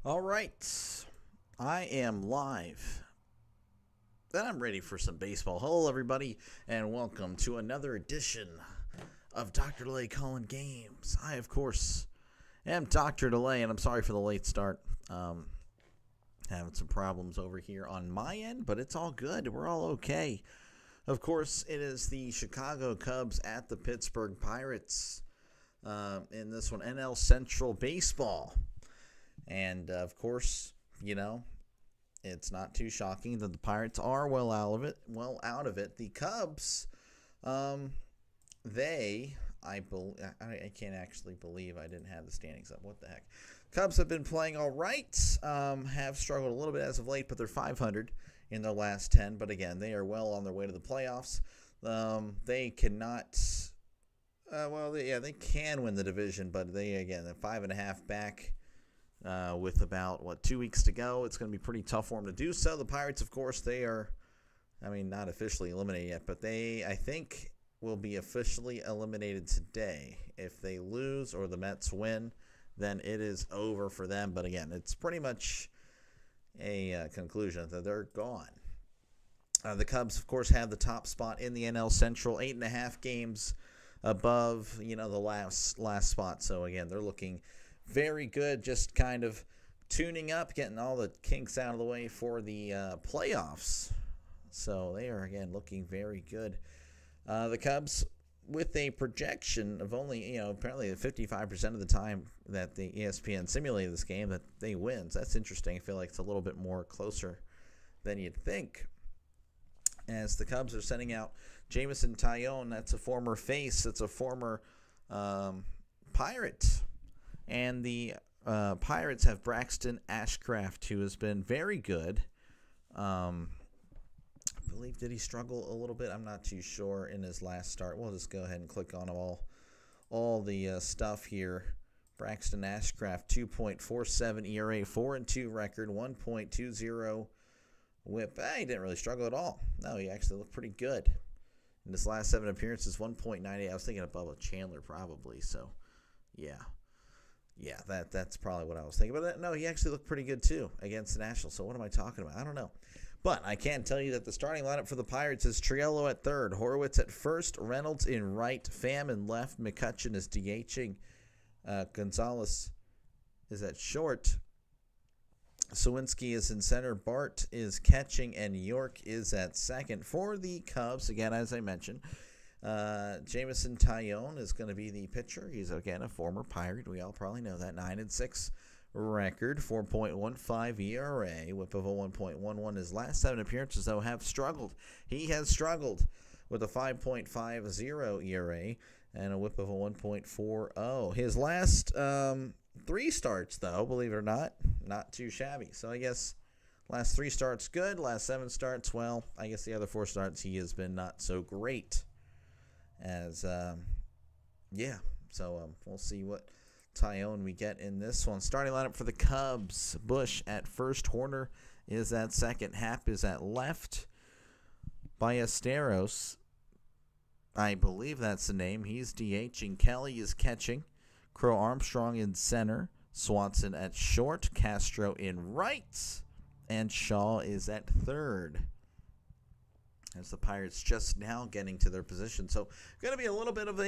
All right, I am live. Then I'm ready for some baseball. Hello, everybody, and welcome to another edition of Dr. Delay Calling Games. I, of course, am Dr. Delay, and I'm sorry for the late start. Having some problems over here on my end, but it's all good. We're all okay. Of course, it is the Chicago Cubs at the Pittsburgh Pirates in this one, NL Central Baseball. And, of course, it's not too shocking that the Pirates are well out of it. The Cubs, I can't actually believe I didn't have the standings up. What the heck? Cubs have been playing all right, have struggled a little bit as of late, but they're 500 in their last 10. But again, they are well on their way to the playoffs. They cannot, they can win the division, but they're 5.5 back. With about 2 weeks to go, it's going to be pretty tough for them to do so. The Pirates, of course, they are, not officially eliminated yet, but I think, will be officially eliminated today. If they lose or the Mets win, then it is over for them. But again, it's pretty much a conclusion that they're gone. The Cubs, of course, have the top spot in the NL Central, 8.5 games above, the last spot. So again, they're looking very good, just kind of tuning up, getting all the kinks out of the way for the playoffs. So they are, again, looking very good. The Cubs, with a projection of only, apparently 55% of the time that the ESPN simulated this game, that they win. So that's interesting. I feel like it's a little bit more closer than you'd think. As the Cubs are sending out Jameson Taillon, that's a former face, that's a former Pirate. And the Pirates have Braxton Ashcraft, who has been very good. I believe, did he struggle a little bit? I'm not too sure in his last start. We'll just go ahead and click on all the stuff here. Braxton Ashcraft, 2.47 ERA, 4-2 record, 1.20 WHIP. He didn't really struggle at all. No, he actually looked pretty good. In his last 7 appearances, 1.98. I was thinking of Bubba Chandler probably, so yeah. Yeah, that's probably what I was thinking. But no, he actually looked pretty good, too, against the Nationals. So what am I talking about? I don't know. But I can tell you that the starting lineup for the Pirates is Triello at third, Horwitz at first, Reynolds in right, Pham in left, McCutchen is DHing, Gonzalez is at short, Sawinski is in center, Bart is catching, and York is at second. For the Cubs, again, as I mentioned, Jameson Taillon is going to be the pitcher. He's, again, a former Pirate. We all probably know that. 9-6 record, 4.15 ERA, whip of a 1.11. His last 7 appearances, though, have struggled. He has struggled with a 5.50 ERA and a whip of a 1.40. His last 3 starts, though, believe it or not too shabby. So I guess last 3 starts good. Last 7 starts, well, I guess the other 4 starts he has been not so great. So we'll see what Taillon we get in this one. Starting lineup for the Cubs: Bush at first, Horner is at second, Happ is at left, Ballesteros, I believe that's the name, he's DHing, Kelly is catching, Crow Armstrong in center, Swanson at short, Castro in right, and Shaw is at third. As the Pirates just now getting to their position. So going to be a little bit of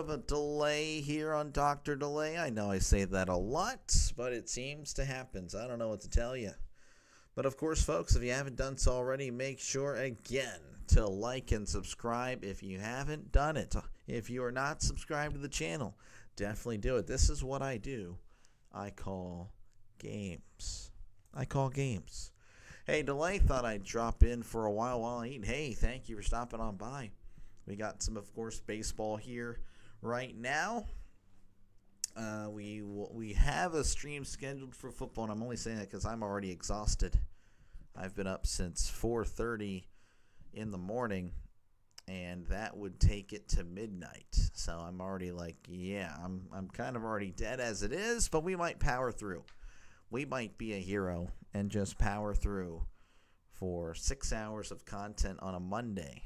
a delay here on Dr. Delay. I know I say that a lot, but it seems to happen. So I don't know what to tell you. But of course, folks, if you haven't done so already, make sure again to like and subscribe if you haven't done it. If you are not subscribed to the channel, definitely do it. This is what I do. I call games. Hey, Delay, thought I'd drop in for a while I eat. Hey, thank you for stopping on by. We got some, of course, baseball here right now. We have a stream scheduled for football, and I'm only saying that because I'm already exhausted. I've been up since 4:30 in the morning, and that would take it to midnight. So I'm already I'm kind of already dead as it is, but we might power through. We might be a hero and just power through for 6 hours of content on a Monday.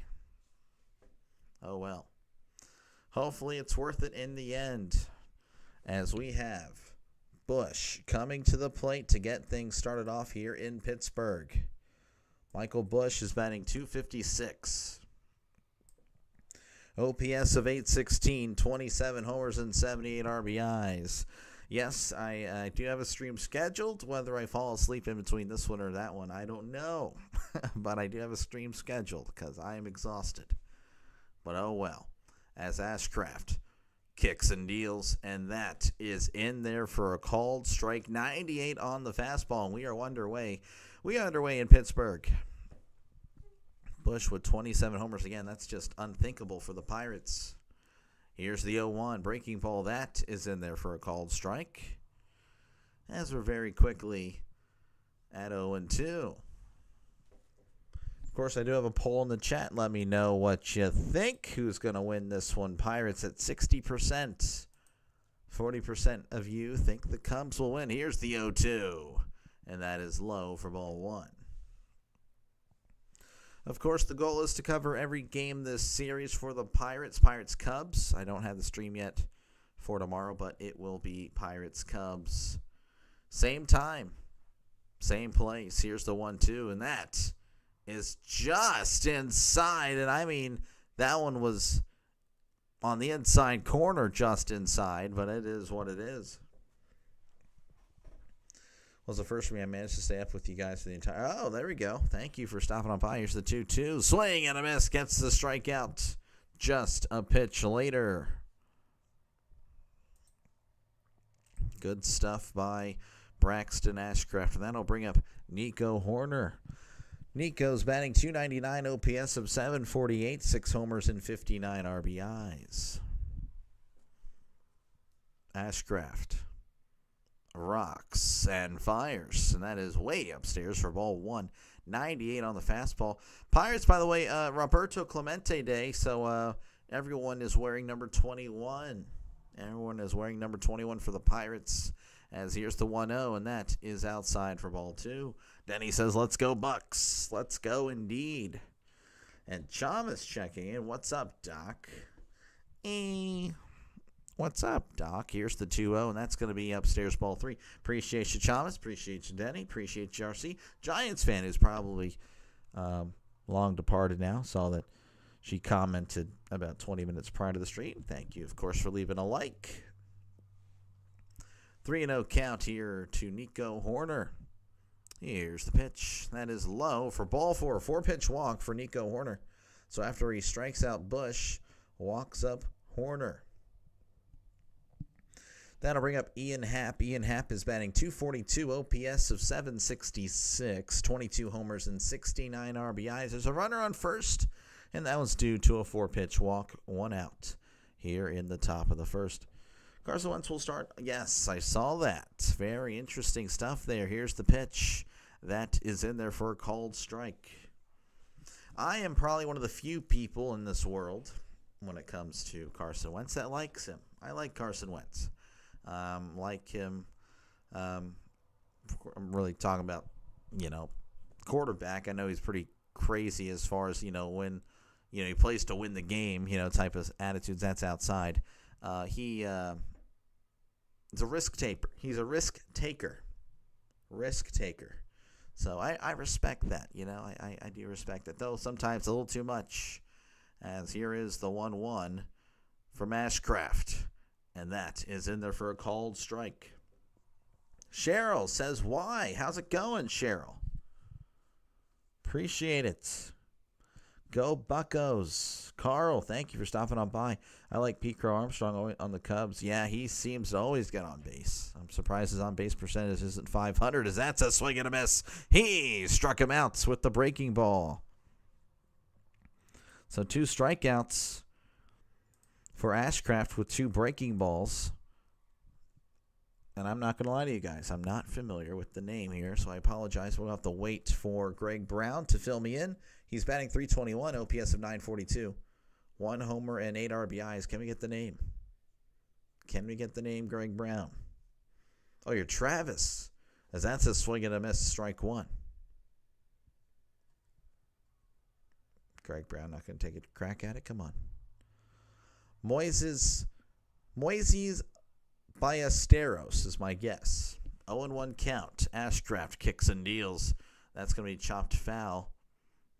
Oh well. Hopefully it's worth it in the end, as we have Bush coming to the plate to get things started off here in Pittsburgh. Michael Bush is batting .256. OPS of .816, 27 homers and 78 RBIs. Yes, I do have a stream scheduled. Whether I fall asleep in between this one or that one, I don't know. But I do have a stream scheduled because I am exhausted. But oh well. As Ashcraft kicks and deals, and that is in there for a called strike. 98 on the fastball, and we are underway. We are underway in Pittsburgh. Bush with 27 homers again. That's just unthinkable for the Pirates. Here's the 0-1 breaking ball. That is in there for a called strike. As we're very quickly at 0-2. Of course, I do have a poll in the chat. Let me know what you think. Who's going to win this one? Pirates at 60%. 40% of you think the Cubs will win. Here's the 0-2. And that is low for ball one. Of course, the goal is to cover every game this series for the Pirates. Pirates-Cubs. I don't have the stream yet for tomorrow, but it will be Pirates-Cubs. Same time. Same place. Here's the 1-2, and that is just inside. And I mean, that one was on the inside corner, just inside, but it is what it is. Was the first for me. I managed to stay up with you guys for the entire... Oh, there we go. Thank you for stopping on by. Here's the 2-2. Swing and a miss. Gets the strikeout. Just a pitch later. Good stuff by Braxton Ashcraft. And that'll bring up Nico Horner. Nico's batting .299, OPS of .748, 6 homers and 59 RBIs. Ashcraft rocks and fires, and that is way upstairs for ball one. 98 on the fastball. Pirates, by the way, Roberto Clemente Day, so everyone is wearing number 21. Everyone is wearing number 21 for the Pirates, as here's the 1-0, and that is outside for ball two. Denny says, let's go, Bucks. Let's go indeed. And Chalmers checking in. What's up, Doc? What's up, Doc? Here's the 2-0, and that's going to be upstairs ball three. Appreciate you, Chalmers. Appreciate you, Denny. Appreciate you, RC. Giants fan who's probably long departed now. Saw that she commented about 20 minutes prior to the stream. Thank you, of course, for leaving a like. 3-0 count here to Nico Horner. Here's the pitch. That is low for ball four. 4-pitch walk for Nico Horner. So after he strikes out Bush, walks up Horner. That'll bring up Ian Happ. Ian Happ is batting .242, OPS of .766, 22 homers and 69 RBIs. There's a runner on first, and that was due to a 4-pitch walk, 1 out here in the top of the first. Carson Wentz will start. Yes, I saw that. Very interesting stuff there. Here's the pitch. That is in there for a called strike. I am probably one of the few people in this world when it comes to Carson Wentz that likes him. I like Carson Wentz. Like him. I'm really talking about, quarterback. I know he's pretty crazy as far as, when, he plays to win the game, type of attitudes. That's outside. He's a risk taker. He's a risk taker. So I respect that. I do respect that. Though sometimes a little too much. As here is the 1-1 from Ashcraft. And that is in there for a called strike. Cheryl says, why? How's it going, Cheryl? Appreciate it. Go Buccos. Carl, thank you for stopping on by. I like Pete Crow Armstrong on the Cubs. Yeah, he seems to always get on base. I'm surprised his on-base percentage isn't .500, as that's a swing and a miss. He struck him out with the breaking ball. So 2 strikeouts for Ashcraft with 2 breaking balls. And I'm not going to lie to you guys. I'm not familiar with the name here, so I apologize. We'll have to wait for Greg Brown to fill me in. He's batting .321, OPS of .942. 1 homer and 8 RBIs. Can we get the name? Greg Brown? Oh, you're Travis. As that's a swing and a miss, strike 1. Greg Brown not going to take a crack at it? Come on. Moises Ballesteros is my guess. 0-1 count. Ashcraft kicks and deals. That's going to be chopped foul.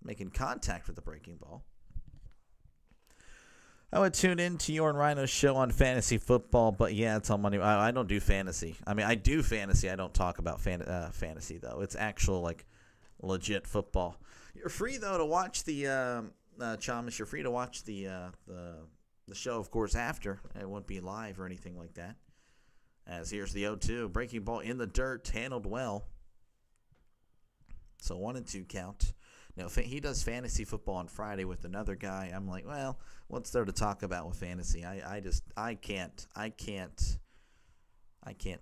Making contact with the breaking ball. I would tune in to your and Rhino's show on fantasy football, but yeah, it's on Monday. I don't do fantasy. I mean, I do fantasy. I don't talk about fantasy, though. It's actual, like, legit football. You're free, though, to watch the, Chalmers, you're free to watch the show, of course, after. It won't be live or anything like that. As here's the 0-2. Breaking ball in the dirt, handled well. So 1-2 count. Now, he does fantasy football on Friday with another guy. I'm like, well, what's there to talk about with fantasy? I can't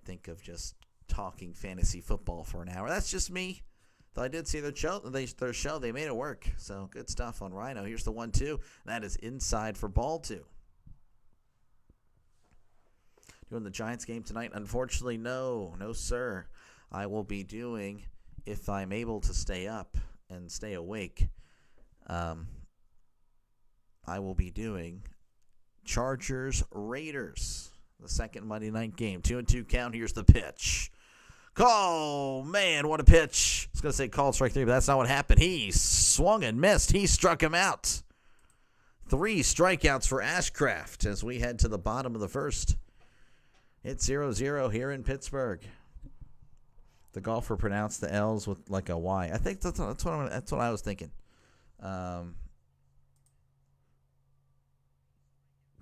think of just talking fantasy football for an hour. That's just me. Though I did see their show. They made it work. So good stuff on Rhino. Here's the 1-2. That is inside for ball 2. Doing the Giants game tonight? Unfortunately, no, sir. I will be doing, if I'm able to stay up and stay awake, I will be doing Chargers-Raiders, the second Monday night game. 2-2 count. Here's the pitch. Oh, man, what a pitch. I was going to say call strike 3, but that's not what happened. He swung and missed. He struck him out. 3 strikeouts for Ashcraft as we head to the bottom of the first. It's 0-0 here in Pittsburgh. The golfer pronounced the L's with like a Y. I think that's what I was thinking.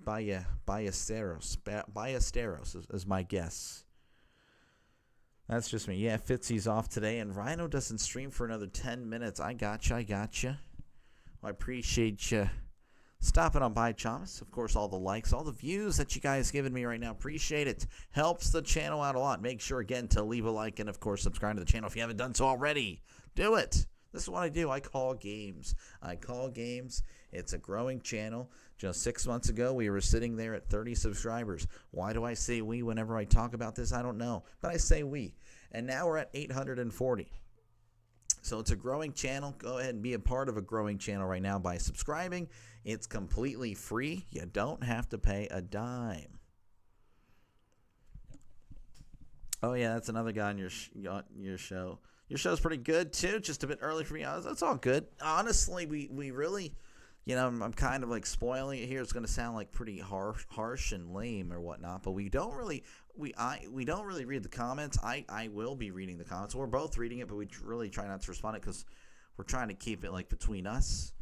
Ballesteros is my guess. That's just me. Yeah, Fitzy's off today, and Rhino doesn't stream for another 10 minutes. I gotcha. Well, I appreciate you stopping on by, Thomas. Of course, all the likes, all the views that you guys giving me right now. Appreciate it. Helps the channel out a lot. Make sure, again, to leave a like and, of course, subscribe to the channel if you haven't done so already. Do it. This is what I do. I call games. It's a growing channel. Just 6 months ago, we were sitting there at 30 subscribers. Why do I say we whenever I talk about this? I don't know. But I say we. And now we're at 840. So it's a growing channel. Go ahead and be a part of a growing channel right now by subscribing. It's completely free. You don't have to pay a dime. Oh, yeah, that's another guy on your show. Your show's pretty good, too. Just a bit early for me. That's all good. Honestly, we really, I'm kind of like spoiling it here. It's going to sound like pretty harsh and lame or whatnot, but we don't really read the comments. I will be reading the comments. We're both reading it, but we really try not to respond it because we're trying to keep it like between us.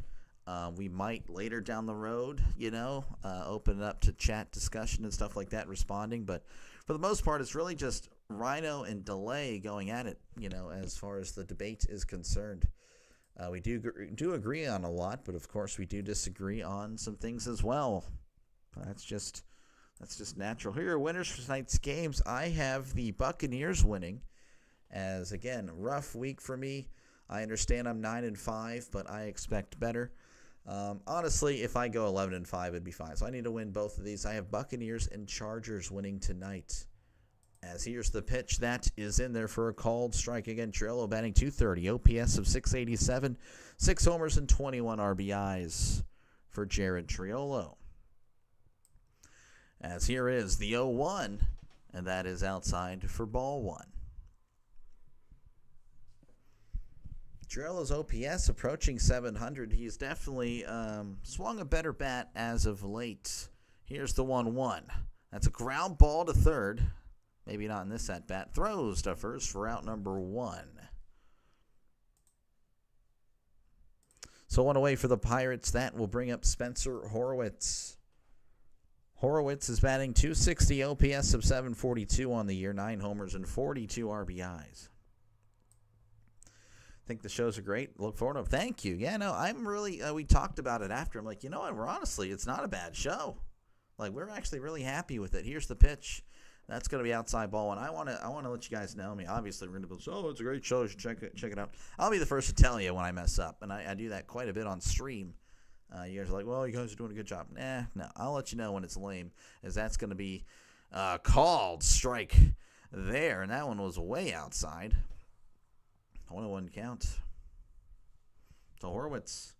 We might later down the road, open it up to chat discussion and stuff like that, responding. But for the most part, it's really just Rhino and Delay going at it, as far as the debate is concerned. We do agree on a lot, but of course we do disagree on some things as well. That's just natural. Here are winners for tonight's games. I have the Buccaneers winning, as again, rough week for me. I understand I'm 9-5, but I expect better. Honestly, if I go 11-5, it'd be fine. So I need to win both of these. I have Buccaneers and Chargers winning tonight. As here's the pitch that is in there for a called strike. Again, Triolo batting .230, OPS of .687, 6 homers and 21 RBIs for Jared Triolo. As here is the 0-1, and that is outside for ball 1. Triolo's OPS approaching 700. He's definitely swung a better bat as of late. Here's the 1-1. That's a ground ball to third. Maybe not in this at-bat. Throws to first for out number 1. So 1 away for the Pirates. That will bring up Spencer Horwitz. Horowitz is batting .260, OPS of .742 on the year, 9 homers and 42 RBIs. I think the shows are great. Look forward to them. Thank you. Yeah, no, I'm really, we talked about it after. I'm like, we're honestly, it's not a bad show. Like, we're actually really happy with it. Here's the pitch. That's going to be outside ball 1. I want to let you guys know. I mean, obviously, we're going to be, it's a great show. You should check it out. I'll be the first to tell you when I mess up, and I do that quite a bit on stream. You guys are like, well, you guys are doing a good job. No, I'll let you know when it's lame, as that's going to be called strike there, and that one was way outside. 1-1 count to Horwitz.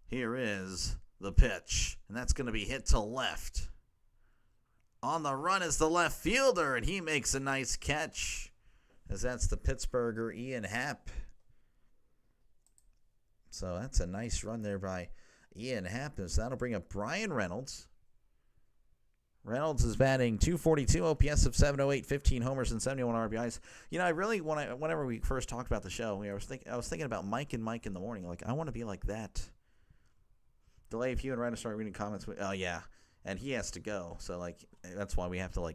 Here is the pitch, and that's going to be hit to left. On the run is the left fielder, and he makes a nice catch, as that's the Pittsburgher Ian Happ. So that's a nice run there by Ian Happ. So that'll bring up Brian Reynolds. Reynolds is batting .242, OPS of 708, 15 homers and 71 RBIs. I really whenever we first talked about the show, I was thinking about Mike in the morning. Like, I want to be like that. Delay if you and Ryder start reading comments. Oh yeah, and he has to go. So that's why we have to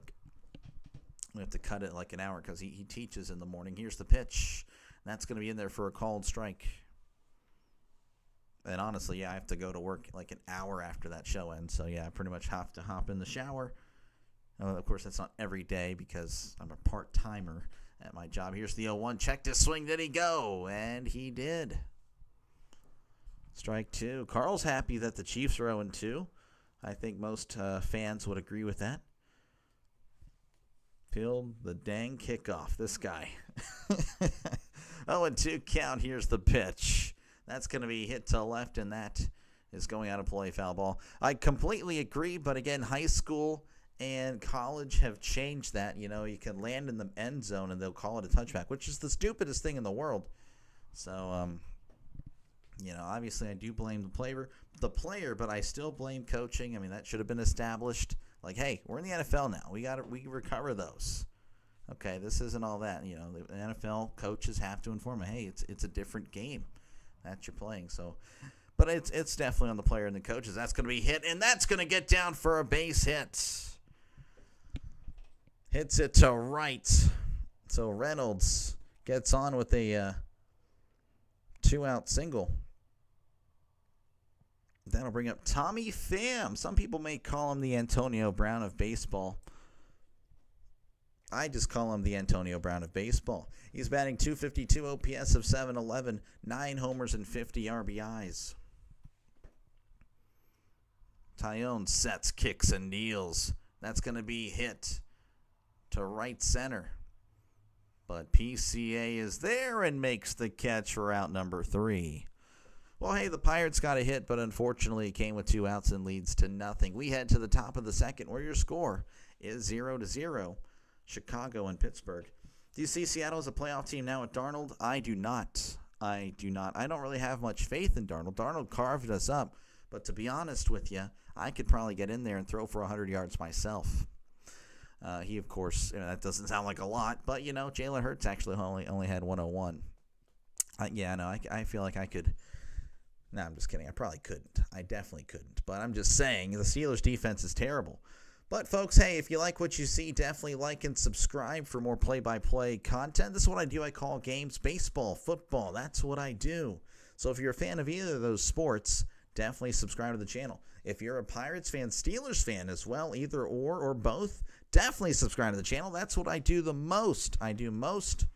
cut it like an hour because he teaches in the morning. Here's the pitch. That's going to be in there for a called strike. And honestly, I have to go to work like an hour after that show ends. So, I pretty much have to hop in the shower. Of course, that's not every day because I'm a part-timer at my job. Here's the 0-1. Check to swing. Did he go? And he did. Strike two. Carl's happy that the Chiefs are 0-2. I think most fans would agree with that. Field the dang kickoff. This guy. 0-2 count. Here's the pitch. That's going to be hit to left, and that is going out of play, foul ball. I completely agree, but again, high school and college have changed that. You can land in the end zone, and they'll call it a touchback, which is the stupidest thing in the world. So, obviously I do blame the player, but I still blame coaching. I mean, that should have been established. Like, hey, we're in the NFL now. We recover those. Okay, this isn't all that. The NFL coaches have to inform me, hey, it's a different game that you're playing. So, but it's definitely on the player and the coaches. That's going to be hit, and that's going to get down for a base hit. Hits it to right. So Reynolds gets on with a 2-out single. That'll bring up Tommy Pham. Some people may call him the Antonio Brown of baseball. I just call him the Antonio Brown of baseball. He's batting .252, OPS of 711, 9 homers and 50 RBIs. Tyone sets, kicks, and kneels. That's going to be hit to right center. But PCA is there and makes the catch for out number 3. Well, hey, the Pirates got a hit, but unfortunately it came with 2 outs and leads to nothing. We head to the top of the second, where your score is 0-0. Chicago and Pittsburgh. Do you see Seattle as a playoff team now with Darnold? I do not. I don't really have much faith in Darnold. Darnold carved us up, but to be honest with you, I could probably get in there and throw for 100 yards myself. He, of course, that doesn't sound like a lot, but, Jalen Hurts actually only had 101. I feel like I could. No, I'm just kidding. I probably couldn't. I definitely couldn't. But I'm just saying the Steelers' defense is terrible. But, folks, hey, if you like what you see, definitely like and subscribe for more play-by-play content. This is what I do. I call games baseball, football. That's what I do. So if you're a fan of either of those sports, definitely subscribe to the channel. If you're a Pirates fan, Steelers fan as well, either or both, definitely subscribe to the channel. That's what I do the most. I do most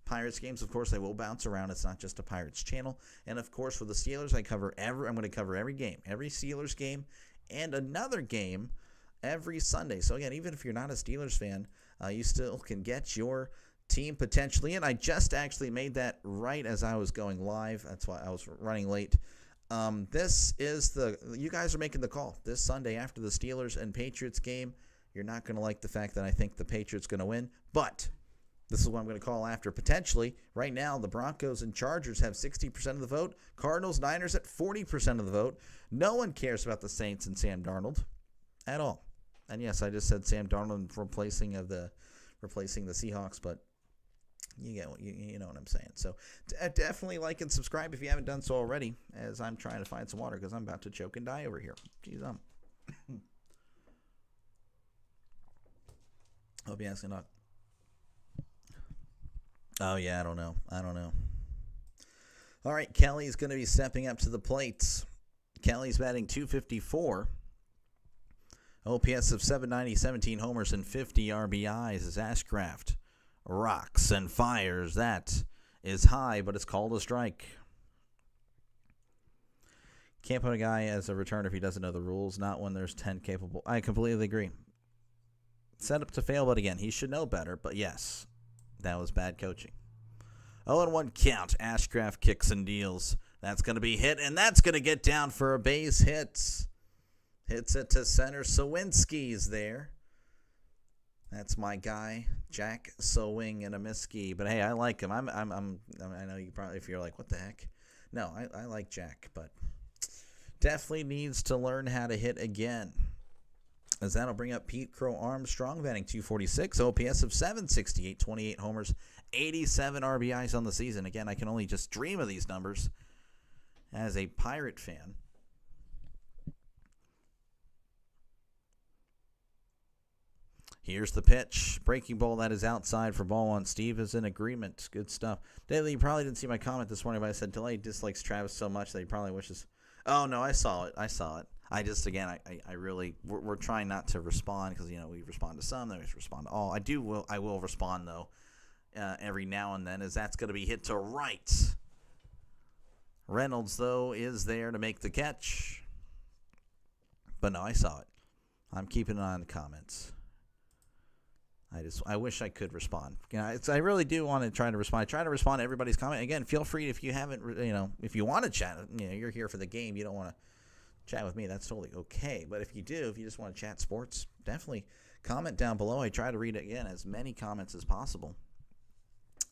Pirates games. Of course, they will bounce around. It's not just a Pirates channel. And, of course, for the Steelers, I'm going to cover every game, every Steelers game, and another game every Sunday. So, again, even if you're not a Steelers fan, you still can get your team potentially in. I just actually made that right as I was going live. That's why I was running late. You guys are making the call this Sunday after the Steelers and Patriots game. You're not going to like the fact that I think the Patriots going to win, but this is what I'm going to call after potentially. Right now, the Broncos and Chargers have 60% of the vote. Cardinals, Niners at 40% of the vote. No one cares about the Saints and Sam Darnold at all. And yes, I just said Sam Darnold replacing the Seahawks, but you know what I'm saying. So definitely like and subscribe if you haven't done so already, as I'm trying to find some water because I'm about to choke and die over here. Jeez, I'll be asking not. Oh yeah, I don't know. All right, Kelly's going to be stepping up to the plate. Kelly's batting .254. OPS of 790, 17 homers and 50 RBIs as Ashcraft rocks and fires. That is high, but it's called a strike. Can't put a guy as a returner if he doesn't know the rules, not when there's 10 capable. I completely agree. Set up to fail, but again, he should know better. But yes, that was bad coaching. 0-1 count. Ashcraft kicks and deals. That's going to be hit, and that's going to get down for a base hit. Hits it to center. Sawinski's there. That's my guy, Jack Sowing and a Miski. But hey, I like him. I know you probably, if you're like, what the heck? No, I like Jack, but definitely needs to learn how to hit again. As that'll bring up Pete Crow Armstrong, batting .246, OPS of .768, 28 homers, 87 RBIs on the season. Again, I can only just dream of these numbers as a Pirate fan. Here's the pitch. Breaking ball that is outside for ball one. Steve is in agreement. Good stuff. Daily, you probably didn't see my comment this morning, but I said Delay dislikes Travis so much that he probably wishes. Oh, no, I saw it. I just, again, I really, we're trying not to respond because, we respond to some, then we respond to all. I will respond, though, every now and then, as that's going to be hit to right. Reynolds, though, is there to make the catch. But no, I saw it. I'm keeping an eye on the comments. I wish I could respond. I really do want to try to respond. I try to respond to everybody's comment. Again, feel free if you haven't, if you want to chat, you're here for the game. You don't want to chat with me. That's totally okay. But if you just want to chat sports, definitely comment down below. I try to read, again, as many comments as possible.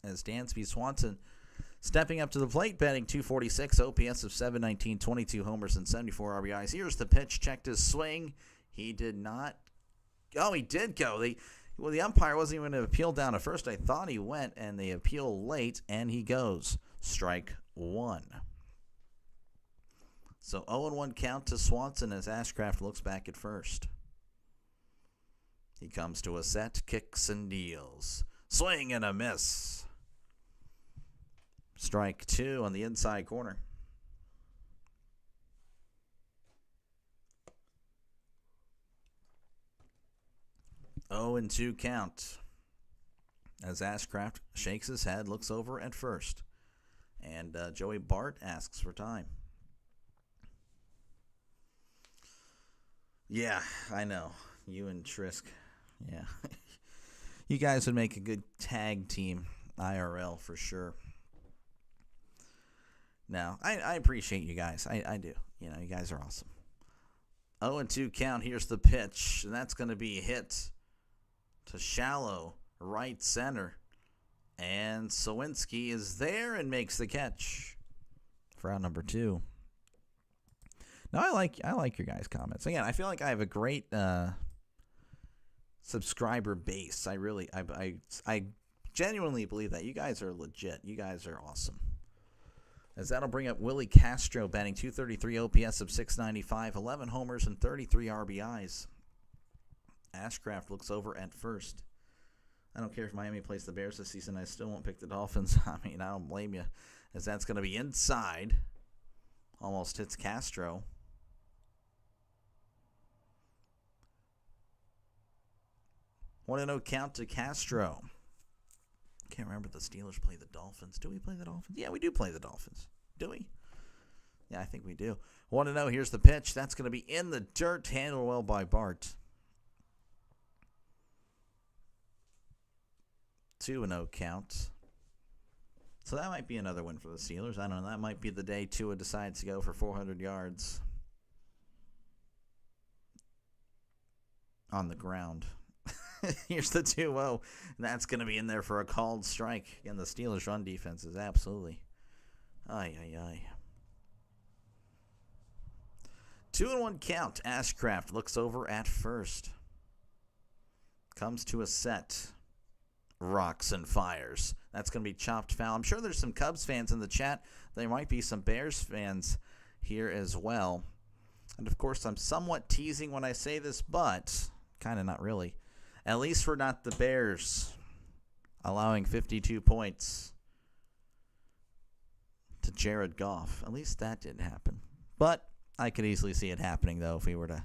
As Dansby Swanson stepping up to the plate, batting .246, OPS of .719, 22 homers and 74 RBIs. Here's the pitch. Checked his swing. He did not. Oh, he did go. The umpire wasn't even going to appeal down at first. I thought he went, and they appeal late, and he goes. Strike one. So 0-1 count to Swanson as Ashcraft looks back at first. He comes to a set, kicks and deals. Swing and a miss. Strike two on the inside corner. 0-2 count as Ashcraft shakes his head, looks over at first. And Joey Bart asks for time. Yeah, I know. You and Trisk. Yeah. You guys would make a good tag team IRL for sure. No, I appreciate you guys. I do. You guys are awesome. 0-2 count. Here's the pitch. And that's going to be hit to shallow right center. And Sowinski is there and makes the catch for out number two. Now, I like your guys' comments. Again, I feel like I have a great subscriber base. I genuinely believe that. You guys are legit. You guys are awesome. As that'll bring up Willie Castro, batting .233, OPS of .695, 11 homers and 33 RBIs. Ashcraft looks over at first. I don't care if Miami plays the Bears this season. I still won't pick the Dolphins. I don't blame you. As that's going to be inside. Almost hits Castro. One 1-0 count to Castro. Can't remember if the Steelers play the Dolphins. Do we play the Dolphins? Yeah, we do play the Dolphins. Do we? Yeah, I think we do. 1-0. Here's the pitch. That's going to be in the dirt. Handled well by Bart. 2-0 count. So that might be another win for the Steelers. I don't know. That might be the day Tua decides to go for 400 yards on the ground. Here's the 2-0. That's going to be in there for a called strike. Again, the Steelers' run defense is absolutely. 2-1 count. Ashcraft looks over at first. Comes to a set. Rocks and fires. That's going to be chopped foul. I'm sure there's some Cubs fans in the chat. There might be some Bears fans here as well. And, of course, I'm somewhat teasing when I say this, but kind of not really. At least we're not the Bears allowing 52 points to Jared Goff. At least that didn't happen. But I could easily see it happening, though, if we were to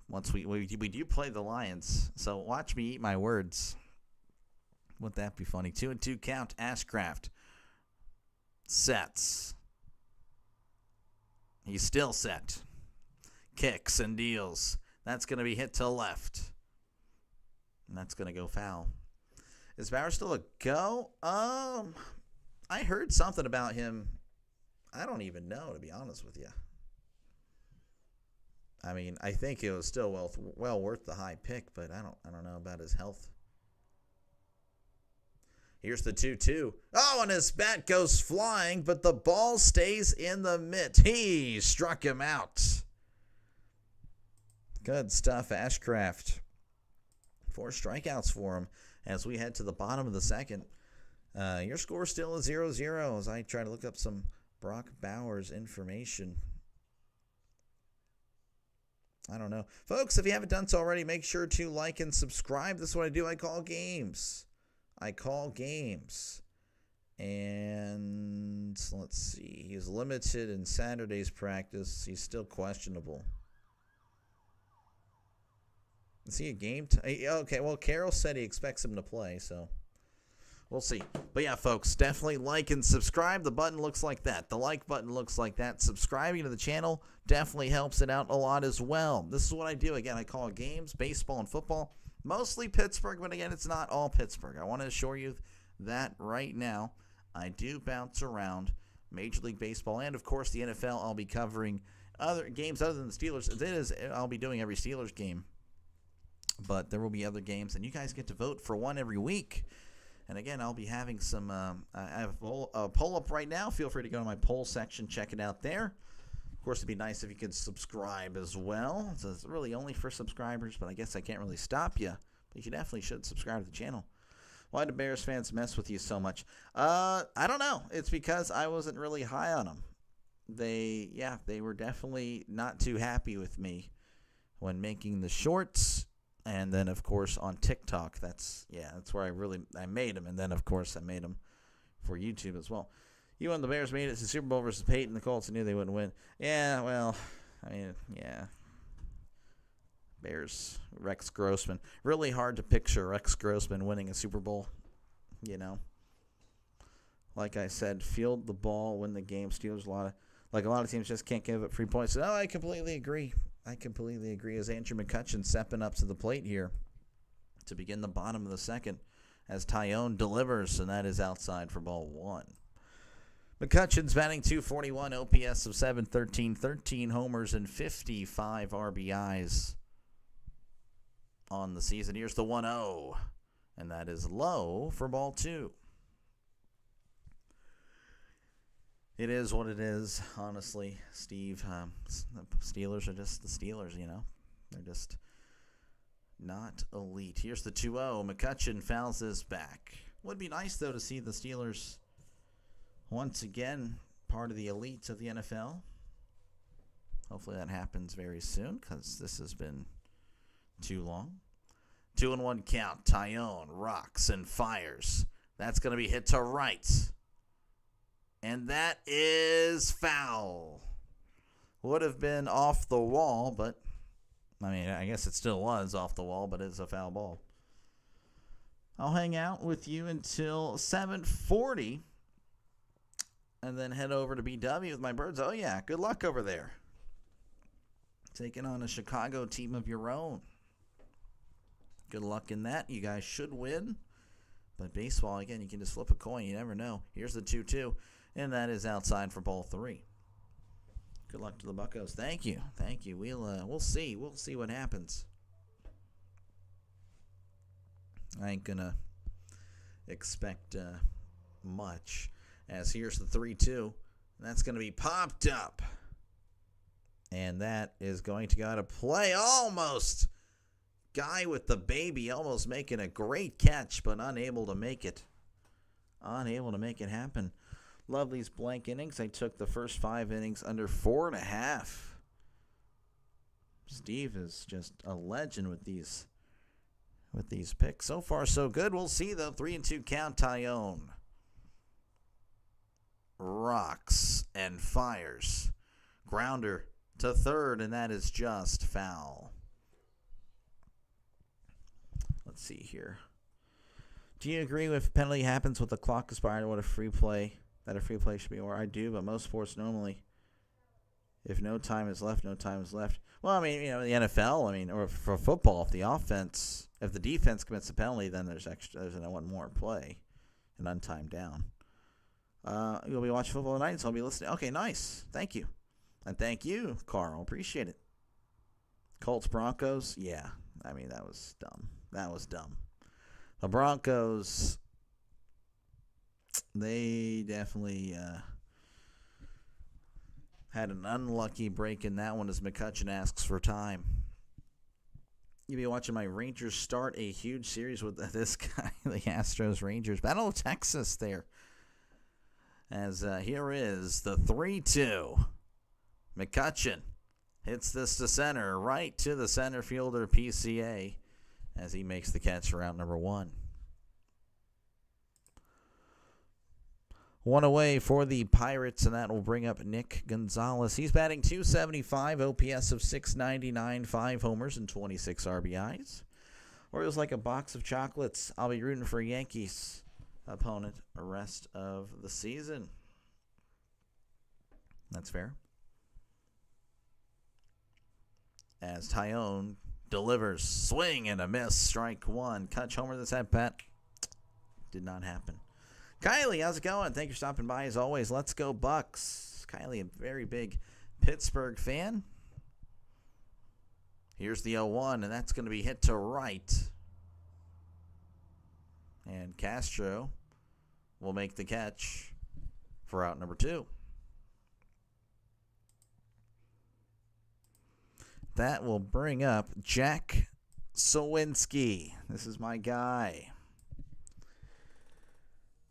once we do play the Lions. So watch me eat my words. Wouldn't that be funny? 2-2 count. Ashcraft sets. He's still set. Kicks and deals. That's going to be hit to left. And that's going to go foul. Is Bauer still a go? I heard something about him. I don't even know, to be honest with you. I mean, I think it was still well worth the high pick, but I don't know about his health. Here's the 2-2. Oh, and his bat goes flying, but the ball stays in the mitt. He struck him out. Good stuff, Ashcraft. 4 strikeouts for him as we head to the bottom of the second. Your score still is 0-0 as I try to look up some Brock Bowers information. I don't know. Folks, if you haven't done so already, make sure to like and subscribe. This is what I do. I call games. And let's see. He's limited in Saturday's practice. He's still questionable. Is he a game? Okay, well, Carroll said he expects him to play, so we'll see. But yeah, folks, definitely like and subscribe. The button looks like that. The like button looks like that. Subscribing to the channel definitely helps it out a lot as well. This is what I do. Again, I call games, baseball and football. Mostly Pittsburgh, but again, it's not all Pittsburgh. I want to assure you that right now. I do bounce around Major League Baseball and, of course, the NFL. I'll be covering other games other than the Steelers. I'll be doing every Steelers game. But there will be other games, and you guys get to vote for one every week. And again, I'll be having some I have a poll up right now. Feel free to go to my poll section, check it out there. Of course, it'd be nice if you could subscribe as well. So it's really only for subscribers, but I guess I can't really stop you. But you definitely should subscribe to the channel. Why do Bears fans mess with you so much? I don't know. It's because I wasn't really high on them. They were definitely not too happy with me when making the shorts. And then, of course, on TikTok, that's where I made them. And then, of course, I made them for YouTube as well. You and the Bears made it to the Super Bowl versus Peyton. The Colts knew they wouldn't win. Yeah, well, I mean, yeah. Bears, Rex Grossman. Really hard to picture Rex Grossman winning a Super Bowl, you know. Like I said, field the ball, win the game. Steelers, a lot of teams just can't give up free points. No, I completely agree. As Andrew McCutchen stepping up to the plate here to begin the bottom of the second as Tyone delivers, and that is outside for ball 1. McCutchen's batting .241, OPS of .713, 13 homers and 55 RBIs on the season. Here's the 1-0, and that is low for ball 2. It is what it is, honestly, Steve. The Steelers are just the Steelers, you know. They're just not elite. Here's the 2-0. McCutchen fouls this back. Would be nice, though, to see the Steelers once again part of the elites of the NFL. Hopefully that happens very soon because this has been too long. 2-1 count. Tyone rocks and fires. That's going to be hit to right. And that is foul. Would have been off the wall, but, I mean, I guess it still was off the wall, but it's a foul ball. I'll hang out with you until 7:40 and then head over to BW with my birds. Oh, yeah, good luck over there. Taking on a Chicago team of your own. Good luck in that. You guys should win. But baseball, again, you can just flip a coin. You never know. Here's the 2-2. And that is outside for ball 3. Good luck to the Buccos. Thank you. We'll see. We'll see what happens. I ain't gonna expect much. As here's the 3-2. That's gonna be popped up. And that is going to go to play. Almost. Guy with the baby almost making a great catch, but unable to make it. Unable to make it happen. Lovely's blank innings. I took the first 5 innings under 4.5. Steve is just a legend with these picks. So far, so good. We'll see, though. 3-2 count. Tyone rocks and fires. Grounder to third, and that is just foul. Let's see here. Do you agree with penalty happens with the clock expired? What a free play. That a free play should be over. I do, but most sports normally, if no time is left, no time is left. Well, I mean, you know, the NFL, I mean, or for football, if the defense commits a penalty, then there's one more play, an untimed down. You'll be watching football tonight, so I'll be listening. Okay, nice. Thank you. And thank you, Carl. Appreciate it. Colts Broncos, yeah. I mean, that was dumb. That was dumb. The Broncos, they definitely had an unlucky break in that one as McCutchen asks for time. You'll be watching my Rangers start a huge series with this guy, the Astros-Rangers. Battle of Texas there. As here is the 3-2. McCutchen hits this to center, right to the center fielder PCA as he makes the catch for out number 1. One away for the Pirates, and that will bring up Nick Gonzalez. He's batting .275, OPS of .699, 5 homers and 26 RBIs. Orioles like a box of chocolates. I'll be rooting for Yankees opponent the rest of the season. That's fair. As Tyone delivers, swing and a miss, strike 1. Kutch homer this at bat. Did not happen. Kylie, how's it going? Thank you for stopping by as always. Let's go Bucks. Kylie, a very big Pittsburgh fan. Here's the 0-1, and that's going to be hit to right. And Castro will make the catch for out number 2. That will bring up Jack Sowinski. This is my guy.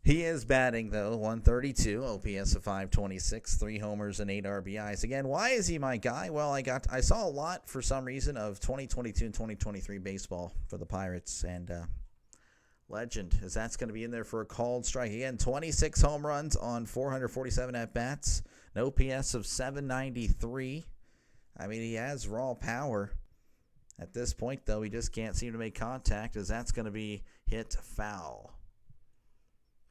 He is batting, though, .132, OPS of .526, 3 homers and 8 RBIs. Again, why is he my guy? Well, I saw a lot, for some reason, of 2022 and 2023 baseball for the Pirates. And legend, as that's going to be in there for a called strike. Again, 26 home runs on 447 at-bats, an OPS of .793. I mean, he has raw power. At this point, though, he just can't seem to make contact, as that's going to be hit foul.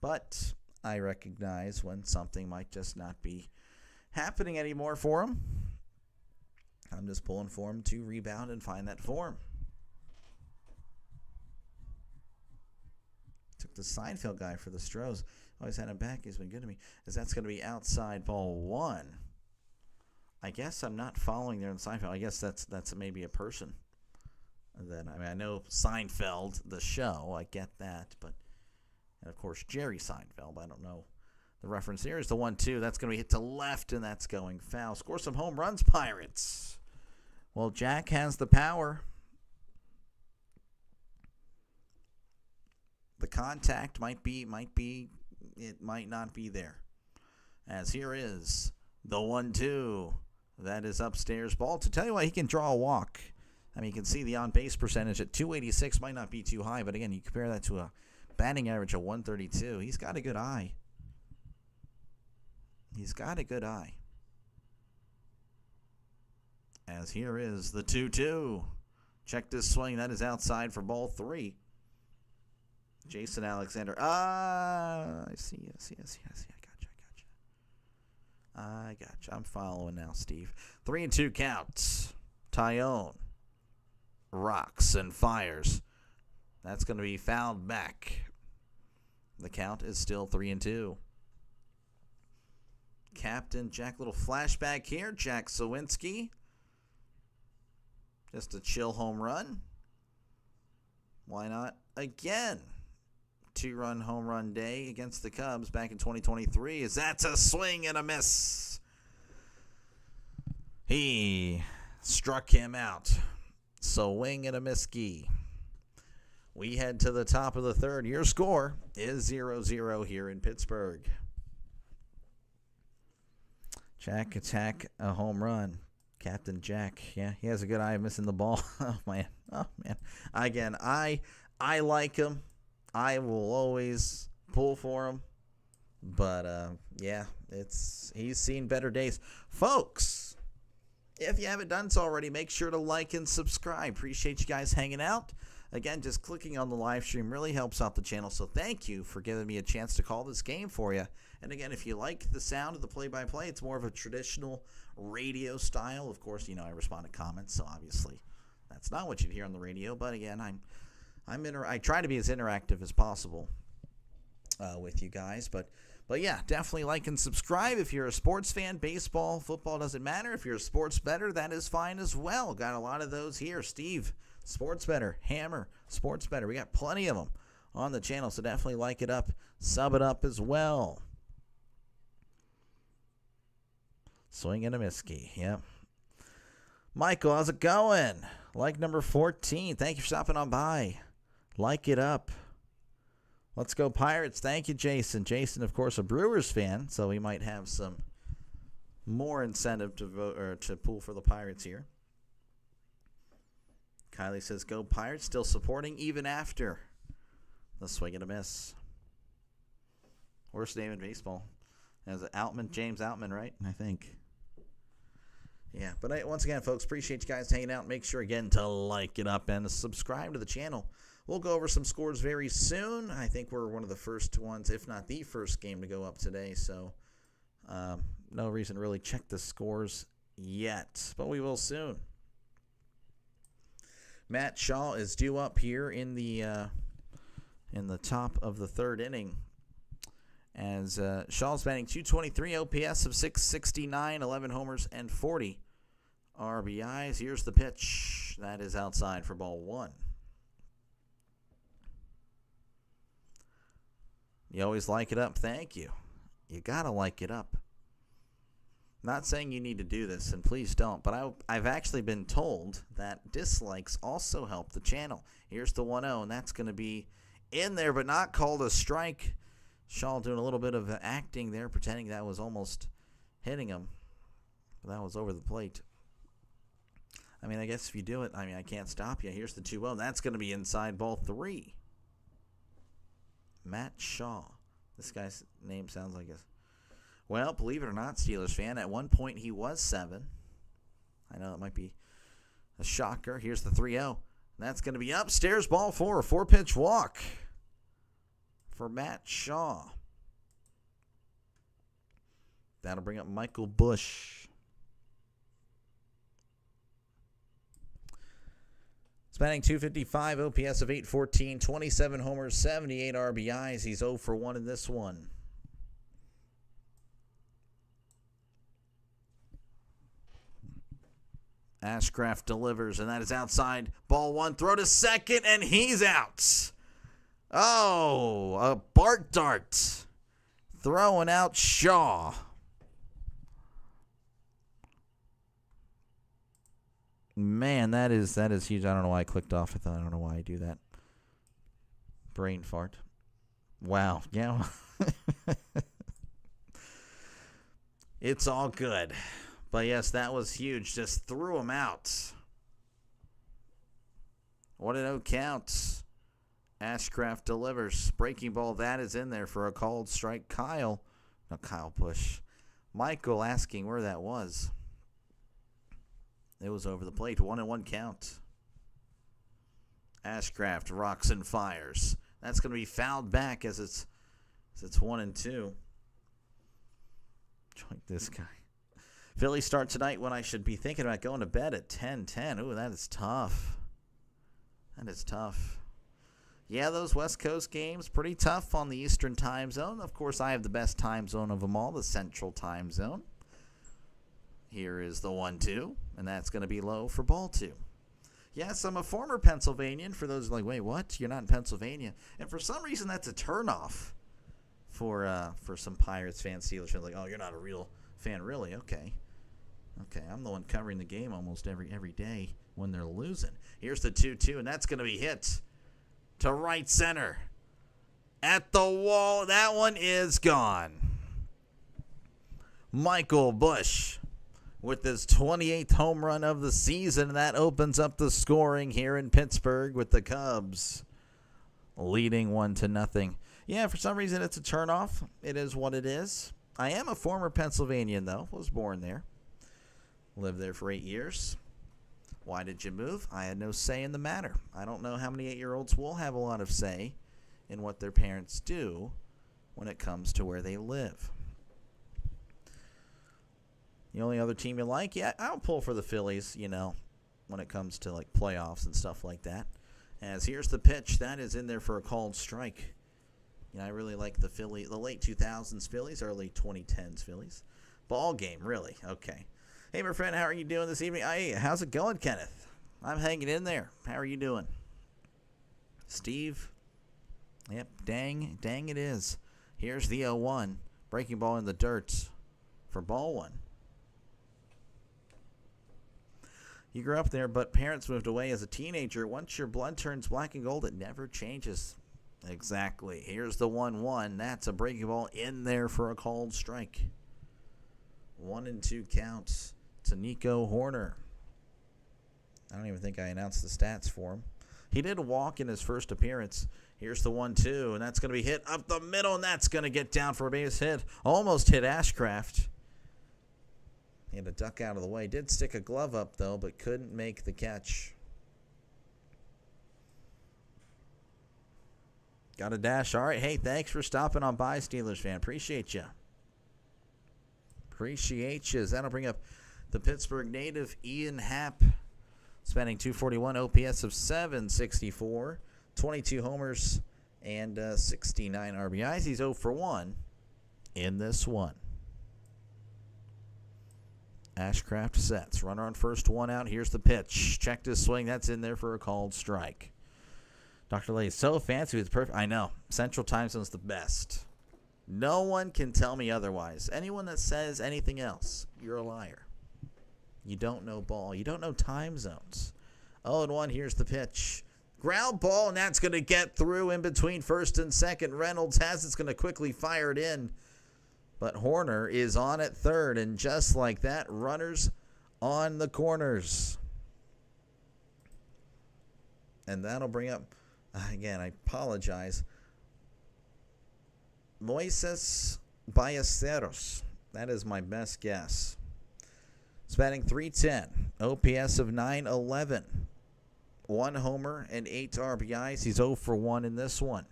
But I recognize when something might just not be happening anymore for him. I'm just pulling for him to rebound and find that form. Took the Seinfeld guy for the Stros. Always had him back. He's been good to me. As that's going to be outside ball 1. I guess I'm not following there in Seinfeld. I guess that's maybe a person. Then I know Seinfeld, the show. I get that, but. And, of course, Jerry Seinfeld. I don't know the reference here. Is the 1-2. That's going to be hit to left, and that's going foul. Score some home runs, Pirates. Well, Jack has the power. The contact might not be there. As here is the 1-2. That is upstairs ball. To tell you what, he can draw a walk. I mean, you can see the on-base percentage at .286 might not be too high, but, again, you compare that to a batting average of .132. He's got a good eye. He's got a good eye. As here is the 2-2. Check this swing. That is outside for ball 3. Jason Alexander. I see. I gotcha. I'm following now, Steve. 3-2 counts. Tyone rocks and fires. That's going to be fouled back. The count is still 3-2. Captain Jack, little flashback here. Jack Sowinski. Just a chill home run. Why not again? 2-run home run day against the Cubs back in 2023. That's a swing and a miss. He struck him out. Swing and a miss-key. We head to the top of the third. Your score is 0-0 here in Pittsburgh. Jack attack a home run. Captain Jack. Yeah, he has a good eye of missing the ball. Oh, man. Again, I like him. I will always pull for him. But, yeah, he's seen better days. Folks, if you haven't done so already, make sure to like and subscribe. Appreciate you guys hanging out. Again, just clicking on the live stream really helps out the channel, so thank you for giving me a chance to call this game for you. And again, if you like the sound of the play-by-play, it's more of a traditional radio style. Of course, I respond to comments, so obviously that's not what you'd hear on the radio. But again, I try to be as interactive as possible with you guys. But But yeah, definitely like and subscribe if you're a sports fan. Baseball, football, doesn't matter. If you're a sports bettor, that is fine as well. Got a lot of those here. Steve, sports bettor. Hammer, sports bettor. We got plenty of them on the channel, so definitely like it up. Sub it up as well. Swing and a misky. Yep. Michael, how's it going? Like number 14. Thank you for stopping on by. Like it up. Let's go Pirates. Thank you, Jason. Jason, of course, a Brewers fan, so he might have some more incentive to vote or to pull for the Pirates here. Kylie says, go Pirates. Still supporting even after the swing and a miss. Worst name in baseball. As Outman, James Outman, right? I think. Yeah, but once again, folks, appreciate you guys hanging out. Make sure, again, to like it up and subscribe to the channel. We'll go over some scores very soon. I think we're one of the first ones, if not the first game to go up today. So no reason to really check the scores yet, but we will soon. Matt Shaw is due up here in the top of the third inning. As Shaw's batting .223, OPS of .669, 11 homers, and 40 RBIs. Here's the pitch. That is outside for ball one. You always like it up. Thank you. You got to like it up. Not saying you need to do this, and please don't, but I've actually been told that dislikes also help the channel. Here's the 1-0, and that's going to be in there, but not called a strike. Shaw doing a little bit of acting there, pretending that was almost hitting him. But that was over the plate. I mean, I guess if you do it, I mean, I can't stop you. Here's the 2-0. That's going to be inside ball three. Matt Shaw. This guy's name sounds like a... Well, believe it or not, Steelers fan, at one point he was 7. I know it might be a shocker. Here's the 3-0. That's going to be upstairs, ball 4. A 4-pitch walk for Matt Shaw. That'll bring up Michael Bush. He's batting .255, OPS of .814, 27 homers, 78 RBIs. He's 0 for 1 in this one. Ashcraft delivers, and that is outside. Ball 1, throw to second, and he's out. Oh, a Bart Dart throwing out Shaw. Man, that is huge. I don't know why I clicked off. I don't know why I do that. Brain fart. Wow. Yeah. It's all good. But yes, that was huge. Just threw him out. What a no count. Ashcraft delivers. Breaking ball, that is in there for a called strike. Kyle Busch. Michael asking where that was. It was over the plate. 1-1 count. Ashcraft rocks and fires. That's going to be fouled back as it's 1-2. Like this guy. Phillies start tonight when I should be thinking about going to bed at 10:10. Ooh, that is tough. That is tough. Yeah, those West Coast games, pretty tough on the Eastern time zone. Of course, I have the best time zone of them all, the Central time zone. Here is the 1-2, and that's going to be low for ball 2. Yes, I'm a former Pennsylvanian. For those like, wait, what? You're not in Pennsylvania. And for some reason, that's a turnoff for some Pirates fans, Steelers fans. Like, oh, you're not a real fan, really? Okay. Okay, I'm the one covering the game almost every day when they're losing. Here's the 2-2, and that's going to be hit to right center. At the wall, that one is gone. Michael Busch with his 28th home run of the season. That opens up the scoring here in Pittsburgh with the Cubs leading 1-0. Yeah, for some reason it's a turnoff. It is what it is. I am a former Pennsylvanian, though. Was born there. Lived there for 8 years. Why did you move? I had no say in the matter. I don't know how many 8-year-olds will have a lot of say in what their parents do when it comes to where they live. The only other team you like? Yeah, I'll pull for the Phillies, when it comes to like playoffs and stuff like that. As here's the pitch. That is in there for a called strike. You know, I really like the late 2000s Phillies, early 2010s Phillies. Ball game, really. Okay. Hey, my friend, how are you doing this evening? Hey, how's it going, Kenneth? I'm hanging in there. How are you doing? Steve? Yep, dang it is. Here's the 0-1. Breaking ball in the dirt for ball one. You grew up there, but parents moved away as a teenager. Once your blood turns black and gold, it never changes. Exactly. Here's the 1-1. That's a breaking ball in there for a called strike. 1-2 counts to Nico Horner. I don't even think I announced the stats for him. He did walk in his first appearance. Here's the 1-2, and that's going to be hit up the middle, and that's going to get down for a base hit. Almost hit Ashcraft. He had to duck out of the way. Did stick a glove up, though, but couldn't make the catch. Got a dash. All right, hey, thanks for stopping on by, Steelers fan. Appreciate you. Appreciate you. That'll bring up the Pittsburgh native Ian Happ, spending 241, OPS of 764, 22 homers, and 69 RBIs. He's 0 for 1 in this one. Ashcraft sets. Runner on first, one out. Here's the pitch. Checked his swing. That's in there for a called strike. Dr. Lay is so fancy with perfect. I know. Central Time Zone's the best. No one can tell me otherwise. Anyone that says anything else, you're a liar. You don't know ball. You don't know time zones. 0-1. Here's the pitch. Ground ball, and that's going to get through in between first and second. Reynolds has it's going to quickly fire it in. But Horner is on at third, and just like that, runners on the corners. And that'll bring up, again, I apologize, Moises Ballesteros. That is my best guess. He's batting .310, OPS of 911, 1 homer and 8 RBIs. He's 0 for 1 in this one.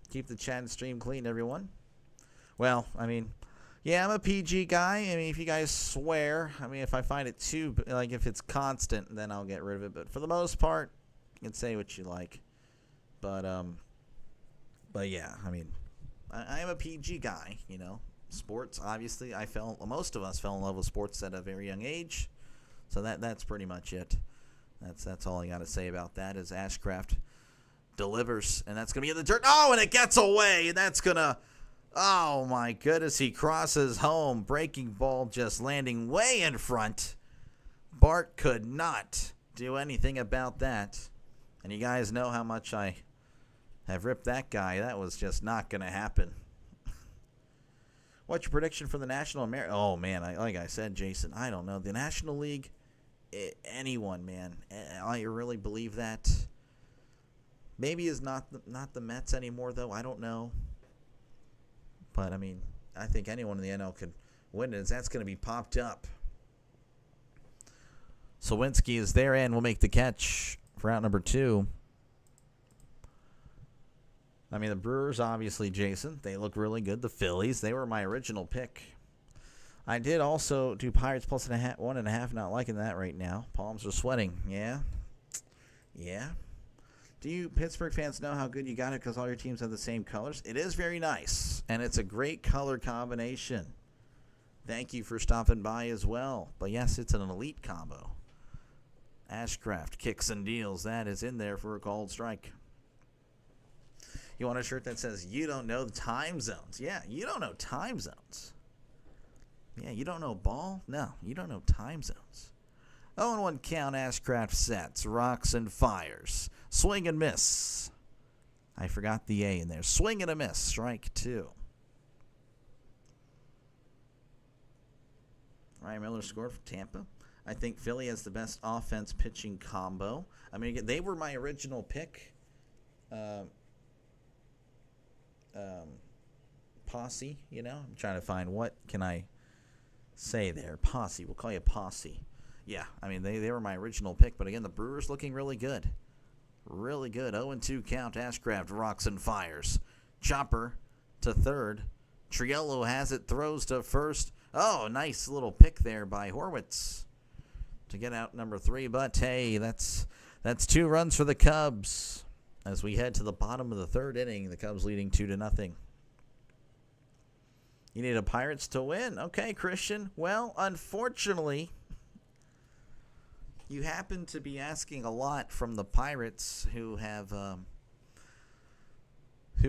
Keep the chat and stream clean, everyone. Well, I mean, yeah, I'm a PG guy. I mean, if you guys swear, I mean, if I find it too, like, if it's constant, then I'll get rid of it. But for the most part, you can say what you like. But yeah, I mean, I am a PG guy, you know. Sports, obviously, most of us fell in love with sports at a very young age. So that's pretty much it. That's all I got to say about that is Ashcraft delivers, and that's going to be in the dirt. Oh, and it gets away, and that's going to... Oh, my goodness. He crosses home. Breaking ball just landing way in front. Bart could not do anything about that. And you guys know how much I have ripped that guy. That was just not going to happen. What's your prediction for the National American? Oh, man. Like I said, Jason, I don't know. The National League, anyone, man. I really believe that. Maybe is not the Mets anymore, though. I don't know. But, I mean, I think anyone in the NL could win it. That's going to be popped up. Sawinski is there and will make the catch for out number 2. I mean, the Brewers, obviously, Jason, they look really good. The Phillies, they were my original pick. I did also do Pirates plus 1.5. Not liking that right now. Palms are sweating. Yeah. Do you Pittsburgh fans know how good you got it because all your teams have the same colors? It is very nice, and it's a great color combination. Thank you for stopping by as well. But, yes, it's an elite combo. Ashcraft kicks and deals. That is in there for a called strike. You want a shirt that says, you don't know the time zones. Yeah, you don't know time zones. Yeah, you don't know ball? No, you don't know time zones. 0-1 count, Ashcraft sets, rocks and fires. Swing and miss. I forgot the A in there. Swing and a miss. Strike 2. Ryan Miller scored for Tampa. I think Philly has the best offense-pitching combo. I mean, they were my original pick. Posse, you know? I'm trying to find what can I say there. Posse. We'll call you Posse. Yeah, I mean, they were my original pick. But, again, the Brewers looking really good. Really good. 0-2 count. Ashcraft rocks and fires. Chopper to third. Triello has it. Throws to first. Oh, nice little pick there by Horwitz to get out number 3. But, hey, that's 2 runs for the Cubs. as we head to the bottom of the third inning. The Cubs leading 2-0. You need a Pirates to win. Okay, Christian. Well, unfortunately, you happen to be asking a lot from the Pirates, who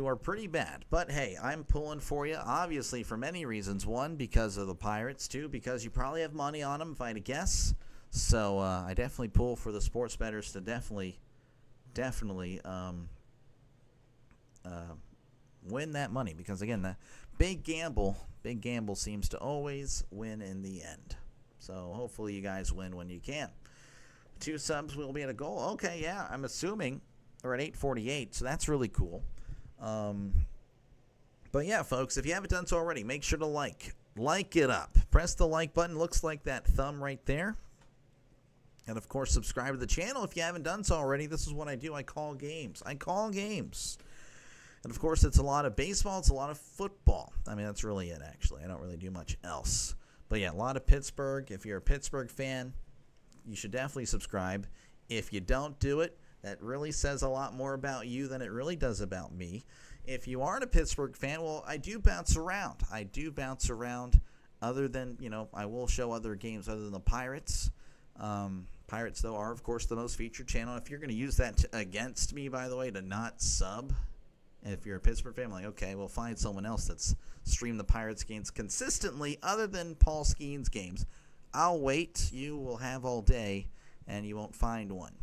are pretty bad. But hey, I'm pulling for you, obviously, for many reasons. One, because of the Pirates. Two, because you probably have money on them, if I had to guess. So I definitely pull for the sports bettors to definitely win that money, because again, the big gamble seems to always win in the end. So hopefully you guys win when you can. 2 subs will be at a goal. Okay, yeah, I'm assuming we're at 848, so that's really cool. But yeah, folks, if you haven't done so already, make sure to like it up. Press the like button. Looks like that thumb right there. And, of course, subscribe to the channel if you haven't done so already. This is what I do. I call games. And, of course, it's a lot of baseball. It's a lot of football. I mean, that's really it, actually. I don't really do much else. But, yeah, a lot of Pittsburgh. If you're a Pittsburgh fan, you should definitely subscribe. If you don't do it, that really says a lot more about you than it really does about me. If you aren't a Pittsburgh fan, well, I do bounce around. Other than, I will show other games other than the Pirates. Pirates, though, are, of course, the most featured channel. If you're going to use that against me, by the way, to not sub, if you're a Pittsburgh fan, I'm like, okay, well, find someone else that's streamed the Pirates games consistently other than Paul Skenes games. I'll wait. You will have all day, and you won't find one.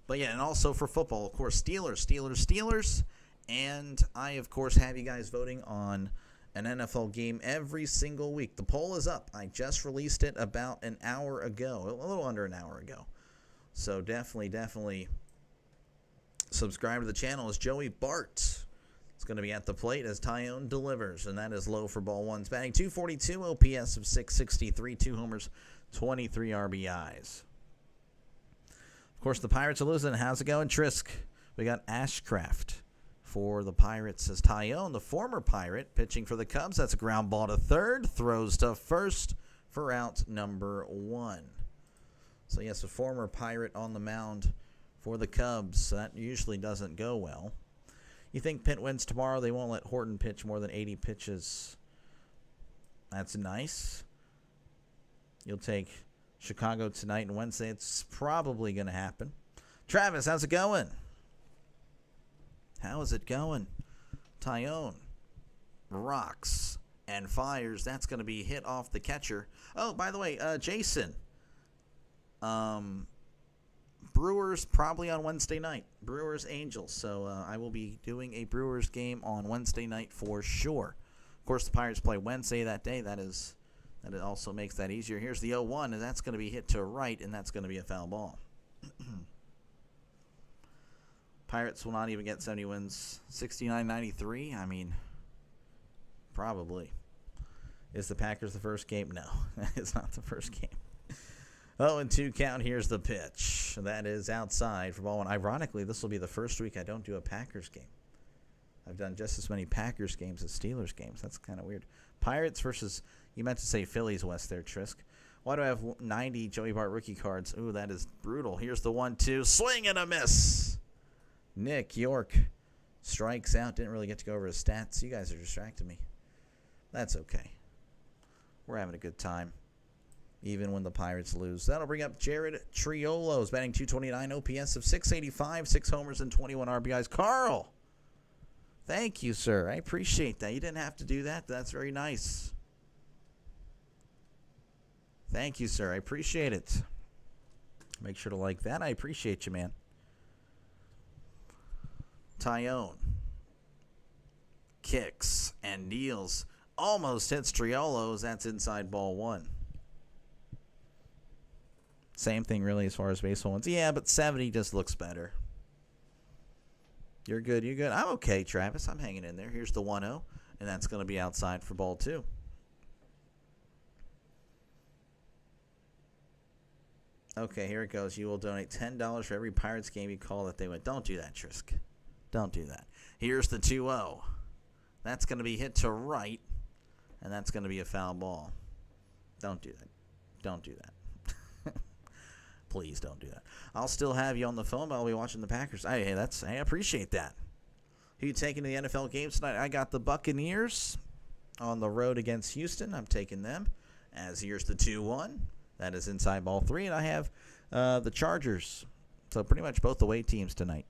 But, yeah, and also for football, of course, Steelers. And I, of course, have you guys voting on an NFL game every single week. The poll is up. I just released it about an hour ago, a little under an hour ago. So definitely subscribe to the channel, as Joey Bart is going to be at the plate as Tyone delivers, and that is low for ball one. He's batting .242, OPS of 663, 2 homers, 23 RBIs. Of course, the Pirates are losing. How's it going, Trisk? We got Ashcraft for the Pirates as Tyone, the former Pirate, pitching for the Cubs. That's a ground ball to third, throws to first for out number 1. So, yes, a former Pirate on the mound for the Cubs. That usually doesn't go well. You think Pitt wins tomorrow? They won't let Horton pitch more than 80 pitches. That's nice. You'll take Chicago tonight and Wednesday. It's probably going to happen. Travis, how's it going? How is it going? Tyone rocks and fires. That's going to be hit off the catcher. Oh, by the way, Jason. Brewers probably on Wednesday night. Brewers Angels. So I will be doing a Brewers game on Wednesday night for sure. Of course, the Pirates play Wednesday that day. That also makes that easier. Here's the 0-1, and that's going to be hit to right, and that's going to be a foul ball. Pirates will not even get 70 wins. 69-93? I mean, probably. Is the Packers the first game? No, it's not the first game. 0-2 count. Here's the pitch. That is outside for ball one. Ironically, this will be the first week I don't do a Packers game. I've done just as many Packers games as Steelers games. That's kind of weird. Pirates versus, you meant to say Phillies West there, Trisk. Why do I have 90 Joey Bart rookie cards? Ooh, that is brutal. Here's the 1-2. Swing and a miss. Nick York strikes out. Didn't really get to go over his stats. You guys are distracting me. That's okay. We're having a good time, even when the Pirates lose. That'll bring up Jared Triolo's batting .229, OPS of 685, 6 homers and 21 RBIs. Carl, thank you, sir. I appreciate that. You didn't have to do that. That's very nice. Thank you, sir. I appreciate it. Make sure to like that. I appreciate you, man. Tyone kicks and kneels. Almost hits Triolo's. That's inside ball one. Same thing, really, as far as baseball ones. Yeah, but 70 just looks better. You're good. You're good. I'm okay, Travis. I'm hanging in there. Here's the 1-0, and that's going to be outside for ball two. Okay, here it goes. You will donate $10 for every Pirates game you call that they win. Don't do that, Trisk. Don't do that. Here's the 2-0. That's going to be hit to right, and that's going to be a foul ball. Don't do that. Don't do that. Please don't do that. I'll still have you on the phone, but I'll be watching the Packers. I appreciate that. Who you taking to the NFL games tonight? I got the Buccaneers on the road against Houston. I'm taking them. As here's the 2-1. That is inside ball 3. And I have the Chargers. So pretty much both away teams tonight.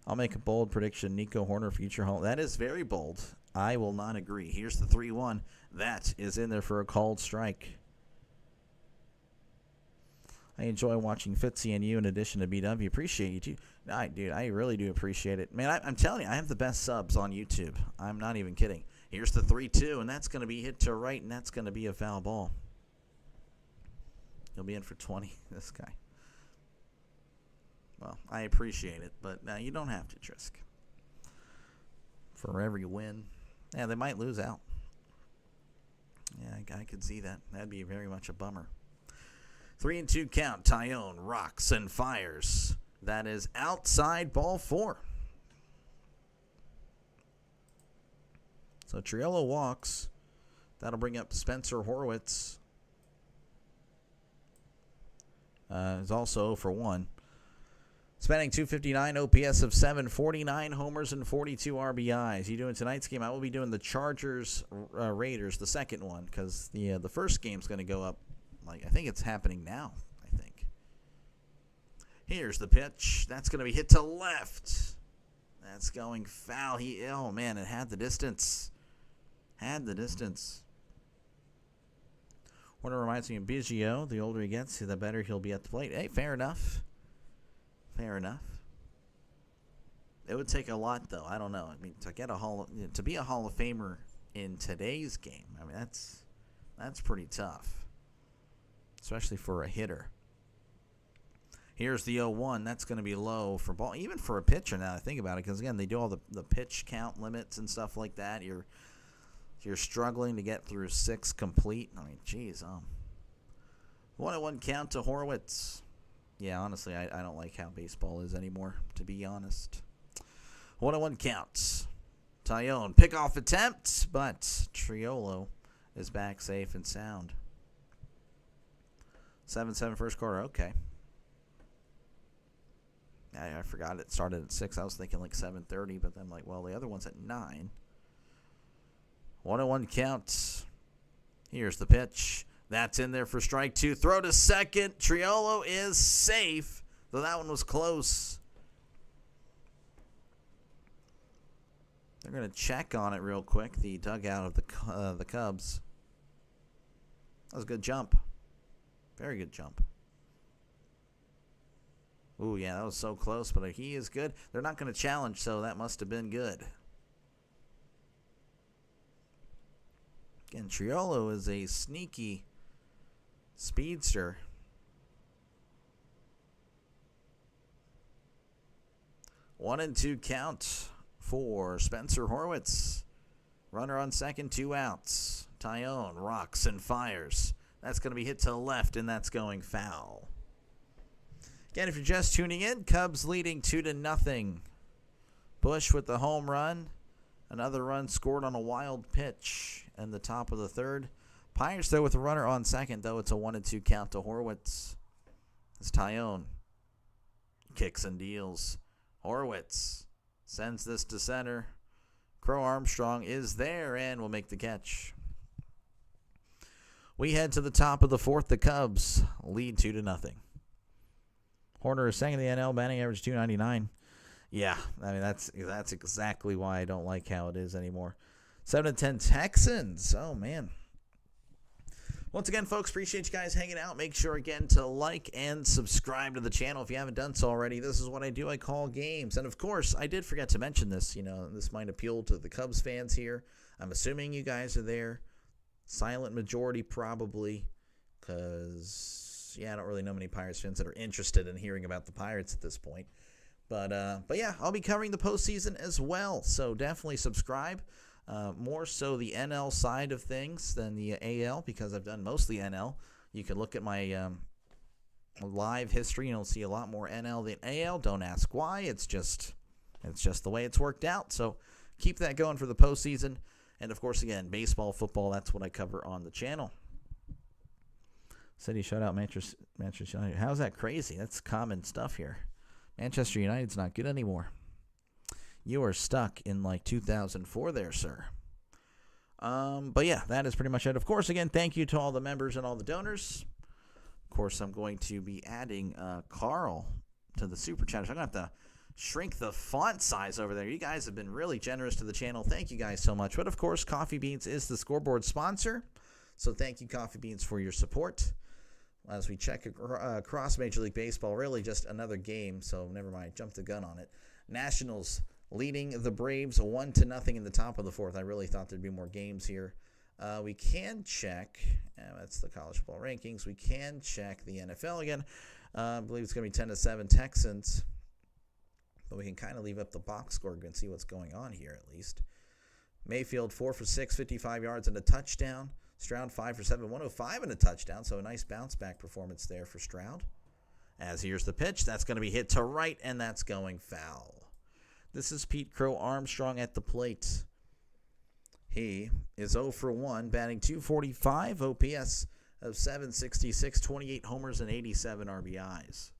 I'll make a bold prediction. Nico Horner, future Hall. That is very bold. I will not agree. Here's the 3-1. That is in there for a called strike. I enjoy watching Fitzy and you in addition to BW. Appreciate you too. Dude, I really do appreciate it. Man, I'm telling you, I have the best subs on YouTube. I'm not even kidding. Here's the 3-2, and that's going to be hit to right, and that's going to be a foul ball. He'll be in for 20, this guy. Well, I appreciate it, but you don't have to, Trisk. For every win. Yeah, they might lose out. Yeah, I could see that. That'd be very much a bummer. 3-2 count. Tyone rocks and fires. That is outside ball 4. So Triolo walks. That'll bring up Spencer Horwitz. Is also 0 for 1. Spending 259, OPS of 749 homers and 42 RBIs. You doing tonight's game? I will be doing the Chargers Raiders, the second one, because the first game's going to go up. I think it's happening now. I think. Here's the pitch. That's going to be hit to left. That's going foul. Oh man, it had the distance. Warner reminds me of Biggio. The older he gets, the better he'll be at the plate. Hey, fair enough. It would take a lot, though. I don't know. I mean, to be a Hall of Famer in today's game, I mean that's pretty tough, especially for a hitter. Here's the 0-1. That's going to be low for ball, even for a pitcher. Now I think about it, because again, they do all the pitch count limits and stuff like that. You're struggling to get through 6 complete. I mean, geez, 1-1 count to Horwitz. Yeah, honestly, I don't like how baseball is anymore, to be honest. 1-1 counts. Tyone, pickoff attempt, but Triolo is back safe and sound. 7-7 first quarter, okay. I forgot it started at 6. I was thinking like 7:30, but then the other one's at 9. 1-1 counts. Here's the pitch. That's in there for strike 2. Throw to second. Triolo is safe, though that one was close. They're going to check on it real quick, the dugout of the Cubs. That was a good jump. Very good jump. Ooh, yeah, that was so close, but he is good. They're not going to challenge, so that must have been good. Again, Triolo is a sneaky speedster. One and 2 count for Spencer Horwitz. Runner on second, 2 outs. Tyone rocks and fires. That's going to be hit to left, and that's going foul. Again, if you're just tuning in, Cubs leading 2-0. Bush with the home run. Another run scored on a wild pitch in the top of the third. Pirates, though, with a runner on second, though it's a 1-2 count to Horwitz. It's Tyone. Kicks and deals. Horwitz sends this to center. Crow Armstrong is there and will make the catch. We head to the top of the fourth. The Cubs lead 2-0. Horner is second in the NL, batting average .299. Yeah, I mean that's exactly why I don't like how it is anymore. 7-10 Texans. Oh man. Once again, folks, appreciate you guys hanging out. Make sure again to like and subscribe to the channel if you haven't done so already. This is what I do. I call games, and of course, I did forget to mention this. This might appeal to the Cubs fans here. I'm assuming you guys are there. Silent majority probably, because I don't really know many Pirates fans that are interested in hearing about the Pirates at this point. But yeah, I'll be covering the postseason as well, so definitely subscribe. More so the NL side of things than the AL, because I've done mostly NL. You can look at my live history, and you'll see a lot more NL than AL. Don't ask why. It's just the way it's worked out. So keep that going for the postseason. And, of course, again, baseball, football, that's what I cover on the channel. City shutout Manchester United. How's that crazy? That's common stuff here. Manchester United's not good anymore. You are stuck in like 2004 there, sir. But yeah, that is pretty much it. Of course, again, thank you to all the members and all the donors. Of course, I'm going to be adding Carl to the super chat. So I'm going to have to shrink the font size over there. You guys have been really generous to the channel. Thank you guys so much. But of course, Coffee Beans is the scoreboard sponsor. So thank you, Coffee Beans, for your support. As we check across Major League Baseball, really just another game. So never mind, jumped the gun on it. Nationals leading the Braves 1-0 in the top of the fourth. I really thought there'd be more games here. We can check, that's the college football rankings. We can check the NFL again. I believe it's going to be 10-7 Texans. But we can kind of leave up the box score and see what's going on here at least. Mayfield 4 for 6, 55 yards and a touchdown. Stroud 5 for 7, 105 and a touchdown. So a nice bounce back performance there for Stroud. As here's the pitch. That's going to be hit to right, and that's going foul. This is Pete Crow Armstrong at the plate. He is 0 for 1, batting .245, OPS of 766, 28 homers and 87 RBIs.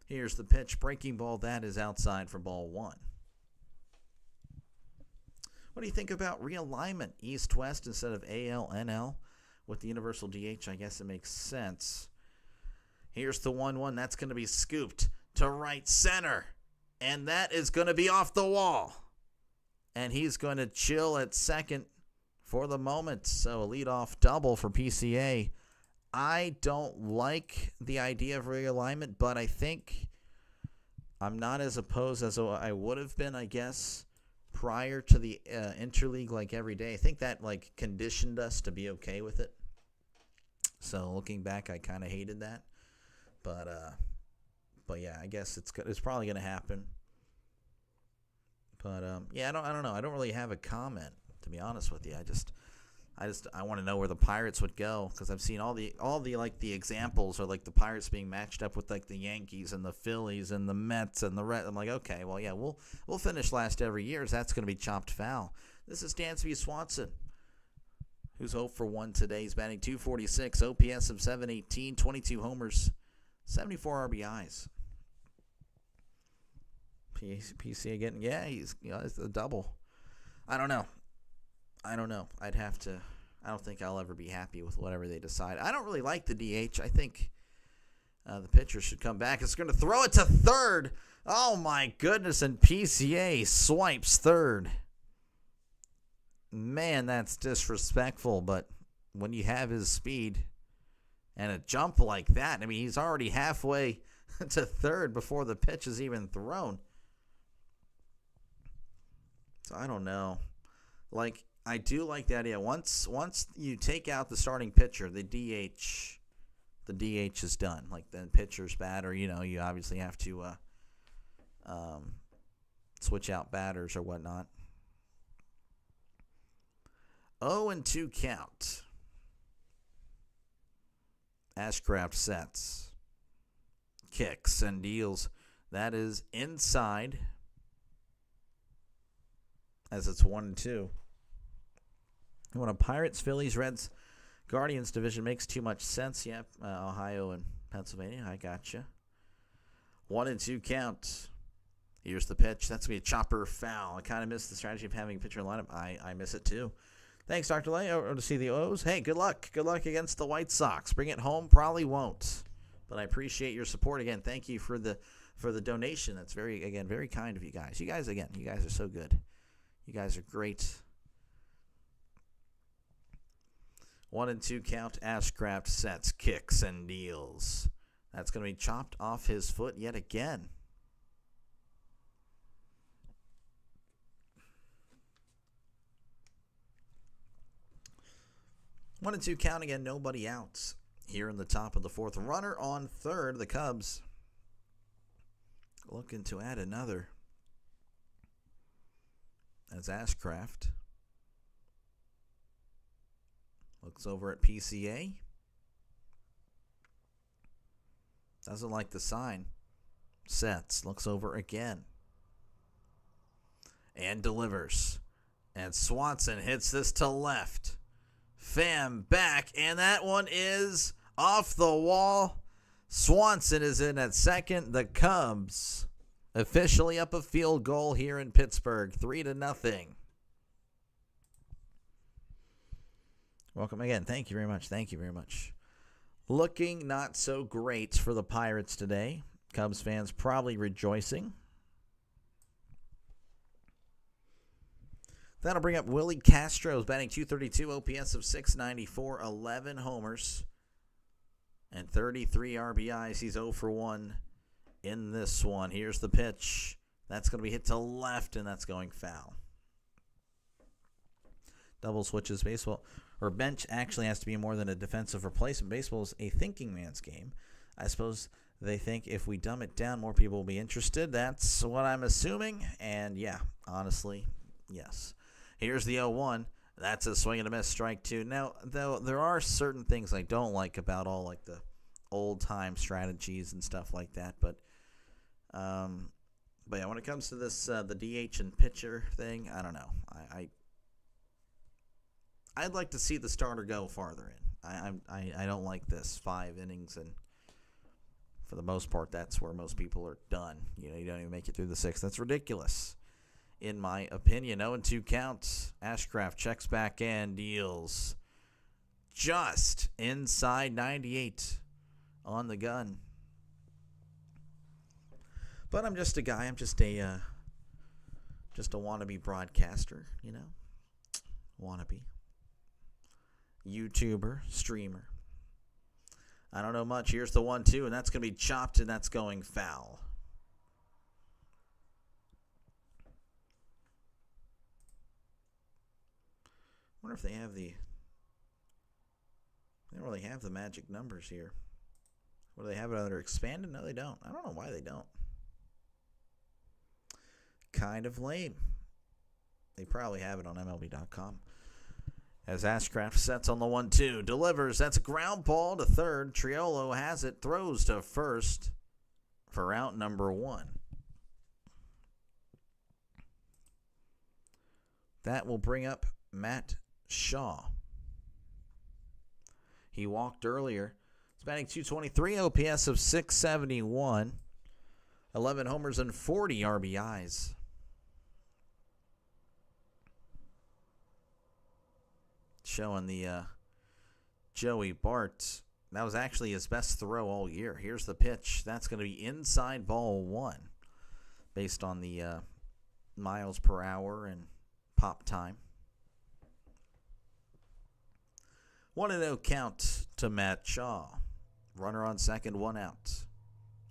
Here's the pitch. Breaking ball. That is outside for ball one. What do you think about realignment? East-West instead of AL-NL with the universal DH? I guess it makes sense. Here's the 1-1. That's going to be scooped to right center. And that is going to be off the wall. And he's going to chill at second for the moment. So a leadoff double for PCA. I don't like the idea of realignment, but I think I'm not as opposed as I would have been, I guess, prior to the interleague like every day. I think that like conditioned us to be okay with it. So looking back, I kind of hated that. But yeah, I guess it's probably going to happen. But yeah, I don't know. I don't really have a comment, to be honest with you. I want to know where the Pirates would go, because I've seen all the like the examples are like the Pirates being matched up with like the Yankees and the Phillies and the Mets and the Reds. I'm like, okay, well yeah, we'll finish last every year. So that's going to be chopped foul. This is Dansby Swanson, who's 0 for 1 today. He's batting .246, OPS of 718, 22 homers, 74 RBIs. PC again. Yeah, it's a double. I don't know. I don't think I'll ever be happy with whatever they decide. I don't really like the DH. I think the pitcher should come back. It's going to throw it to third. Oh, my goodness. And PCA swipes third. Man, that's disrespectful. But when you have his speed and a jump like that, I mean, he's already halfway to third before the pitch is even thrown. So I don't know. Like, I do like the idea. Once you take out the starting pitcher, the DH is done. Like, the pitcher's batter, you obviously have to switch out batters or whatnot. 0-2 count. Ashcraft sets. Kicks and deals. That is inside. As it's 1-2. When a Pirates, Phillies, Reds, Guardians division makes too much sense. Yep, Ohio and Pennsylvania. I gotcha. 1-2 count. Here's the pitch. That's going to be a chopper foul. I kind of miss the strategy of having a pitcher in lineup. I miss it too. Thanks, Dr. Lay. Over to see the O's. Hey, good luck. Good luck against the White Sox. Bring it home. Probably won't. But I appreciate your support. Again, thank you for the donation. That's very kind of you guys. You guys are so good. You guys are great. 1-2 count. Ashcraft sets, kicks, and deals. That's going to be chopped off his foot yet again. One and two count again. Nobody out here in the top of the fourth. Runner on third. The Cubs looking to add another. As Ashcraft looks over at PCA. Doesn't like the sign. Sets. Looks over again. And delivers. And Swanson hits this to left. Pham back, and that one is off the wall. Swanson is in at second. The Cubs officially up a field goal here in Pittsburgh, 3-0. Welcome again. Thank you very much. Thank you very much. Looking not so great for the Pirates today. Cubs fans probably rejoicing. That'll bring up Willie Castro's batting .232, OPS of .694, 11 homers, and 33 RBIs. He's 0 for 1 in this one. Here's the pitch. That's going to be hit to left, and that's going foul. Double switches. Baseball, or bench actually has to be more than a defensive replacement. Baseball is a thinking man's game. I suppose they think if we dumb it down, more people will be interested. That's what I'm assuming. And yeah, honestly, yes. Here's the 0-1. That's a swing and a miss, strike two. Now, though, there are certain things I don't like about all like the old-time strategies and stuff like that. But yeah, when it comes to this, the DH and pitcher thing, I don't know. I'd like to see the starter go farther in. I don't like this 5 innings, and for the most part, that's where most people are done. You know, you don't even make it through the 6th. That's ridiculous, in my opinion. 0-2 count. Ashcraft checks back and deals just inside 98 on the gun. But I'm just a guy. I'm just a wannabe broadcaster, you know. Wannabe. YouTuber, streamer. I don't know much. Here's the 1-2, and that's going to be chopped, and that's going foul. I wonder if they have they don't really have the magic numbers here. What do they have it under expanded? No, they don't. I don't know why they don't. Kind of lame. They probably have it on MLB.com. As Ashcraft sets on the 1-2, delivers. That's a ground ball to third. Triolo has it, throws to first for out number 1. That will bring up Matt Shaw. He walked earlier. He's batting .223, OPS of .671, 11 homers and 40 RBIs. Showing the Joey Bart. That was actually his best throw all year. Here's the pitch. That's going to be inside ball 1 based on the miles per hour and pop time. 1-0 count to Matt Shaw. Runner on second, 1 out.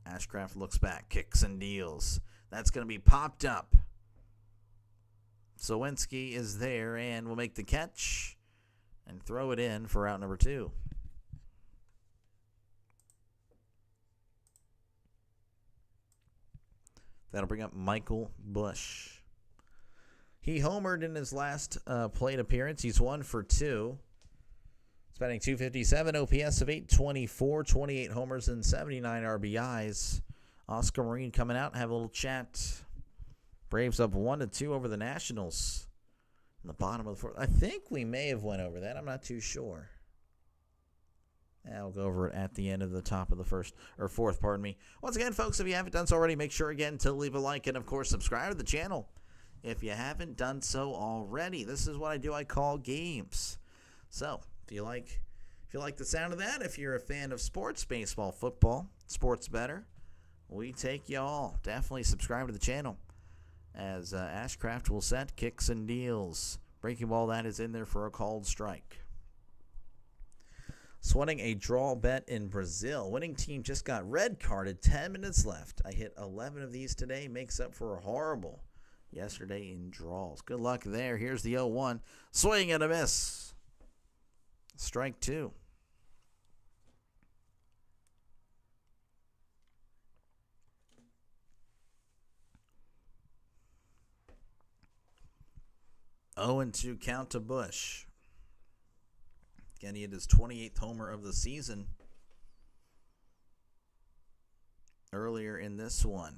Ashcraft looks back, kicks and deals. That's going to be popped up. Sawinski is there and will make the catch and throw it in for out number 2. That'll bring up Michael Bush. He homered in his last plate appearance. He's 1 for 2. He's batting .257, OPS of .824, 28 homers and 79 RBIs. Oscar Marine coming out and have a little chat. Braves up 1-2 over the Nationals in the bottom of the 4th. I think we may have went over that. I'm not too sure. I'll go over it at the end of the top of the 4th, pardon me. Once again, folks, if you haven't done so already, make sure again to leave a like and, of course, subscribe to the channel if you haven't done so already. This is what I do. I call games. So, if you like the sound of that, if you're a fan of sports, baseball, football, sports better, we take you all. Definitely subscribe to the channel. As Ashcraft will set, kicks and deals. Breaking ball, that is in there for a called strike. Sweating a draw bet in Brazil. Winning team just got red carded. 10 minutes left. I hit 11 of these today. Makes up for a horrible yesterday in draws. Good luck there. Here's the 0-1. Swing and a miss. Strike 2. And 2 count to Bush. Again, he had his 28th homer of the season earlier in this one.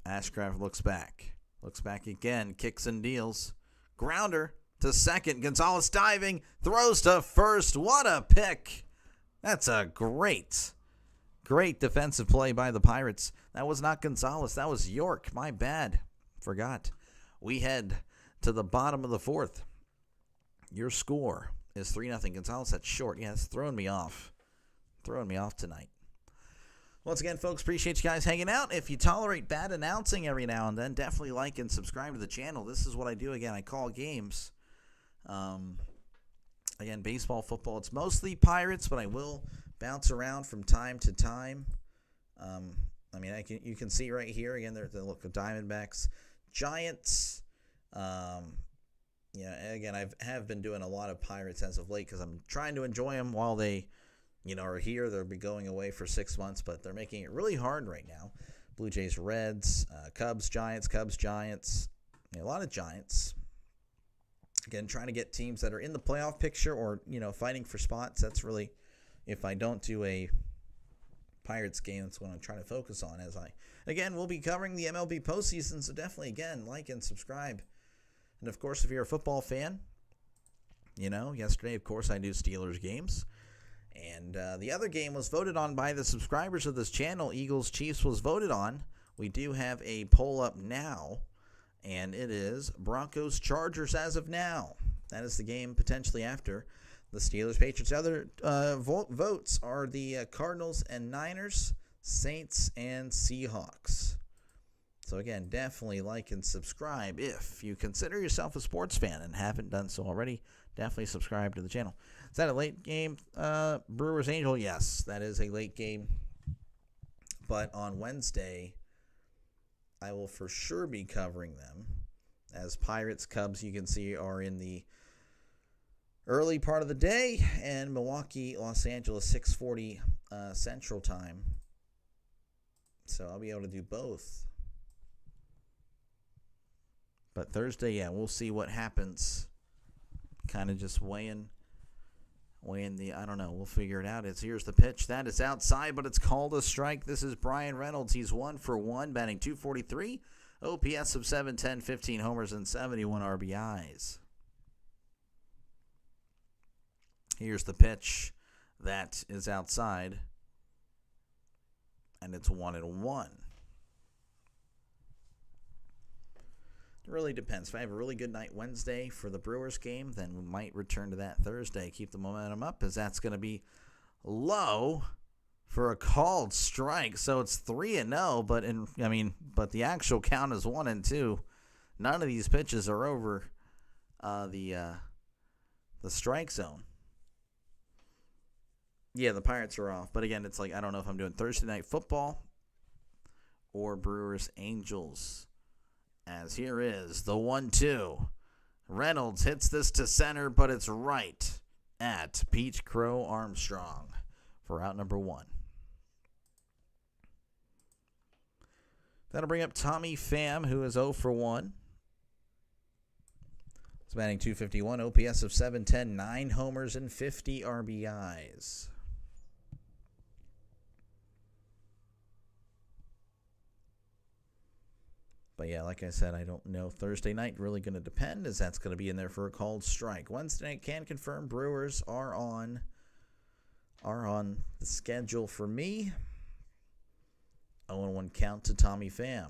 Ashcraft looks back. Looks back again. Kicks and deals. Grounder. to second. Gonzalez diving, throws to first. What a pick. That's a great defensive play by the Pirates. That was not Gonzalez. That was York. My bad. Forgot. We head to the bottom of the fourth. Your score is 3-0. Gonzalez, that's short. Yeah, it's throwing me off. Tonight. Once again, folks, appreciate you guys hanging out. If you tolerate bad announcing every now and then, definitely like and subscribe to the channel. This is what I do. Again, I call games. Again, baseball, football. It's mostly Pirates, but I will bounce around from time to time. You can see right here, again, there's the look of Diamondbacks, Giants. Again, I have been doing a lot of Pirates as of late because I'm trying to enjoy them while they, are here. They'll be going away for 6 months, but they're making it really hard right now. Blue Jays, Reds, Cubs, Giants, a lot of Giants. Again, trying to get teams that are in the playoff picture or, fighting for spots. That's really, if I don't do a Pirates game, that's what I'm trying to focus on. We'll be covering the MLB postseason, so definitely, again, like and subscribe. And, of course, if you're a football fan, yesterday, of course, I do Steelers games. And the other game was voted on by the subscribers of this channel. Eagles-Chiefs was voted on. We do have a poll up now, and it is Broncos-Chargers as of now. That is the game potentially after the Steelers-Patriots. Other votes are the Cardinals and Niners, Saints and Seahawks. So, again, definitely like and subscribe if you consider yourself a sports fan and haven't done so already. Definitely subscribe to the channel. Is that a late game? Brewers-Angel? Yes, that is a late game. But on Wednesday, I will for sure be covering them. As Pirates-Cubs, you can see, are in the early part of the day. And Milwaukee-Los Angeles, 6:40 Central Time. So I'll be able to do both. But Thursday, we'll see what happens. Kind of just weighing the, I don't know, we'll figure it out. Here's the pitch. That is outside, but it's called a strike. This is Brian Reynolds. He's 1 for 1, batting .243, OPS of .710, 15 homers, and 71 RBIs. Here's the pitch. That is outside, and it's 1-1. It really depends. If I have a really good night Wednesday for the Brewers game, then we might return to that Thursday. Keep the momentum up, as that's going to be low for a called strike. So it's 3-0, but the actual count is 1-2. None of these pitches are over the strike zone. Yeah, the Pirates are off. But again, it's like I don't know if I'm doing Thursday night football or Brewers Angels. As here is the 1-2. Reynolds hits this to center, but it's right at Pete Crow Armstrong for out number 1. That'll bring up Tommy Pham, who is 0 for 1. He's batting .251, OPS of .710, 9 homers, and 50 RBIs. But yeah, like I said, I don't know. Thursday night really going to depend, as that's going to be in there for a called strike. Wednesday night can confirm Brewers are on the schedule for me. 0-1 count to Tommy Pham.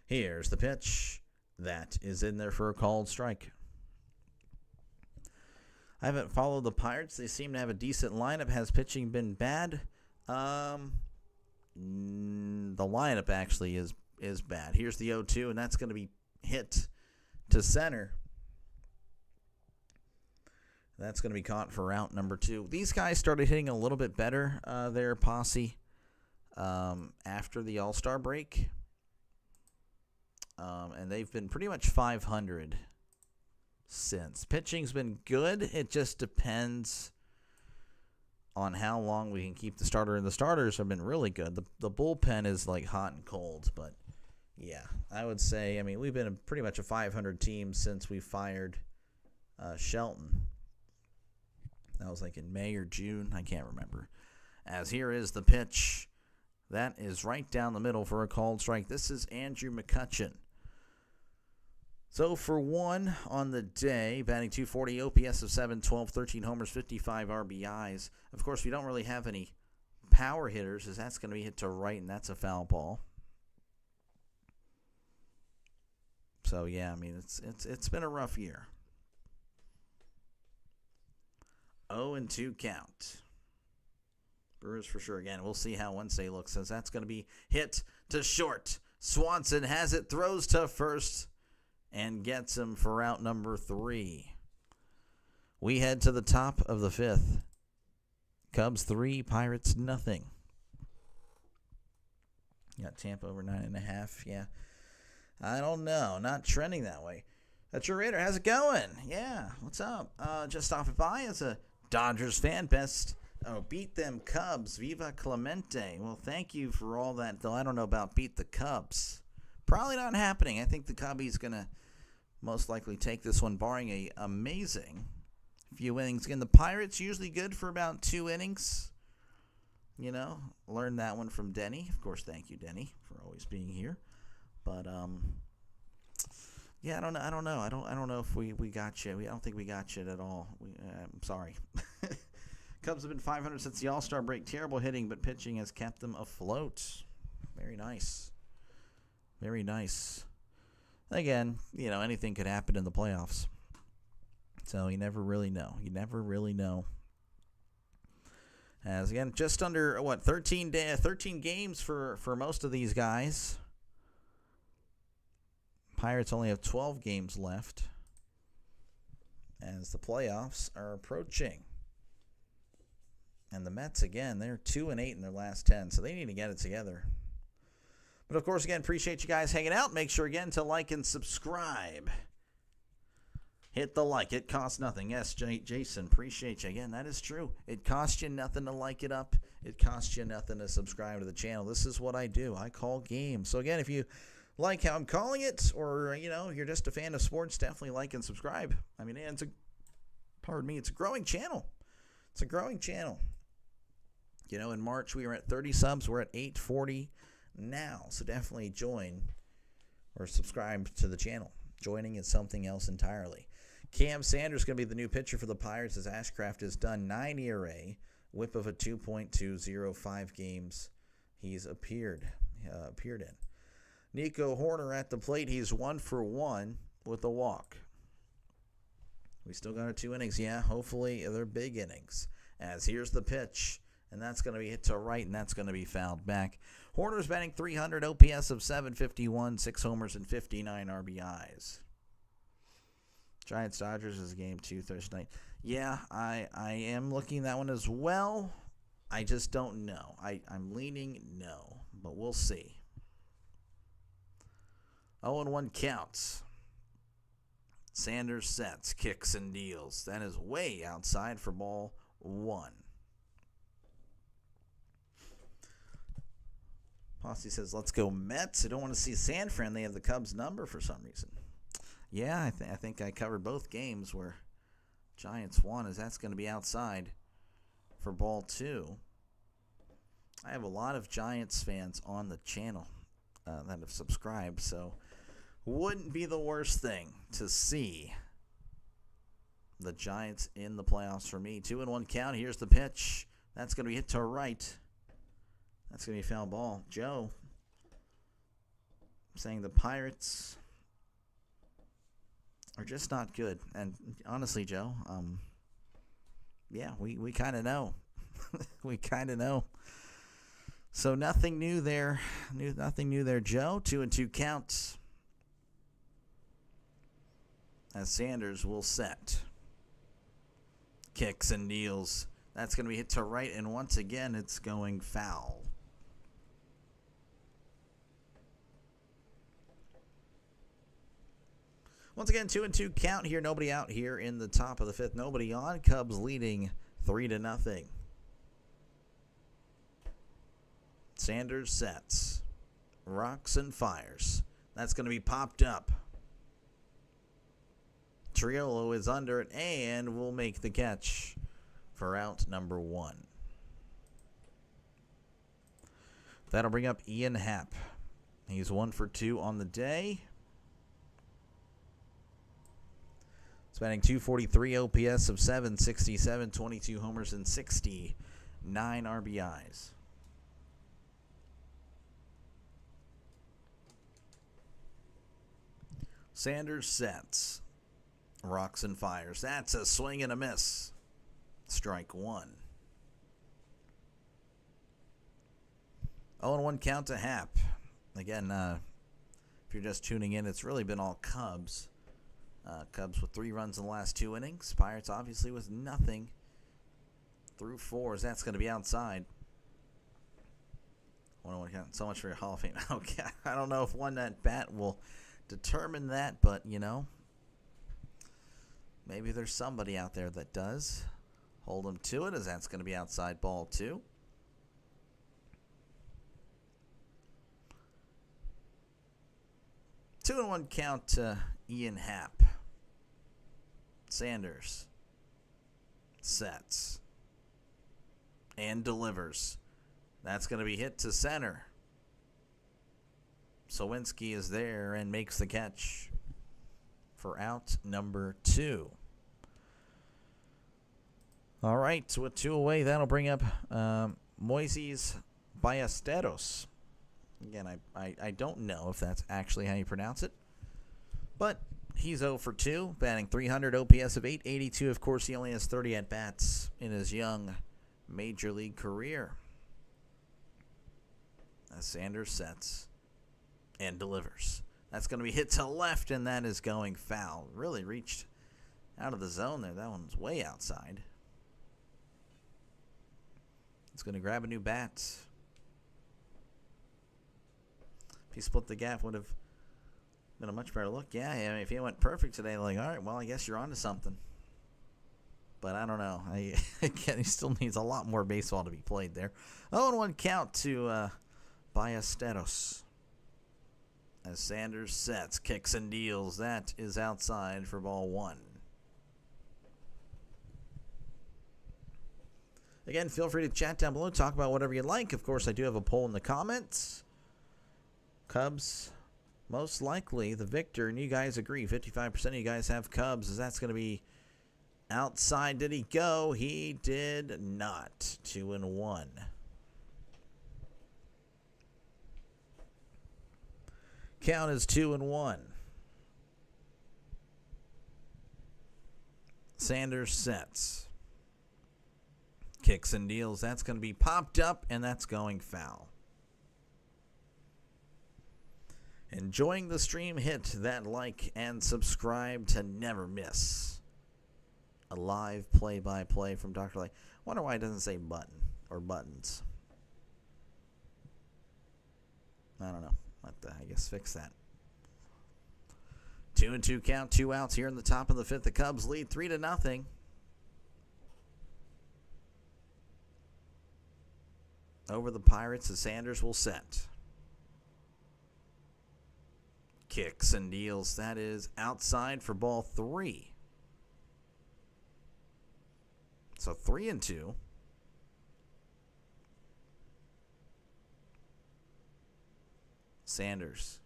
Here's the pitch. That is in there for a called strike. I haven't followed the Pirates. They seem to have a decent lineup. Has pitching been bad? The lineup actually is bad. Here's the 0-2, and that's going to be hit to center. That's going to be caught for out number 2. These guys started hitting a little bit better, their posse, after the All-Star break. And they've been pretty much 500 since. Pitching's been good. It just depends on how long we can keep the starter. And the starters have been really good. The bullpen is like hot and cold, but yeah, I would say, we've been pretty much a 500 team since we fired Shelton. That was like in May or June. I can't remember. As here is the pitch. That is right down the middle for a called strike. This is Andrew McCutchen. So for one on the day, batting .240, OPS of 712, 13 homers, 55 RBIs. Of course, we don't really have any power hitters, as that's going to be hit to right, and that's a foul ball. So yeah, I mean it's been a rough year. 0-2 count. Brewers for sure. Again, we'll see how Wednesday looks, as that's going to be hit to short. Swanson has it, throws to first, and gets him for out number 3. We head to the top of the 5th. Cubs 3, Pirates nothing. Got Tampa over 9.5. Yeah. I don't know. Not trending that way. That's your Raider. How's it going? Yeah. What's up? Just stopping by as a Dodgers fan. Beat them Cubs. Viva Clemente. Well, thank you for all that, though I don't know about beat the Cubs. Probably not happening. I think the Cubbies going to most likely take this one, barring a amazing few innings. Again, the Pirates usually good for about 2 innings. You know, learned that one from Denny. Of course, thank you, Denny, for always being here. But yeah, I don't know. I don't know if we got you. I don't think we got you at all. I'm sorry. Cubs have been .500 since the All-Star break. Terrible hitting, but pitching has kept them afloat. Very nice. Very nice. Again, you know, anything could happen in the playoffs. So you never really know. You never really know. As again, just under 13 games for most of these guys. Pirates only have 12 games left as the playoffs are approaching. And the Mets, again, they're 2-8 in their last 10, so they need to get it together. But, of course, again, appreciate you guys hanging out. Make sure, again, to like and subscribe. Hit the like. It costs nothing. Yes, Jason, appreciate you. Again, that is true. It costs you nothing to like it up. It costs you nothing to subscribe to the channel. This is what I do. I call games. So, again, if you like how I'm calling it, or, you know, you're just a fan of sports, definitely like and subscribe. I mean, it's a growing channel. It's a growing channel. You know, in March we were at 30 subs. We're at 840 now. So definitely join or subscribe to the channel. Joining is something else entirely. Cam Sanders is going to be the new pitcher for the Pirates, as Ashcraft has done. 9 ERA, whip of a 2.205 games he's appeared in. Nico Horner at the plate. He's 1 for 1 with a walk. We still got our 2 innings. Yeah, hopefully they're big innings. As here's the pitch, and that's going to be hit to right, and that's going to be fouled back. Horner's batting .300, OPS of 751, 6 homers and 59 RBIs. Giants-Dodgers is game 2 Thursday night. Yeah, I am looking at that one as well. I just don't know. I'm leaning no, but we'll see. 0-1 counts. Sanders sets, kicks, and deals. That is way outside for ball 1. Posse says, let's go Mets. I don't want to see San Fran. They have the Cubs number for some reason. Yeah, I think I covered both games where Giants won, as that's going to be outside for ball 2. I have a lot of Giants fans on the channel that have subscribed, so wouldn't be the worst thing to see the Giants in the playoffs for me. 2-1 count. Here's the pitch. That's going to be hit to right. That's going to be a foul ball. Joe saying the Pirates are just not good. And honestly, Joe, yeah, we kind of know. We kind of know. So nothing new there. Nothing new there, Joe. 2-2 counts. As Sanders will set. Kicks and deals. That's going to be hit to right, and once again, it's going foul. Once again, 2-2 count here. Nobody out here in the top of the 5th. Nobody on. Cubs leading 3-0. Sanders sets. Rocks and fires. That's going to be popped up. Triolo is under it and will make the catch for out number 1. That'll bring up Ian Happ. He's 1 for 2 on the day. batting .243, OPS of 767, 22 homers, and 69 RBIs. Sanders sets. Rocks and fires. That's a swing and a miss. Strike one. 0-1 count to Happ. Again, if you're just tuning in, it's really been all Cubs. Cubs with 3 runs in the last 2 innings. Pirates obviously with nothing through 4. That's going to be outside. 1-1 count. So much for your Hall of Fame. Okay, I don't know if one at bat will determine that, but you know, maybe there's somebody out there that does. Hold him to it, as that's going to be outside, ball 2. Two and 1 count to Ian Happ. Sanders sets and delivers. That's going to be hit to center. Sawinski is there and makes the catch for out number 2. All right, with 2 away, that'll bring up Moises Ballesteros. Again, I don't know if that's actually how you pronounce it, but he's 0 for 2, batting .300, OPS of 882. Of course, he only has 30 at-bats in his young major league career. As Sanders sets and delivers. That's going to be hit to left, and that is going foul. Really reached out of the zone there. That one's way outside. It's going to grab a new bat. If he split the gap, would have been a much better look. Yeah, I mean, if he went perfect today, like, all right, well, I guess you're on to something. But I don't know. Again, he still needs a lot more baseball to be played there. 0-1 count to Ballesteros. As Sanders sets, kicks, and deals. That is outside for ball 1. Again, feel free to chat down below. Talk about whatever you like. Of course, I do have a poll in the comments. Cubs, most likely the victor, and you guys agree. 55% of you guys have Cubs, as that's going to be outside. Did he go? He did not. 2-1. Count is 2-1. Sanders sets. Kicks and deals. That's going to be popped up, and that's going foul. Enjoying the stream, hit that like and subscribe to never miss a live play-by-play from Dr. Light. Wonder why it doesn't say button or buttons. I don't know. I guess fix that. 2-2 count, 2 outs here in the top of the 5th. The Cubs lead 3-0. Over the Pirates, the Sanders will set. Kicks and deals. That is outside for ball 3. So 3-2. Sanders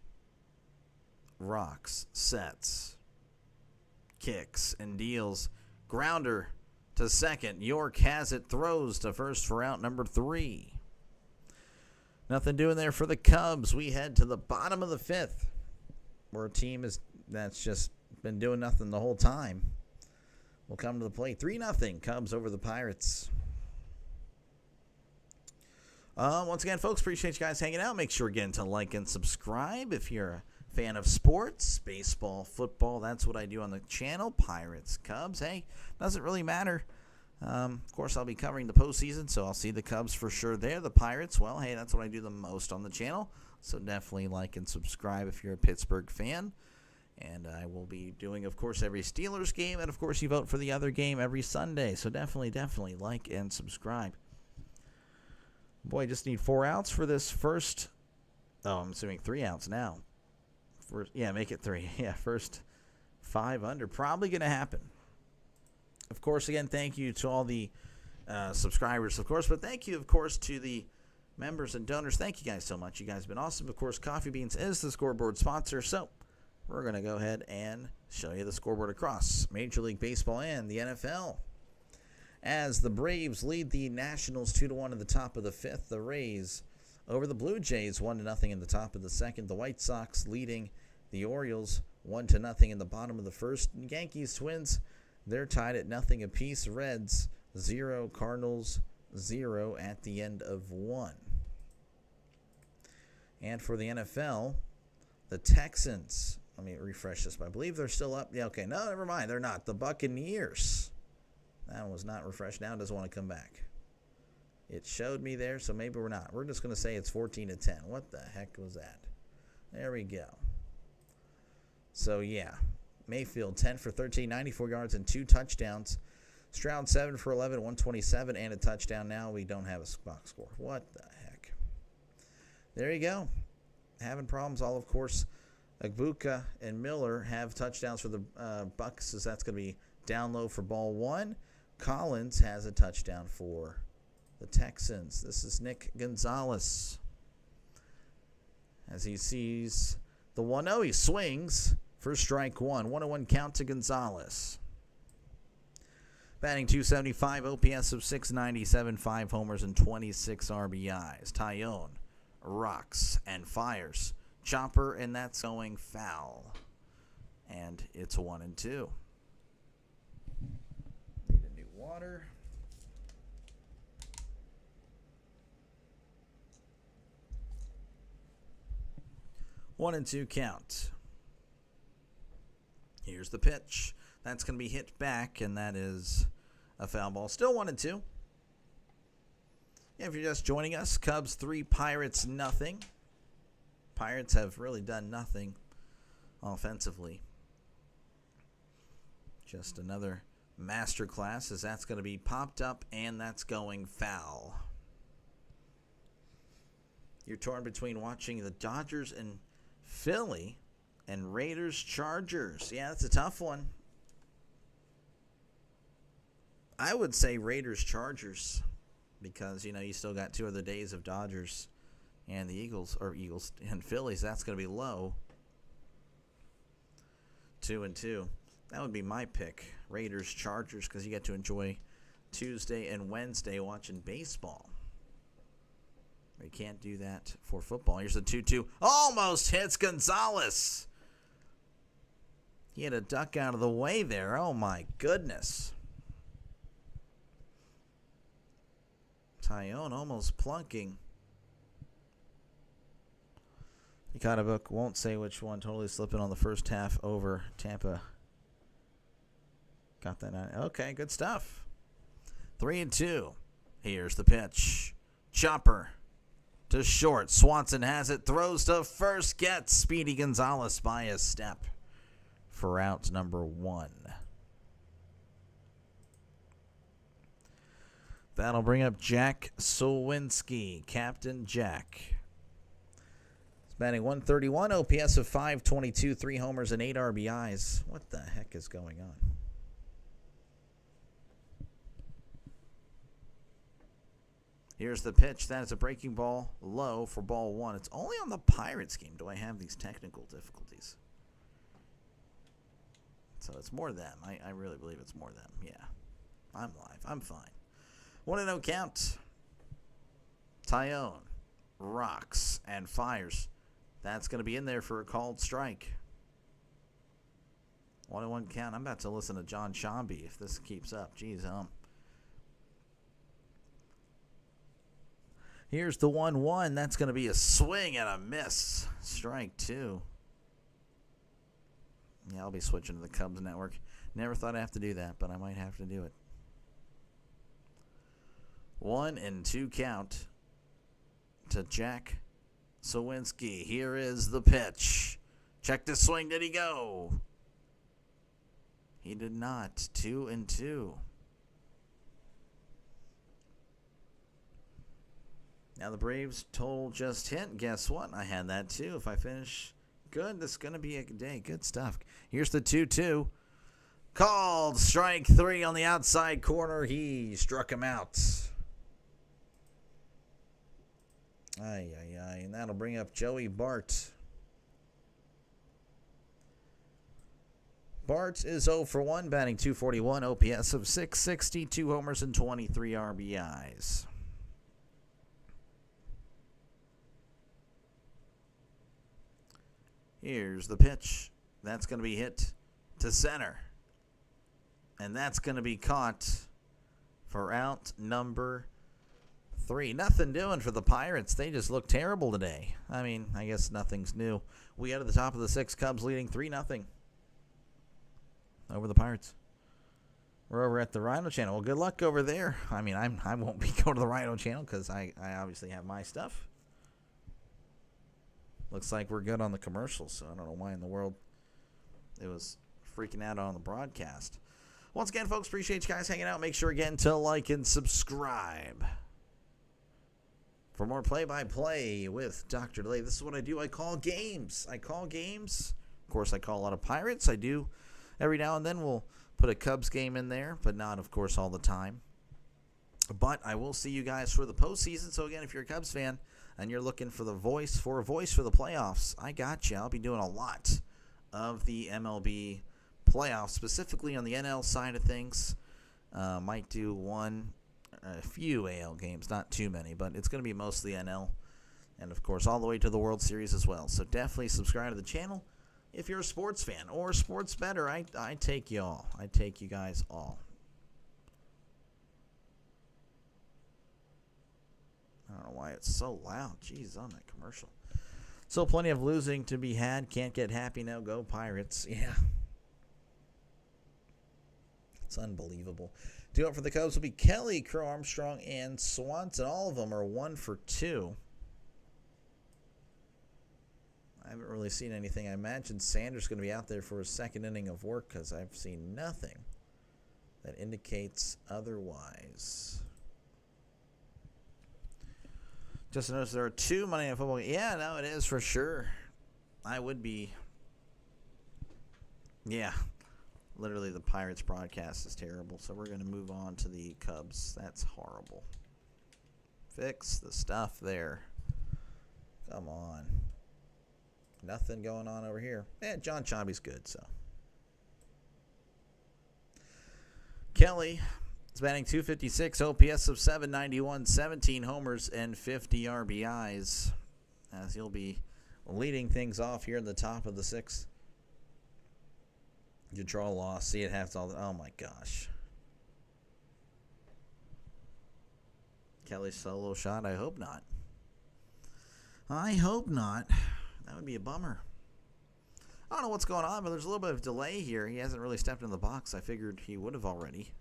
rocks, sets, kicks, and deals. Grounder to second. York has it, throws to first for out number 3. Nothing doing there for the Cubs. We head to the bottom of the 5th, where a team that's just been doing nothing the whole time will come to the plate. 3-0 Cubs over the Pirates. Once again, folks, appreciate you guys hanging out. Make sure again to like and subscribe if you're a fan of sports, baseball, football. That's what I do on the channel. Pirates, Cubs. Hey, doesn't really matter. Of course, I'll be covering the postseason, so I'll see the Cubs for sure there. The Pirates, well, hey, that's what I do the most on the channel. So definitely like and subscribe if you're a Pittsburgh fan. And I will be doing, of course, every Steelers game. And, of course, you vote for the other game every Sunday. So definitely like and subscribe. Boy, just need 4 outs for this first. Oh, I'm assuming 3 outs now. Make it 3. Yeah, first 5 under. Probably going to happen. Of course, again, thank you to all the subscribers, of course. But thank you, of course, to the members and donors. Thank you guys so much. You guys have been awesome. Of course, Coffee Beans is the scoreboard sponsor. So we're going to go ahead and show you the scoreboard across Major League Baseball and the NFL. As the Braves lead the Nationals 2-1 in the top of the fifth, the Rays over the Blue Jays 1-0 in the top of the second. The White Sox leading the Orioles 1-0 in the bottom of the first. Yankees, Twins, they're tied at 0 apiece. Reds 0, Cardinals 0 at the end of 1. And for the NFL, the Texans, let me refresh this. I believe they're still up. Yeah, okay, no, never mind. They're not. The Buccaneers. That one was not refreshed. Now it doesn't want to come back. It showed me there, so maybe we're not. We're just going to say it's 14-10. What the heck was that? There we go. So, yeah. Mayfield, 10 for 13, 94 yards and 2 touchdowns. Stroud, 7 for 11, 127 and a touchdown. Now we don't have a box score. What the heck? There you go. Having problems. All, of course, Agbuka and Miller have touchdowns for the Bucks, so that's going to be down low for ball 1. Collins has a touchdown for the Texans. This is Nick Gonzalez. As he sees the 1-0, he swings for strike 1. 1-1 count to Gonzalez. Batting .275, OPS of .697, 5 homers and 26 RBIs. Tyone rocks and fires. Chopper, and that's going foul. And it's 1-2. Need a new water. One and two count. Here's the pitch. That's going to be hit back, and that is a foul ball. Still 1-2. If you're just joining us, Cubs 3, Pirates nothing. Pirates have really done nothing offensively. Just another masterclass, as that's going to be popped up, and that's going foul. You're torn between watching the Dodgers and Philly and Raiders Chargers. Yeah, that's a tough one. I would say Raiders Chargers because, you still got 2 other days of Dodgers and the Eagles and Phillies. That's going to be low. 2-2. That would be my pick. Raiders Chargers, because you get to enjoy Tuesday and Wednesday watching baseball. You can't do that for football. Here's the 2-2. Almost hits Gonzalez. He had a duck out of the way there. Oh, my goodness. Tyone almost plunking. You got a book. Won't say which one. Totally slipping on the first half over Tampa. Got that on. Okay, good stuff. 3-2. Here's the pitch. Chopper to short. Swanson has it. Throws to first. Gets Speedy Gonzalez by a step for out number 1. That'll bring up Jack Sowinski, Captain Jack. He's batting .131, OPS of .522, 3 homers and 8 RBIs. What the heck is going on? Here's the pitch. That is a breaking ball low for ball 1. It's only on the Pirates game do I have these technical difficulties. So it's more them. I really believe it's more them. Yeah. I'm live. I'm fine. 1-0 count. Tyone rocks and fires. That's going to be in there for a called strike. 1-1 count. I'm about to listen to John Shambi if this keeps up. Jeez, Here's the 1-1. That's going to be a swing and a miss. Strike 2. Yeah, I'll be switching to the Cubs network. Never thought I'd have to do that, but I might have to do it. 1-2 count to Jack Sowinski. Here is the pitch. Check the swing. Did he go? He did not. 2-2. Now the Braves total just hit. Guess what? I had that too. If I finish good, this is going to be a good day. Good stuff. Here's the 2-2. Called strike 3 on the outside corner. He struck him out. And that'll bring up Joey Bart. Bart is 0 for 1, batting .241, OPS of .660, 2 homers and 23 RBIs. Here's the pitch. That's going to be hit to center. And that's going to be caught for out number 3. Nothing doing for the Pirates. They just look terrible today. I mean, I guess nothing's new. We out of the top of the 6th, Cubs leading 3-0 over the Pirates. We're over at the Rhino channel. Well, good luck over there. I mean, I won't be going to the Rhino channel because I obviously have my stuff. Looks like we're good on the commercials, so I don't know why in the world it was freaking out on the broadcast. Once again, folks, appreciate you guys hanging out. Make sure again to like and subscribe for more play-by-play with Dr. Delay. This is what I do. I call games. Of course, I call a lot of Pirates. I do every now and then. We'll put a Cubs game in there, but not, of course, all the time. But I will see you guys for the postseason. So, again, if you're a Cubs fan and you're looking for a voice for the playoffs, I got you. I'll be doing a lot of the MLB playoffs, specifically on the NL side of things. Might do a few AL games, not too many, but it's going to be mostly NL. And, of course, all the way to the World Series as well. So definitely subscribe to the channel if you're a sports fan or a sports bettor. I take you all. I take you guys all. I don't know why it's so loud. Jeez, on that commercial. So plenty of losing to be had. Can't get happy now. Go Pirates. Yeah. It's unbelievable. Due up for the Cubs will be Kelly, Crow, Armstrong, and Swanson. All of them are 1 for 2. I haven't really seen anything. I imagine Sanders is going to be out there for his second inning of work because I've seen nothing that indicates otherwise. Just notice there are 2 Monday Night Football. Yeah, no, it is for sure. I would be. Yeah. Literally, the Pirates broadcast is terrible. So we're going to move on to the Cubs. That's horrible. Fix the stuff there. Come on. Nothing going on over here. John Chobby's good, so. Kelly is batting .256, OPS of .791, 17 homers and 50 RBIs, as he'll be leading things off here in the top of the 6th. You draw a loss, see it half all. Oh my gosh. Kelly's solo shot. I hope not. I hope not. That would be a bummer. I don't know what's going on, but there's a little bit of delay here. He hasn't really stepped in the box. I figured he would have already.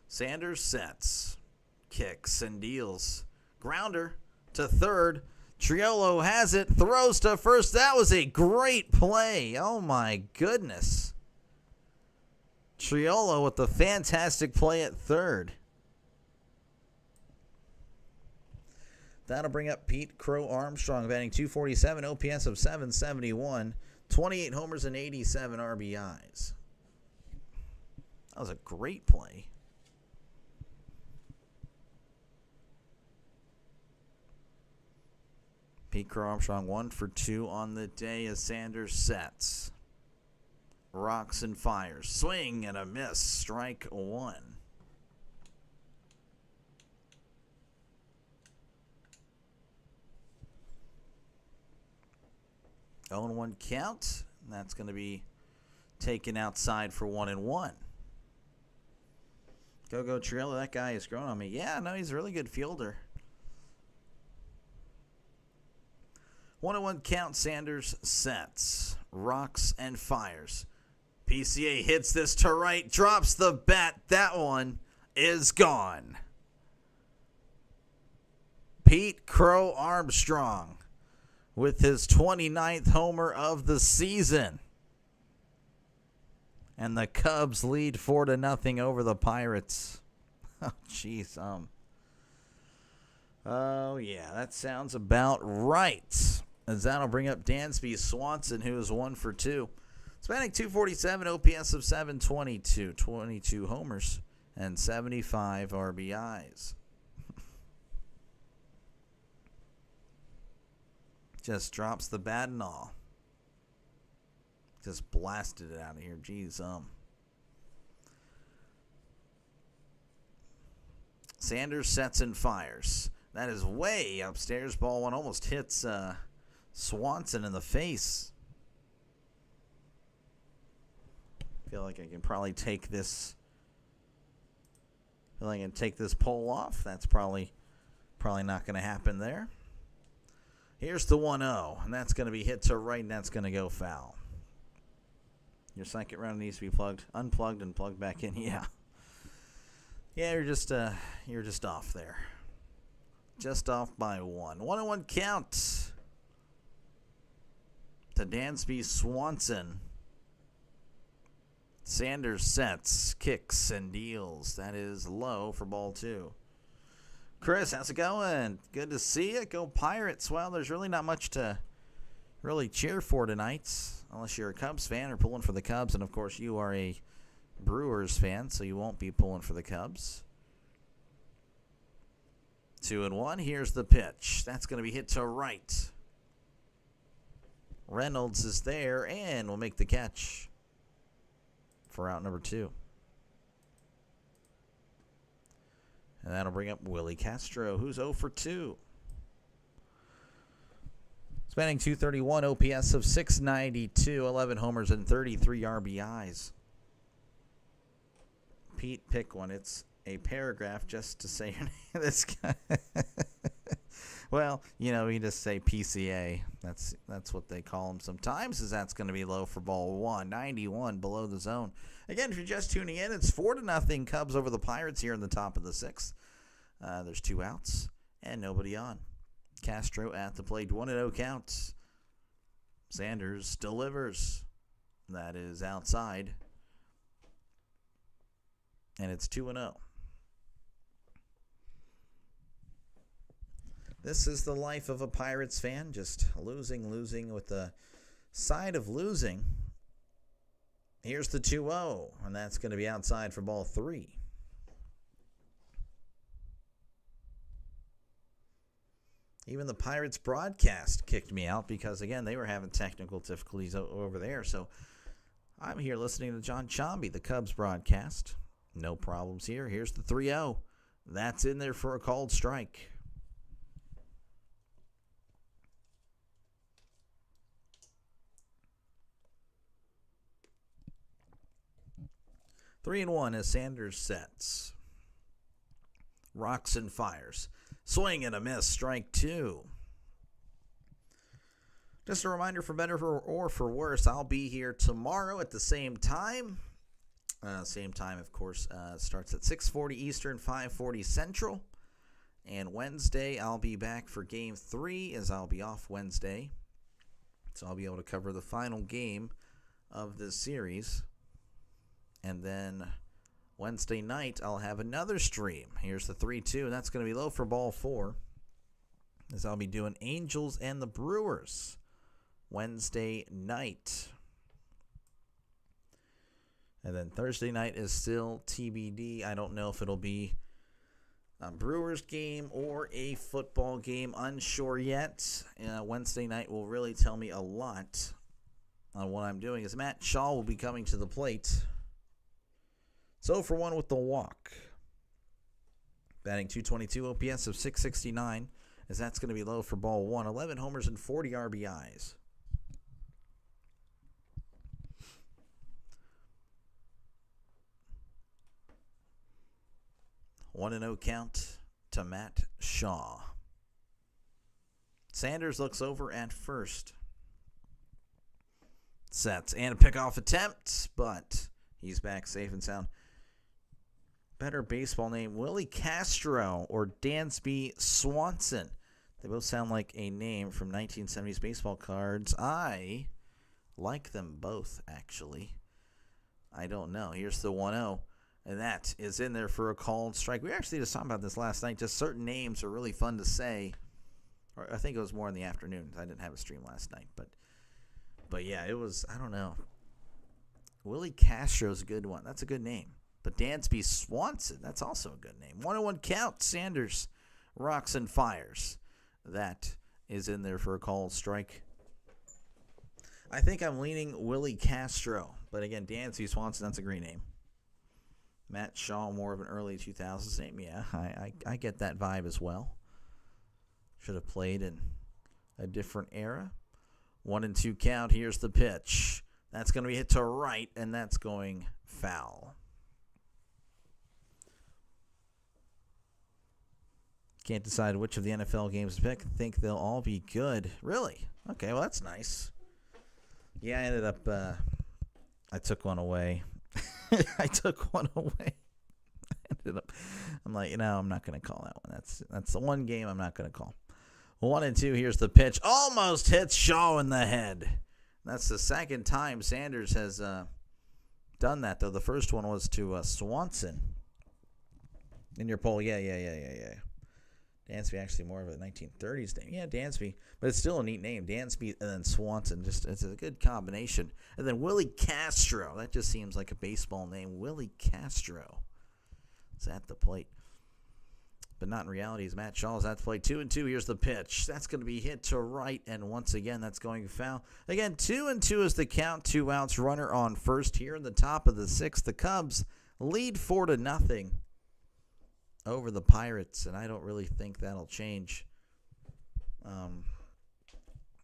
Sanders sets, kicks and deals. Grounder to third. Triolo has it, throws to first. That was a great play. Oh my goodness. Triolo with the fantastic play at third. That'll bring up Pete Crow Armstrong, batting .247, OPS of .771, 28 homers and 87 RBIs. That was a great play. Pete Crow Armstrong 1 for 2 on the day as Sanders sets. Rocks and fires. Swing and a miss. Strike 1. 0-1 count. And that's going to be taken outside for 1-1. Go Triolo. That guy is growing on me. Yeah, no, he's a really good fielder. 1-1 count. Sanders sets. Rocks and fires. PCA hits this to right. Drops the bat. That one is gone. Pete Crow Armstrong with his 29th homer of the season. And the Cubs lead 4-0 over the Pirates. Oh, jeez. Oh, yeah, that sounds about right. As that'll bring up Dansby Swanson, who is 1 for 2. Spanning .247, OPS of .722, 22 homers, and 75 RBIs. Just drops the bat and all. Just blasted it out of here. Jeez, Sanders sets and fires. That is way upstairs. Ball one almost hits Swanson in the face. Feel like I can probably take this. Feel like I can take this pole off. That's probably not going to happen there. Here's the 1-0, and that's going to be hit to right, and that's going to go foul. Your second round needs to be unplugged, and plugged back in. Yeah. Yeah, you're just off there. Just off by 1. 1-1 count to Dansby Swanson. Sanders sets, kicks, and deals. That is low for ball 2. Chris, how's it going? Good to see you. Go Pirates. Well, there's really not much to really cheer for tonight, unless you're a Cubs fan or pulling for the Cubs. And, of course, you are a Brewers fan, so you won't be pulling for the Cubs. 2-1. Here's the pitch. That's going to be hit to right. Reynolds is there and will make the catch for out number 2. And that'll bring up Willie Castro, who's 0 for 2. Spanning 231, OPS of 692, 11 homers and 33 RBIs. Pete, pick one. It's a paragraph just to say your name. This guy. Well, you just say PCA. That's what they call him sometimes, as that's going to be low for ball 1. 91 below the zone. Again, if you're just tuning in, it's 4-0 Cubs over the Pirates here in the top of the 6th. There's 2 outs and nobody on. Castro at the plate, 1-0 count. Sanders delivers. That is outside. And it's 2-0. This is the life of a Pirates fan, just losing with the side of losing. Here's the 2-0, and that's going to be outside for ball 3. Even the Pirates broadcast kicked me out because, again, they were having technical difficulties over there. So I'm here listening to John Chambi, the Cubs broadcast. No problems here. Here's the 3-0. That's in there for a called strike. 3-1 as Sanders sets. Rocks and fires. Swing and a miss. Strike 2. Just a reminder, for better or for worse, I'll be here tomorrow at the same time. Same time, of course, starts at 6:40 Eastern, 5:40 Central. And Wednesday, I'll be back for Game 3, as I'll be off Wednesday. So I'll be able to cover the final game of this series. And then Wednesday night, I'll have another stream. Here's the 3-2, and that's going to be low for ball 4, as I'll be doing Angels and the Brewers Wednesday night. And then Thursday night is still TBD. I don't know if it'll be a Brewers game or a football game. Unsure yet. Wednesday night will really tell me a lot on what I'm doing, as Matt Shaw will be coming to the plate. So for 1 with the walk. Batting .222, OPS of 669, as that's going to be low for ball 1. 11 homers and 40 RBIs. One and 0 count to Matt Shaw. Sanders looks over at first. Sets and a pickoff attempt, but he's back safe and sound. Better baseball name, Willie Castro or Dansby Swanson. They both sound like a name from 1970s baseball cards. I like them both, actually. I don't know. Here's the 1-0. And that is in there for a called strike. We actually just talked about this last night. Just certain names are really fun to say. Or I think it was more in the afternoon. I didn't have a stream last night. But yeah, it was, I don't know. Willie Castro's a good one. That's a good name. But Dansby Swanson, that's also a good name. 1-1 count. Sanders rocks and fires. That is in there for a called strike. I think I'm leaning Willie Castro. But again, Dansby Swanson, that's a great name. Matt Shaw, more of an early 2000s name. Yeah, I get that vibe as well. Should have played in a different era. 1-2 count. Here's the pitch. That's going to be hit to right, and that's going foul. Can't decide which of the NFL games to pick. Think they'll all be good. Really? Okay, well, that's nice. Yeah, I ended up, I took one away. I'm like, I'm not going to call that one. That's the one game I'm not going to call. 1-2, here's the pitch. Almost hits Shaw in the head. That's the second time Sanders has done that, though. The first one was to Swanson. In your poll, yeah. Dansby, actually more of a 1930s name. Yeah, Dansby, but it's still a neat name. Dansby and then Swanson, it's a good combination. And then Willie Castro, that just seems like a baseball name. Willie Castro is at the plate. But not in reality, as Matt Shaw is at the plate. 2-2, here's the pitch. That's going to be hit to right, and once again, that's going foul. Again, 2-2 is the count. 2 outs, runner on first here in the top of the 6th. The Cubs lead 4-0 over the Pirates, and I don't really think that'll change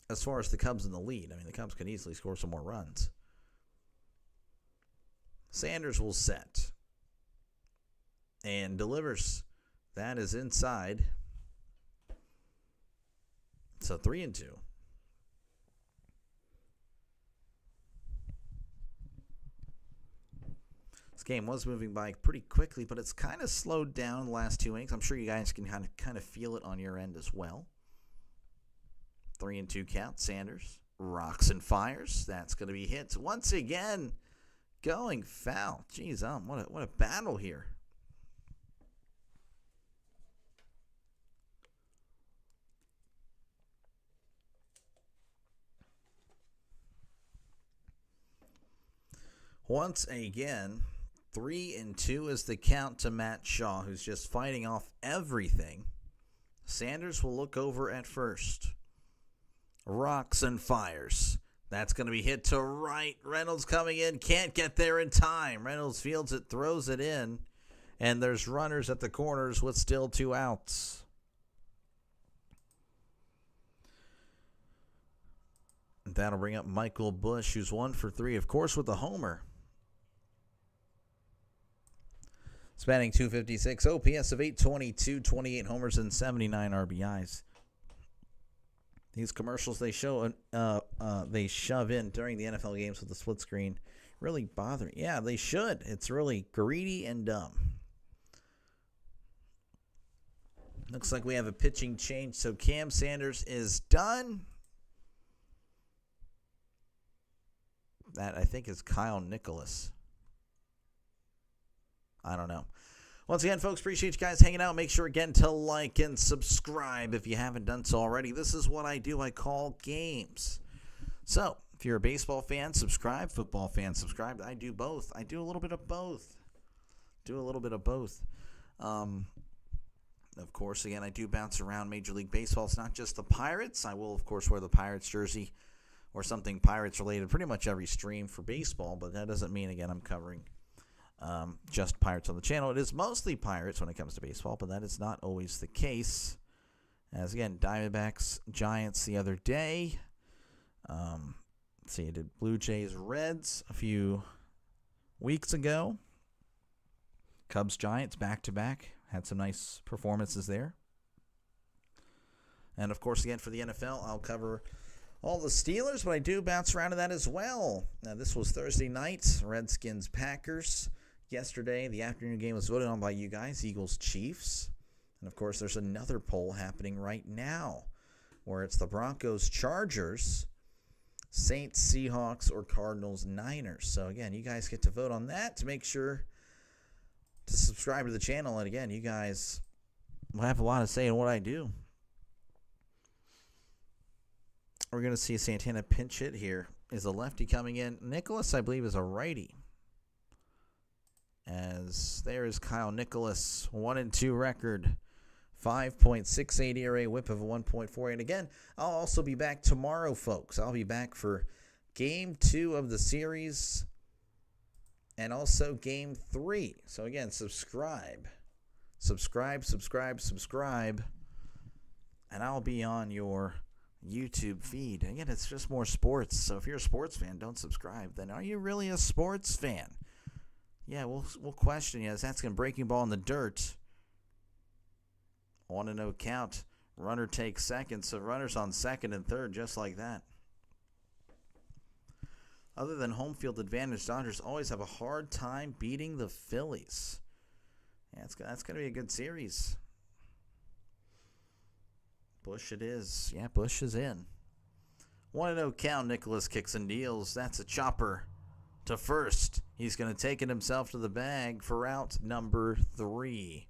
as far as the Cubs in the lead. I mean, the Cubs can easily score some more runs. Sanders will set and delivers. That is inside. So 3-2. This game was moving by pretty quickly, but it's kind of slowed down the last 2 innings. I'm sure you guys can kind of feel it on your end as well. 3-2 count. Sanders rocks and fires. That's going to be hit once again. Going foul. Jeez, what a battle here. Once again, 3-2 is the count to Matt Shaw, who's just fighting off everything. Sanders will look over at first. Rocks and fires. That's going to be hit to right. Reynolds coming in. Can't get there in time. Reynolds fields it, throws it in. And there's runners at the corners with still 2 outs. That'll bring up Michael Busch, who's 1 for 3, of course, with a homer. Spanning .256, OPS of 822, 28 homers, and 79 RBIs. These commercials they shove in during the NFL games with the split screen really bother. Yeah, they should. It's really greedy and dumb. Looks like we have a pitching change, so Cam Sanders is done. That, I think, is Kyle Nicholas. I don't know. Once again, folks, appreciate you guys hanging out. Make sure, again, to like and subscribe if you haven't done so already. This is what I do. I call games. So, if you're a baseball fan, subscribe. Football fan, subscribe. I do both. I do a little bit of both. Of course, again, I do bounce around Major League Baseball. It's not just the Pirates. I will, of course, wear the Pirates jersey or something Pirates-related pretty much every stream for baseball, but that doesn't mean, again, I'm covering just Pirates on the channel. It is mostly Pirates when it comes to baseball, but that is not always the case. As, again, Diamondbacks, Giants the other day. Let's see, I did Blue Jays, Reds a few weeks ago. Cubs, Giants, back-to-back. Had some nice performances there. And, of course, again, for the NFL, I'll cover all the Steelers, but I do bounce around to that as well. Now, this was Thursday night, Redskins, Packers. Yesterday, the afternoon game was voted on by you guys, Eagles, Chiefs. And, of course, there's another poll happening right now where it's the Broncos, Chargers, Saints, Seahawks, or Cardinals, Niners. So, again, you guys get to vote on that to make sure to subscribe to the channel. And, again, you guys will have a lot to say in what I do. We're going to see Santana pinch hit here. Is a lefty coming in. Nicholas, I believe, is a righty. As there is Kyle Nicholas, 1-2 record 5.68 ERA, whip of a 1.48. And again, I'll also be back tomorrow, folks. I'll be back for Game 2 of the series and also Game 3. So again, subscribe. Subscribe. And I'll be on your YouTube feed. Again, it's just more sports. So if you're a sports fan, don't subscribe. Then are you really a sports fan? Yeah, we'll question you. That's going breaking ball in the dirt. On a no count. Runner takes second. So runners on second and third, just like that. Other than home field advantage, Dodgers always have a hard time beating the Phillies. Yeah, that's going to be a good series. Bush it is. Yeah, Bush is in. 1-0 count. Nicholas kicks and deals. That's a chopper to first. He's going to take it himself to the bag for out number 3.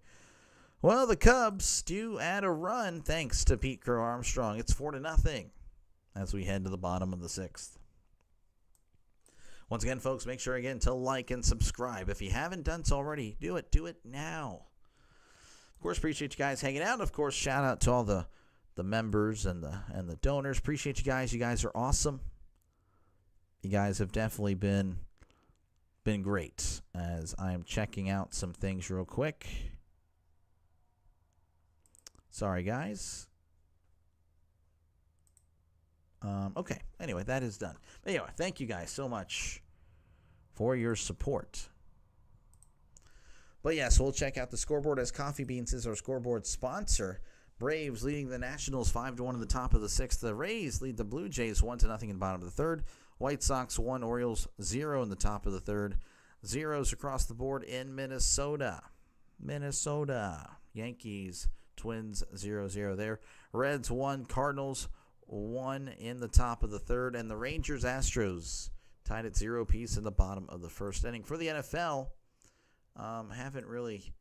Well, the Cubs do add a run thanks to Pete Crow Armstrong. It's 4-0 as we head to the bottom of the 6th. Once again, folks, make sure again to like and subscribe. If you haven't done so already, do it. Do it now. Of course, appreciate you guys hanging out. Of course, shout out to all the members and the donors. Appreciate you guys. You guys are awesome. You guys have definitely been great. As I am checking out some things real quick. Sorry, guys. Okay. Anyway, that is done. But anyway, thank you guys so much for your support. But yes, we'll check out the scoreboard as Coffee Beans is our scoreboard sponsor. Braves leading the Nationals 5-1 in the top of the 6th. The Rays lead the Blue Jays 1-0 in the bottom of the 3rd. White Sox 1, Orioles 0 in the top of the 3rd. Zeros across the board in Minnesota. Yankees, Twins 0-0 there. Reds 1, Cardinals 1 in the top of the 3rd. And the Rangers Astros tied at 0 apiece in the bottom of the 1st inning. For the NFL, haven't really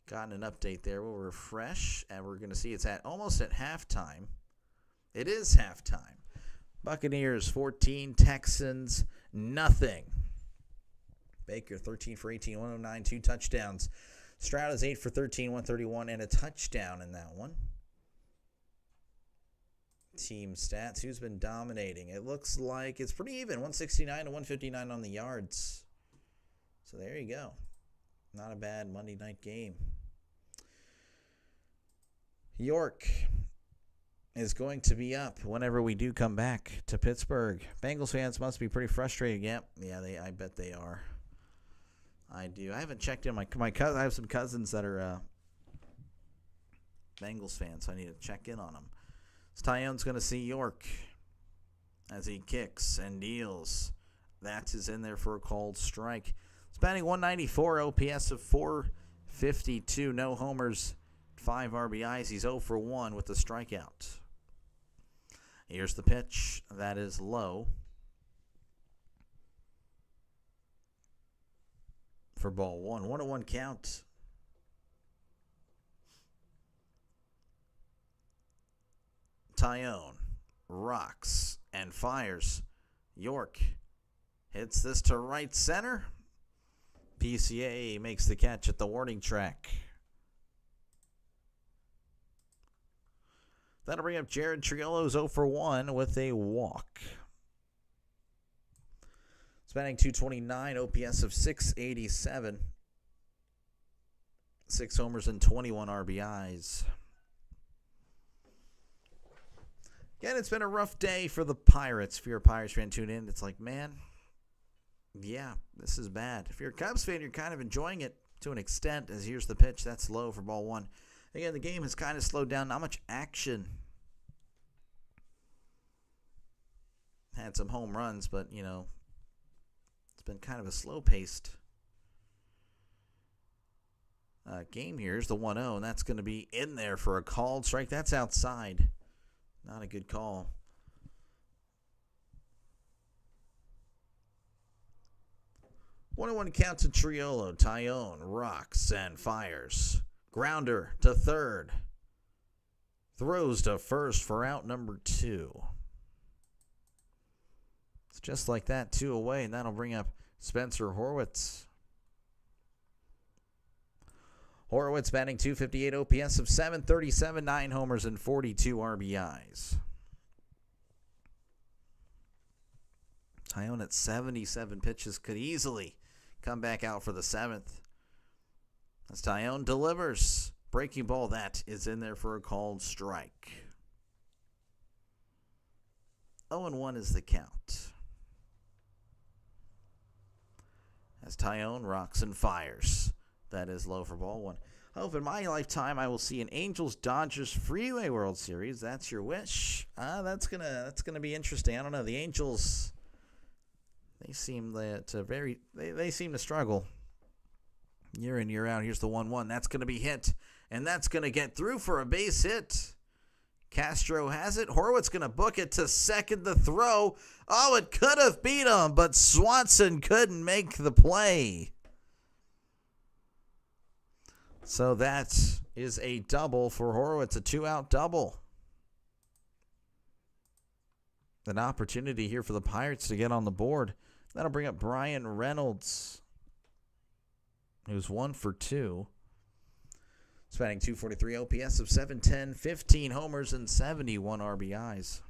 gotten an update there. We'll refresh, and we're going to see it's almost at halftime. It is halftime. Buccaneers 14, Texans nothing. Baker 13 for 18, 109, 2 touchdowns. Stroud is 8 for 13, 131, and a touchdown in that one. Team stats, who's been dominating? It looks like it's pretty even, 169 to 159 on the yards. So there you go. Not a bad Monday night game. York is going to be up whenever we do come back to Pittsburgh. Bengals fans must be pretty frustrated. Yeah, I bet they are. I do. I haven't checked in my cousin. I have some cousins that are Bengals fans, so I need to check in on them. So Tyone's going to see York as he kicks and deals. That is in there for a called strike. He's batting 194, OPS of 452, no homers, 5 RBIs. He's 0 for 1 with the strikeout. Here's the pitch. That is low. For ball 1. 1-1 count. Tyone rocks and fires. York hits this to right center. PCA makes the catch at the warning track. That'll bring up Jared Triolo's 0 for 1 with a walk. Batting 229, OPS of 687. 6 homers and 21 RBIs. Again, it's been a rough day for the Pirates. If you're a Pirates fan, tune in. It's like, man, yeah, this is bad. If you're a Cubs fan, you're kind of enjoying it to an extent, as here's the pitch. That's low for ball 1. Again, the game has kind of slowed down. Not much action. Had some home runs, but, it's been kind of a slow-paced game here. Here's the 1-0, and that's going to be in there for a called strike. That's outside. Not a good call. One count to Triolo. Tyone rocks and fires. Grounder to third. Throws to first for out number 2. It's just like that, 2 away, and that'll bring up Spencer Horwitz. Horowitz batting .258 OPS of .737, 9 homers and 42 RBIs. Taillon at 77 pitches could easily come back out for the 7th. As Taillon delivers. Breaking ball, that is in there for a called strike. 0-1 is the count. As Taillon rocks and fires. That is low for ball 1. I hope in my lifetime I will see an Angels-Dodgers Freeway World Series. That's your wish. That's gonna be interesting. I don't know. The Angels, they seem they seem to struggle year in, year out. Here's the 1-1. That's going to be hit, and that's going to get through for a base hit. Castro has it. Horowitz going to book it to second. The throw. Oh, it could have beat him, but Swanson couldn't make the play. So that is a double for Horowitz, a 2-out double. An opportunity here for the Pirates to get on the board. That'll bring up Brian Reynolds, who's 1 for 2. He's batting .243 OPS of .710, 15 homers and 71 RBIs.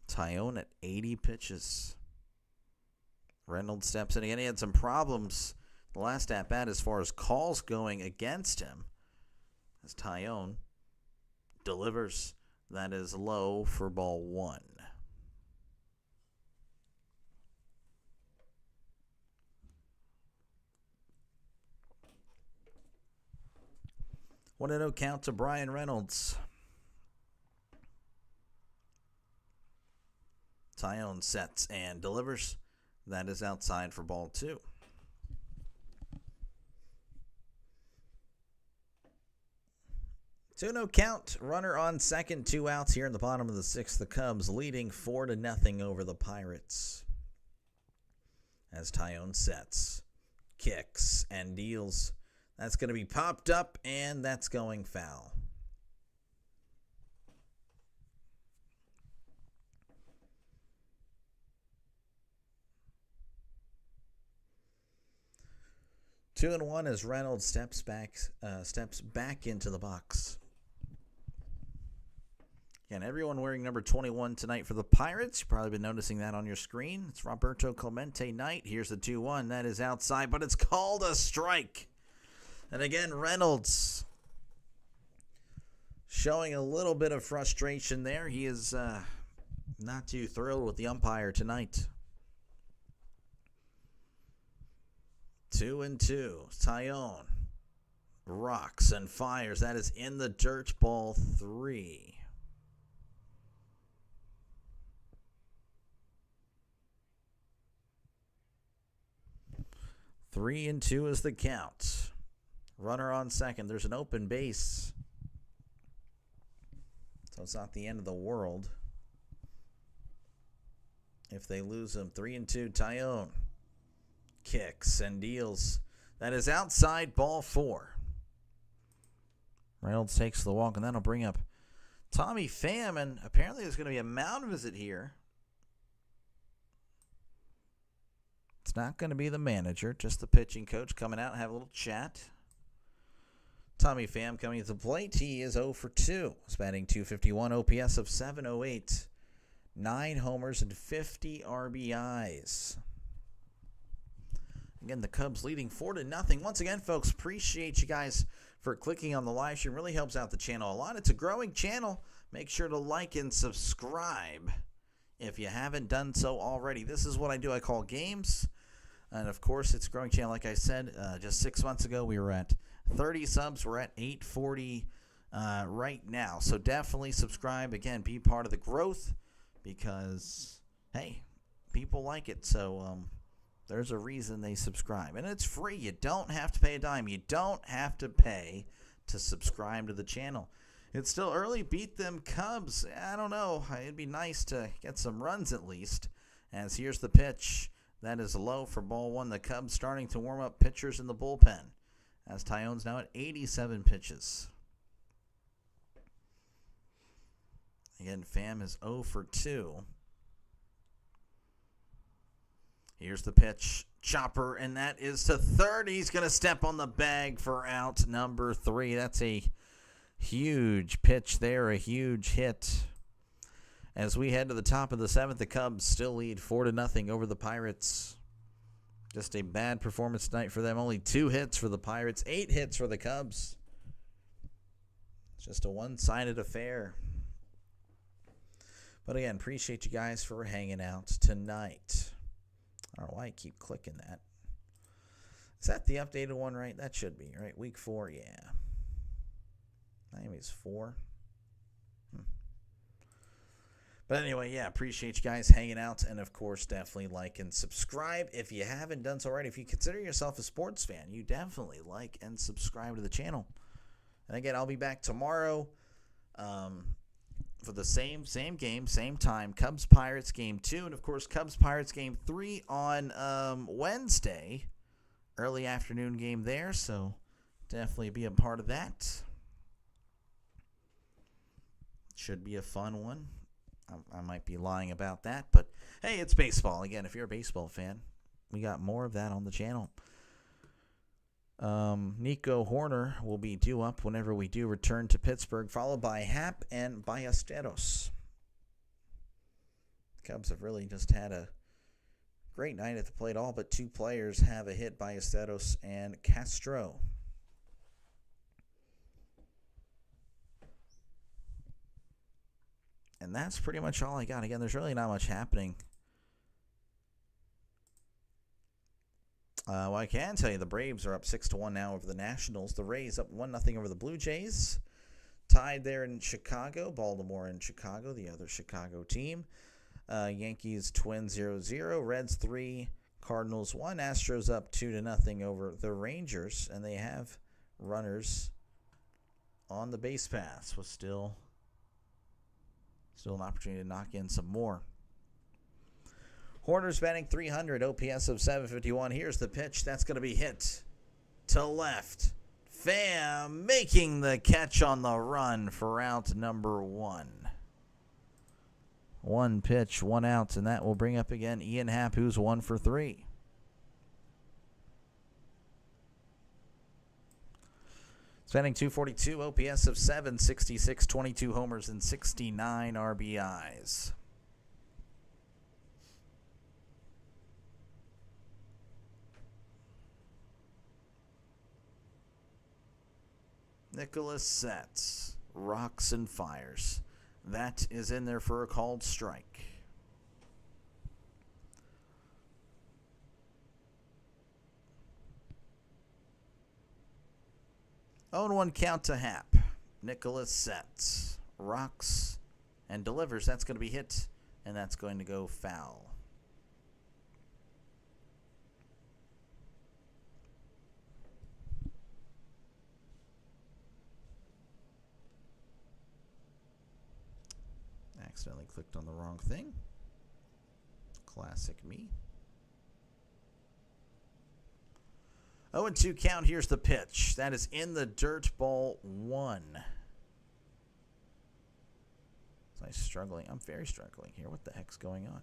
Taillon at 80 pitches. Reynolds steps in again. He had some problems the last at-bat as far as calls going against him. As Taillon delivers. That is low for ball 1. One 0 count to Brian Reynolds. Taillon sets and delivers. That is outside for ball 2. 2-0 count. Runner on second. 2 outs here in the bottom of the 6th. The Cubs leading 4-0 over the Pirates. As Taillon sets, kicks, and deals. That's going to be popped up, and that's going foul. Two and one as Reynolds steps back into the box. Again, everyone wearing number 21 tonight for the Pirates. You've probably been noticing that on your screen. It's Roberto Clemente night. Here's the 2-1. That is outside, but it's called a strike. And again, Reynolds showing a little bit of frustration there. He is not too thrilled with the umpire tonight. 2-2. Taillon rocks and fires. That is in the dirt, ball 3. Three and 2 is the count. Runner on second. There's an open base. So it's not the end of the world if they lose him. 3-2. Taillon kicks and deals. That is outside, ball 4. Reynolds takes the walk, and that'll bring up Tommy Pham. And apparently there's going to be a mound visit here. It's not going to be the manager, just the pitching coach coming out and have a little chat. Tommy Pham coming to the plate. He is 0 for 2. He's batting .251, OPS of .708. 9 homers and 50 RBIs. Again, the Cubs leading 4-0. Once again, folks, appreciate you guys for clicking on the live stream. Really helps out the channel a lot. It's a growing channel. Make sure to like and subscribe if you haven't done so already. This is what I do. I call games. And, of course, it's a growing channel. Like I said, just 6 months ago, we were at 30 subs. We're at 840 right now. So definitely subscribe. Again, be part of the growth because, hey, people like it. So there's a reason they subscribe. And it's free. You don't have to pay a dime. You don't have to pay to subscribe to the channel. It's still early. Beat them Cubs. I don't know. It'd be nice to get some runs at least. As here's the pitch. That is low for ball 1. The Cubs starting to warm up pitchers in the bullpen. As Taillon's now at 87 pitches. Again, Pham is 0 for 2. Here's the pitch. Chopper, and that is to third. He's going to step on the bag for out number 3. That's a huge pitch there, a huge hit. As we head to the top of the 7th, the Cubs still lead 4-0 over the Pirates. Just a bad performance tonight for them. Only 2 hits for the Pirates, 8 hits for the Cubs. It's just a one-sided affair. But again, appreciate you guys for hanging out tonight. I don't know why I keep clicking that. Is that the updated one, right? That should be, right? Week 4, yeah. Miami's 4. But anyway, yeah, appreciate you guys hanging out. And, of course, definitely like and subscribe. If you haven't done so already, if you consider yourself a sports fan, you definitely like and subscribe to the channel. And, again, I'll be back tomorrow for the same game, same time. Cubs-Pirates Game 2. And, of course, Cubs-Pirates Game 3 on Wednesday. Early afternoon game there. So, definitely be a part of that. Should be a fun one. I might be lying about that, but hey, it's baseball. Again, if you're a baseball fan, we got more of that on the channel. Nico Horner will be due up whenever we do return to Pittsburgh, followed by Happ and Ballesteros. The Cubs have really just had a great night at the plate. All but 2 players have a hit, Ballesteros and Castro. And that's pretty much all I got. Again, there's really not much happening. Well, I can tell you the Braves are up 6-1 now over the Nationals. The Rays up 1-0 over the Blue Jays. Tied there in Chicago. Baltimore and Chicago, the other Chicago team. Yankees, Twins 0-0. Reds 3, Cardinals 1. Astros up 2-0 over the Rangers. And they have runners on the base paths with still an opportunity to knock in some more. Horner's batting 300, OPS of 751. Here's the pitch. That's going to be hit to left. Pham making the catch on the run for out number 1. 1 pitch, 1 out, and that will bring up again Ian Happ, who's 1 for 3. Batting 242, OPS of 766, 22 homers, and 69 RBIs. Nicholas Sets, rocks and fires. That is in there for a called strike. Oh, 1 count to Happ. Nicholas Sets, rocks, and delivers. That's going to be hit, and that's going to go foul. Accidentally clicked on the wrong thing. Classic me. 0-2 count. Here's the pitch. That is in the dirt, ball 1. I'm struggling. I'm very struggling here. What the heck's going on?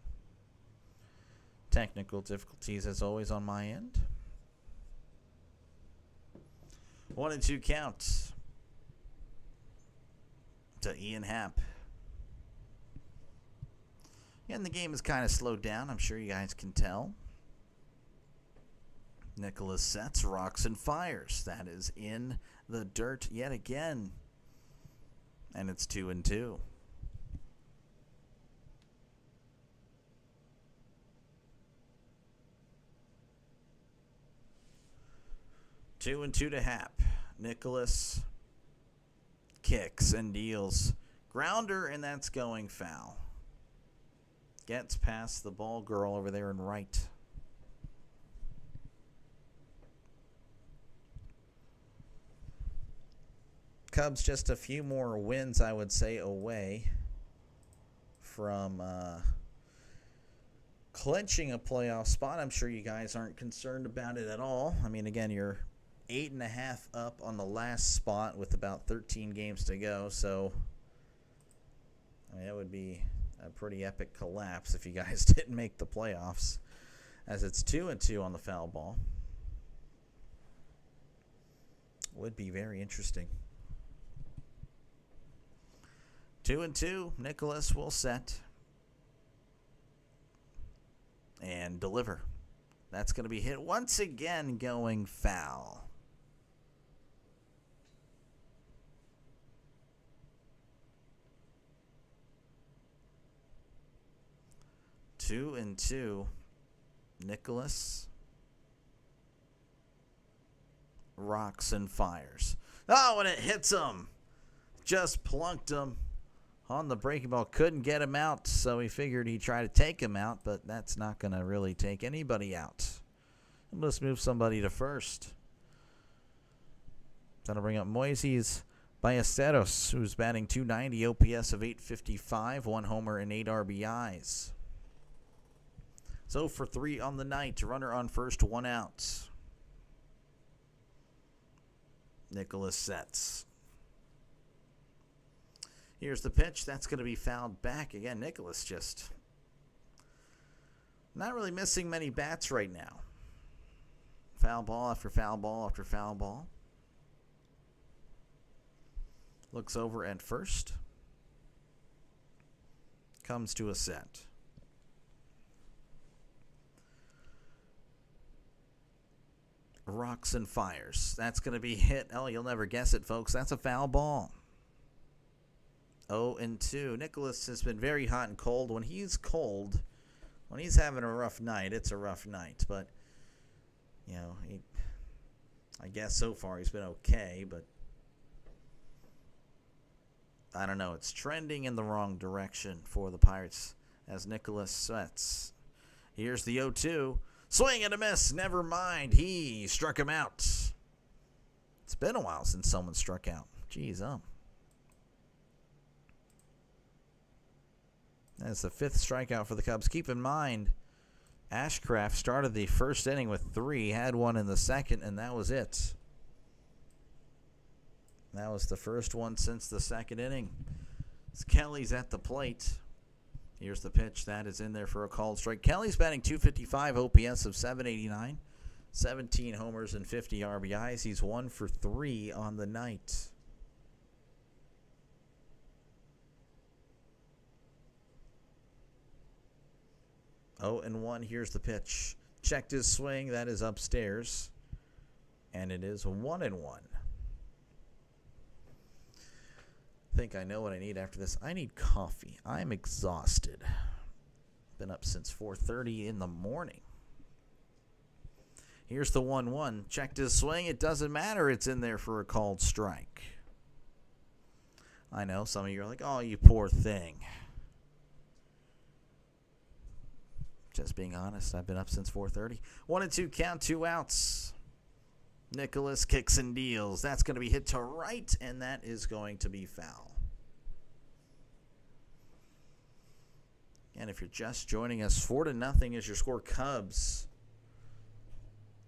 Technical difficulties as always on my end. 1-2 count to Ian Happ. And the game has kind of slowed down. I'm sure you guys can tell. Nicholas Sets, rocks and fires. That is in the dirt yet again. And it's 2-2. Two and two to Happ. Nicholas kicks and deals. Grounder, and that's going foul. Gets past the ball girl over there in right. Cubs just a few more wins, I would say, away from clinching a playoff spot. I'm sure you guys aren't concerned about it at all. I mean, again, you're 8.5 up on the last spot with about 13 games to go. So, I mean, that would be a pretty epic collapse if you guys didn't make the playoffs. as it's 2-2 on the foul ball. Would be very interesting. 2-2. Nicholas will set and deliver. That's going to be hit once again, going foul. Two and two. Nicholas rocks and fires. Oh, and it hits him. Just plunked him on the breaking ball. Couldn't get him out, so he figured he'd try to take him out, but that's not going to really take anybody out. Let's move somebody to first. That'll bring up Moises Ballesteros, who's batting .290, OPS of 855, 1 homer and 8 RBIs. So for 3 on the night, runner on first, 1 out. Nicholas sets. Here's the pitch. That's going to be fouled back. Again, Nicholas just not really missing many bats right now. Foul ball after foul ball after foul ball. Looks over at first. Comes to a set. Rocks and fires. That's going to be hit. Oh, you'll never guess it, folks. That's a foul ball. 0-2. Nicholas has been very hot and cold. When he's cold, when he's having a rough night, it's a rough night. But, you know, I guess so far he's been okay. But I don't know. It's trending in the wrong direction for the Pirates as Nicholas sets. Here's the 0-2. Swing and a miss. Never mind. He struck him out. It's been a while since someone struck out. Jeez, That's the 5th strikeout for the Cubs. Keep in mind, Ashcraft started the first inning with 3, had 1 in the second, and that was it. That was the first one since the second inning. Kelly's at the plate. Here's the pitch. That is in there for a called strike. Kelly's batting .255, OPS of 789, 17 homers and 50 RBIs. He's 1 for 3 on the night. Oh, and 1. Here's the pitch. Checked his swing. That is upstairs. And it is 1-1. I think I know what I need after this. I need coffee. I'm exhausted. Been up since 4:30 in the morning. Here's the 1-1. Checked his swing. It doesn't matter. It's in there for a called strike. I know some of you are like, oh, you poor thing. Just being honest, I've been up since 4:30. 1-2 count, 2 outs. Nicholas kicks and deals. That's going to be hit to right, and that is going to be foul. And if you're just joining us, 4-0 is your score. Cubs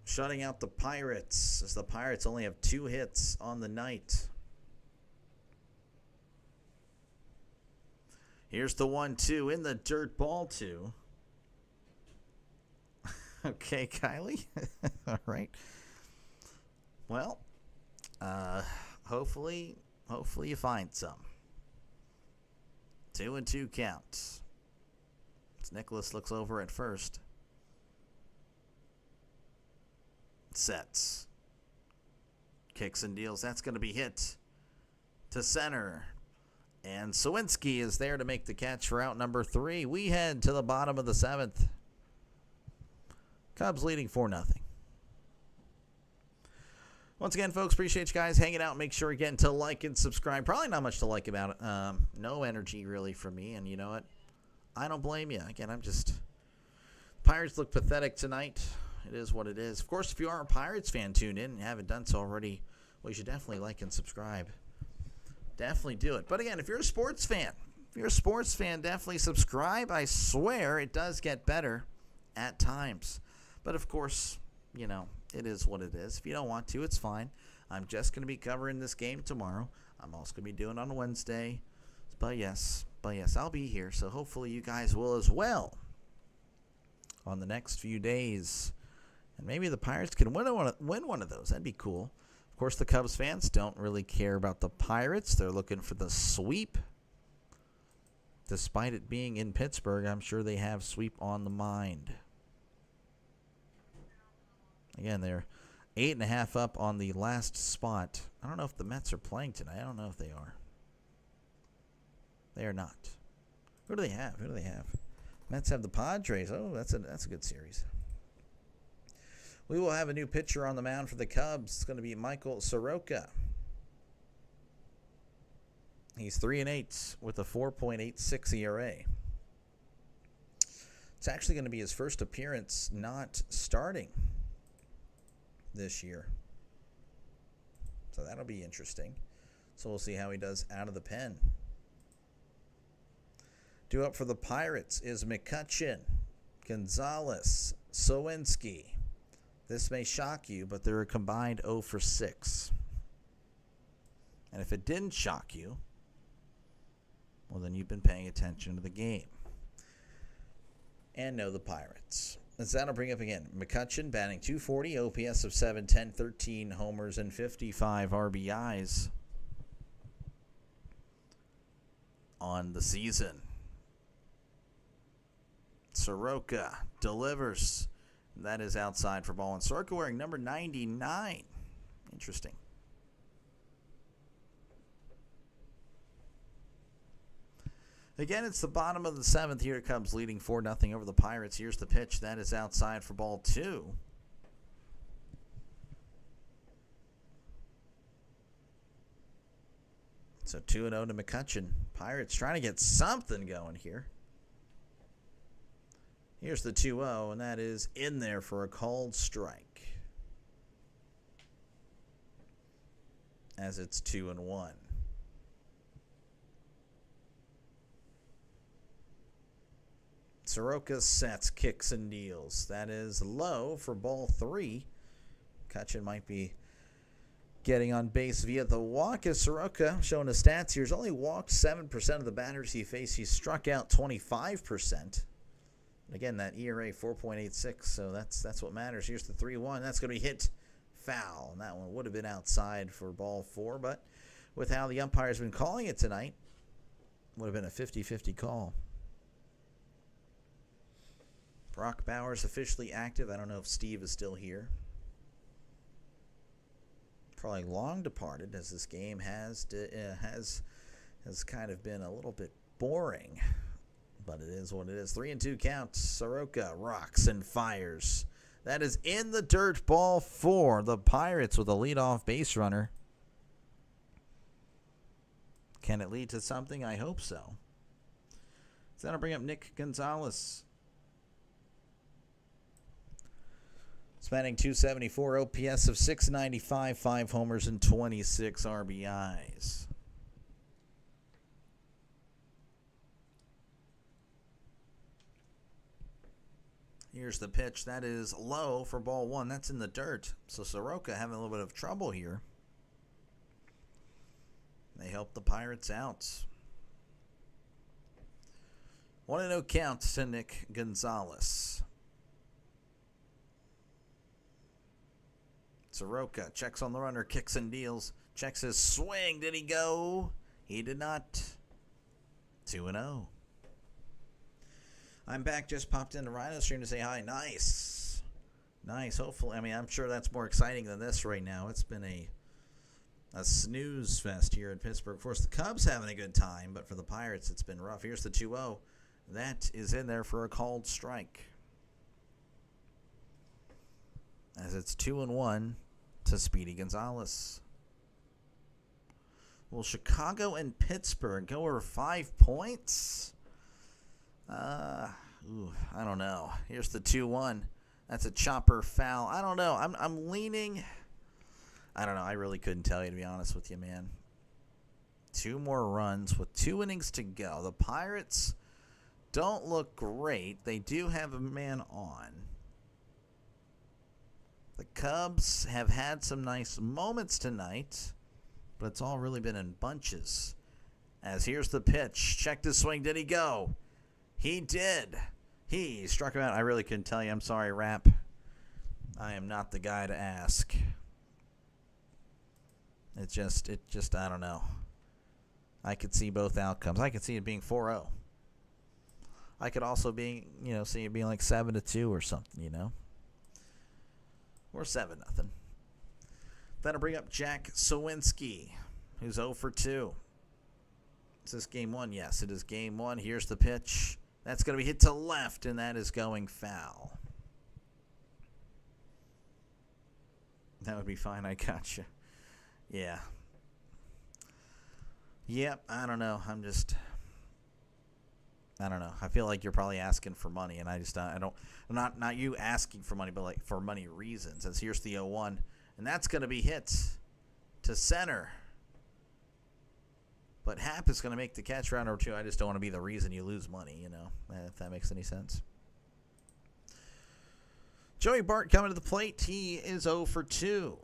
shutting out the Pirates, as the Pirates only have 2 hits on the night. Here's the 1-2 in the dirt, ball 2. Okay, Kylie. All right. Well, hopefully you find some. 2-2 counts. As Nicholas looks over at first. Sets. Kicks and deals. That's going to be hit to center. And Sawinski is there to make the catch for out number 3. We head to the bottom of the 7th. Cubs leading 4-0. Once again, folks, appreciate you guys hanging out. Make sure again to like and subscribe. Probably not much to like about it. No energy really from me, and you know what? I don't blame you. Again, Pirates look pathetic tonight. It is what it is. Of course, if you are a Pirates fan, tune in and haven't done so already, well, you should definitely like and subscribe. Definitely do it. But again, if you're a sports fan, definitely subscribe. I swear it does get better at times. But of course, you know, it is what it is. If you don't want to, it's fine. I'm just going to be covering this game tomorrow. I'm also going to be doing it on Wednesday. But yes, I'll be here. So hopefully you guys will as well. on the next few days. And maybe the Pirates can win one of those. That'd be cool. Of course, the Cubs fans don't really care about the Pirates. They're looking for the sweep. Despite it being in Pittsburgh, I'm sure they have sweep on the mind. Again, they're 8.5 up on the last spot. I don't know if the Mets are playing tonight. I don't know if they are. They are not. Who do they have? Mets have the Padres. Oh, that's a good series. We will have a new pitcher on the mound for the Cubs. It's going to be Michael Soroka. He's 3-8 with a 4.86 ERA. It's actually going to be his first appearance not starting this year. So that'll be interesting. So we'll see how he does out of the pen. Due up for the Pirates is McCutchen, Gonzalez, Sowinski. This may shock you, but they're a combined 0 for 6. And if it didn't shock you, well, then you've been paying attention to the game. And know the Pirates. As that'll bring up again, McCutchen batting .240, OPS of 710, 13 homers, and 55 RBIs on the season. Soroka delivers. That is outside for ball. And Soroka wearing number 99. Interesting. Again, it's the bottom of the 7th. Here it comes, leading 4-0 over the Pirates. Here's the pitch. That is outside for ball 2. So 2-0 to McCutchen. Pirates trying to get something going here. Here's the 2-0, and that is in there for a called strike. As it's 2-1. Soroka sets, kicks, and deals. That is low for ball 3. McCutchen might be getting on base via the walk. As Soroka, showing the stats here, has only walked 7% of the batters he faced. He struck out 25%. Again, that ERA 4.86, so that's what matters. Here's the 3-1. That's going to be hit foul. And that one would have been outside for ball 4, but with how the umpire's been calling it tonight, would have been a 50-50 call. Brock Bowers officially active. I don't know if Steve is still here. Probably long departed, as this game has kind of been a little bit boring. But it is what it is. 3-2 count. Soroka rocks and fires. That is in the dirt. Ball 4. The Pirates with a leadoff base runner. Can it lead to something? I hope so. So that'll bring up Nick Gonzalez. Spanning .274, OPS of 695, 5 homers, and 26 RBIs. Here's the pitch. That is low for ball 1. That's in the dirt. So Soroka having a little bit of trouble here. They help the Pirates out. 1-0 count to Nick Gonzalez. Soroka checks on the runner, kicks and deals. Checks his swing. Did he go? He did not. 2-0. I'm back. Just popped into Livestream to say hi. Nice. Nice. Hopefully, I'm sure that's more exciting than this right now. It's been a snooze fest here in Pittsburgh. Of course, the Cubs having a good time, but for the Pirates, it's been rough. Here's the 2-0. That is in there for a called strike. As it's 2-1 to Speedy Gonzalez. Will Chicago and Pittsburgh go over 5 points? I don't know. Here's the 2-1. That's a chopper foul. I don't know. I'm leaning. I don't know. I really couldn't tell you, to be honest with you, man. 2 more runs with 2 innings to go. The Pirates don't look great. They do have a man on. The Cubs have had some nice moments tonight, but it's all really been in bunches. As here's the pitch. Check the swing. Did he go? He did. He struck him out. I really couldn't tell you. I'm sorry, Rap. I am not the guy to ask. It just, I don't know. I could see both outcomes. I could see it being 4-0. I could also see it being like 7-2 or something, or 7-0. Then I'll bring up Jack Sawinski, who's 0 for 2. Is this game 1? Yes, it is game 1. Here's the pitch. That's going to be hit to left, and that is going foul. That would be fine. I got you. Yeah. Yep, I don't know. I don't know. I feel like you're probably asking for money, and not you asking for money, but like for money reasons. As here's the 0-1, and that's going to be hit to center. But Happ is going to make the catch round number 2. I just don't want to be the reason you lose money, if that makes any sense. Joey Bart coming to the plate. He is 0 for 2.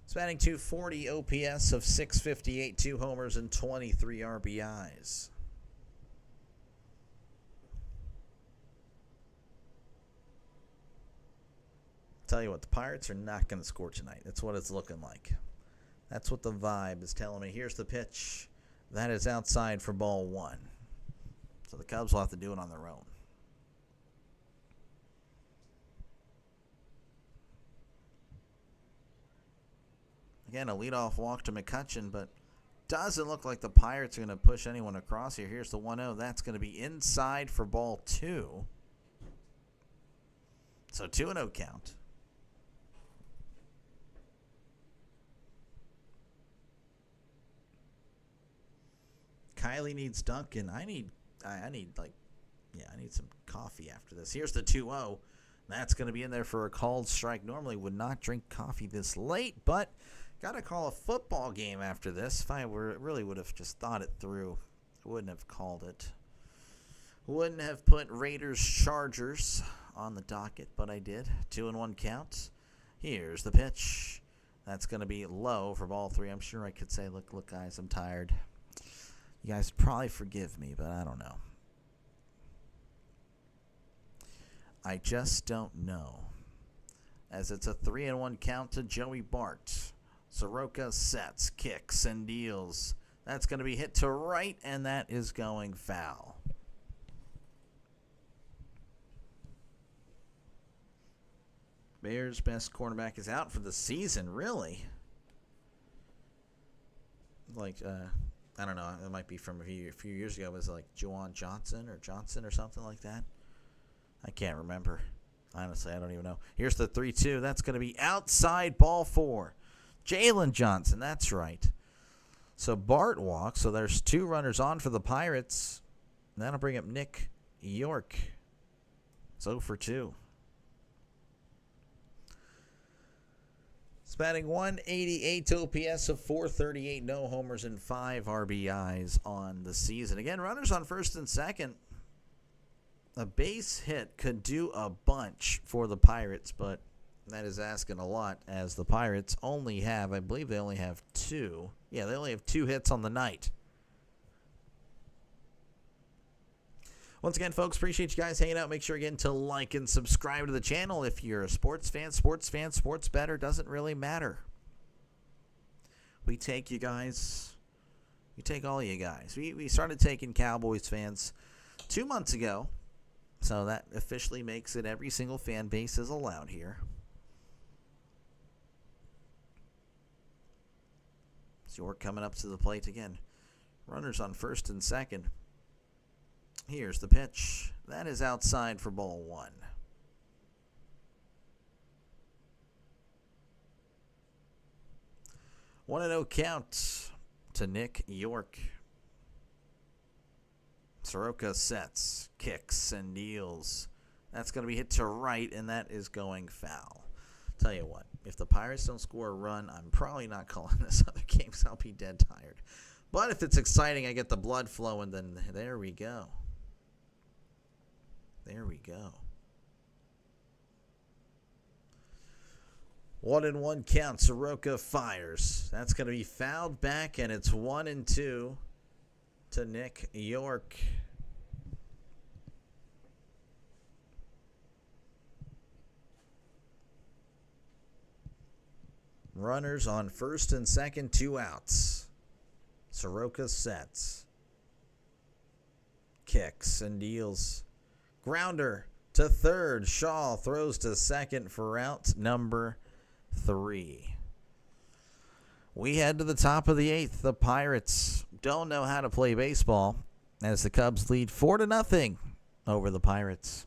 He's batting .240 OPS of .658, 2 homers and 23 RBIs. Tell you what, the Pirates are not going to score tonight. That's what it's looking like. That's what the vibe is telling me. Here's the pitch. That is outside for ball 1. So the Cubs will have to do it on their own. Again, a leadoff walk to McCutchen, but doesn't look like the Pirates are going to push anyone across here. Here's the 1-0. That's going to be inside for ball 2. So 2-0 count. Kylie needs Duncan. I need some coffee after this. Here's the 2-0. That's going to be in there for a called strike. Normally would not drink coffee this late, but got to call a football game after this. If I really would have just thought it through, wouldn't have called it. Wouldn't have put Raiders-Chargers on the docket, but I did. 2-1 count. Here's the pitch. That's going to be low for ball 3. I'm sure I could say, look, guys, I'm tired. You guys probably forgive me, but I don't know. I just don't know. As it's a 3-1 count to Joey Bart. Soroka sets, kicks, and deals. That's going to be hit to right, and that is going foul. Bears' best cornerback is out for the season, really. I don't know. It might be from a few years ago. It was like Juwan Johnson or something like that. I can't remember. Honestly, I don't even know. Here's the 3-2. That's going to be outside ball 4. Jalen Johnson. That's right. So Bart walks. So there's 2 runners on for the Pirates. And that'll bring up Nick York. It's 0 for 2. It's batting .188 OPS of .438, no homers and 5 RBIs on the season. Again, runners on first and second. A base hit could do a bunch for the Pirates, but that is asking a lot, as the Pirates only have, I believe they only have 2. Yeah, they only have 2 hits on the night. Once again, folks, appreciate you guys hanging out. Make sure again to like and subscribe to the channel. If you're a sports better, doesn't really matter. We take you guys. We take all you guys. We started taking Cowboys fans 2 months ago. So that officially makes it every single fan base is allowed here. So York coming up to the plate again. Runners on first and second. Here's the pitch. That is outside for ball 1. 1-0 count to Nick York. Soroka sets, kicks, and deals. That's going to be hit to right, and that is going foul. Tell you what, if the Pirates don't score a run, I'm probably not calling this other game because I'll be dead tired. But if it's exciting, I get the blood flowing, then there we go. There we go. 1-1 count. Soroka fires. That's going to be fouled back, and it's 1-2 to Nick York. Runners on first and second, 2 outs. Soroka sets. Kicks and deals. Grounder to third. Shaw throws to second for out number 3. We head to the top of the 8th. The Pirates don't know how to play baseball as the Cubs lead 4-0 over the Pirates.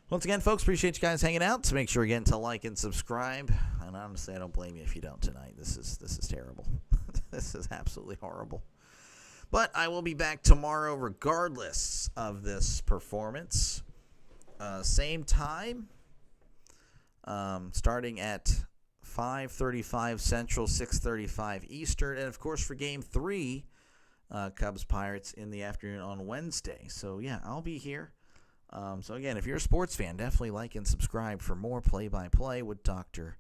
Once again, folks, appreciate you guys hanging out. So make sure again to like and subscribe. And honestly, I don't blame you if you don't tonight. This is terrible. This is absolutely horrible. But I will be back tomorrow regardless of this performance. Same time, starting at 5:35 Central, 6:35 Eastern. And, of course, for Game 3, Cubs-Pirates in the afternoon on Wednesday. So, yeah, I'll be here. So, again, if you're a sports fan, definitely like and subscribe for more play-by-play with Dr.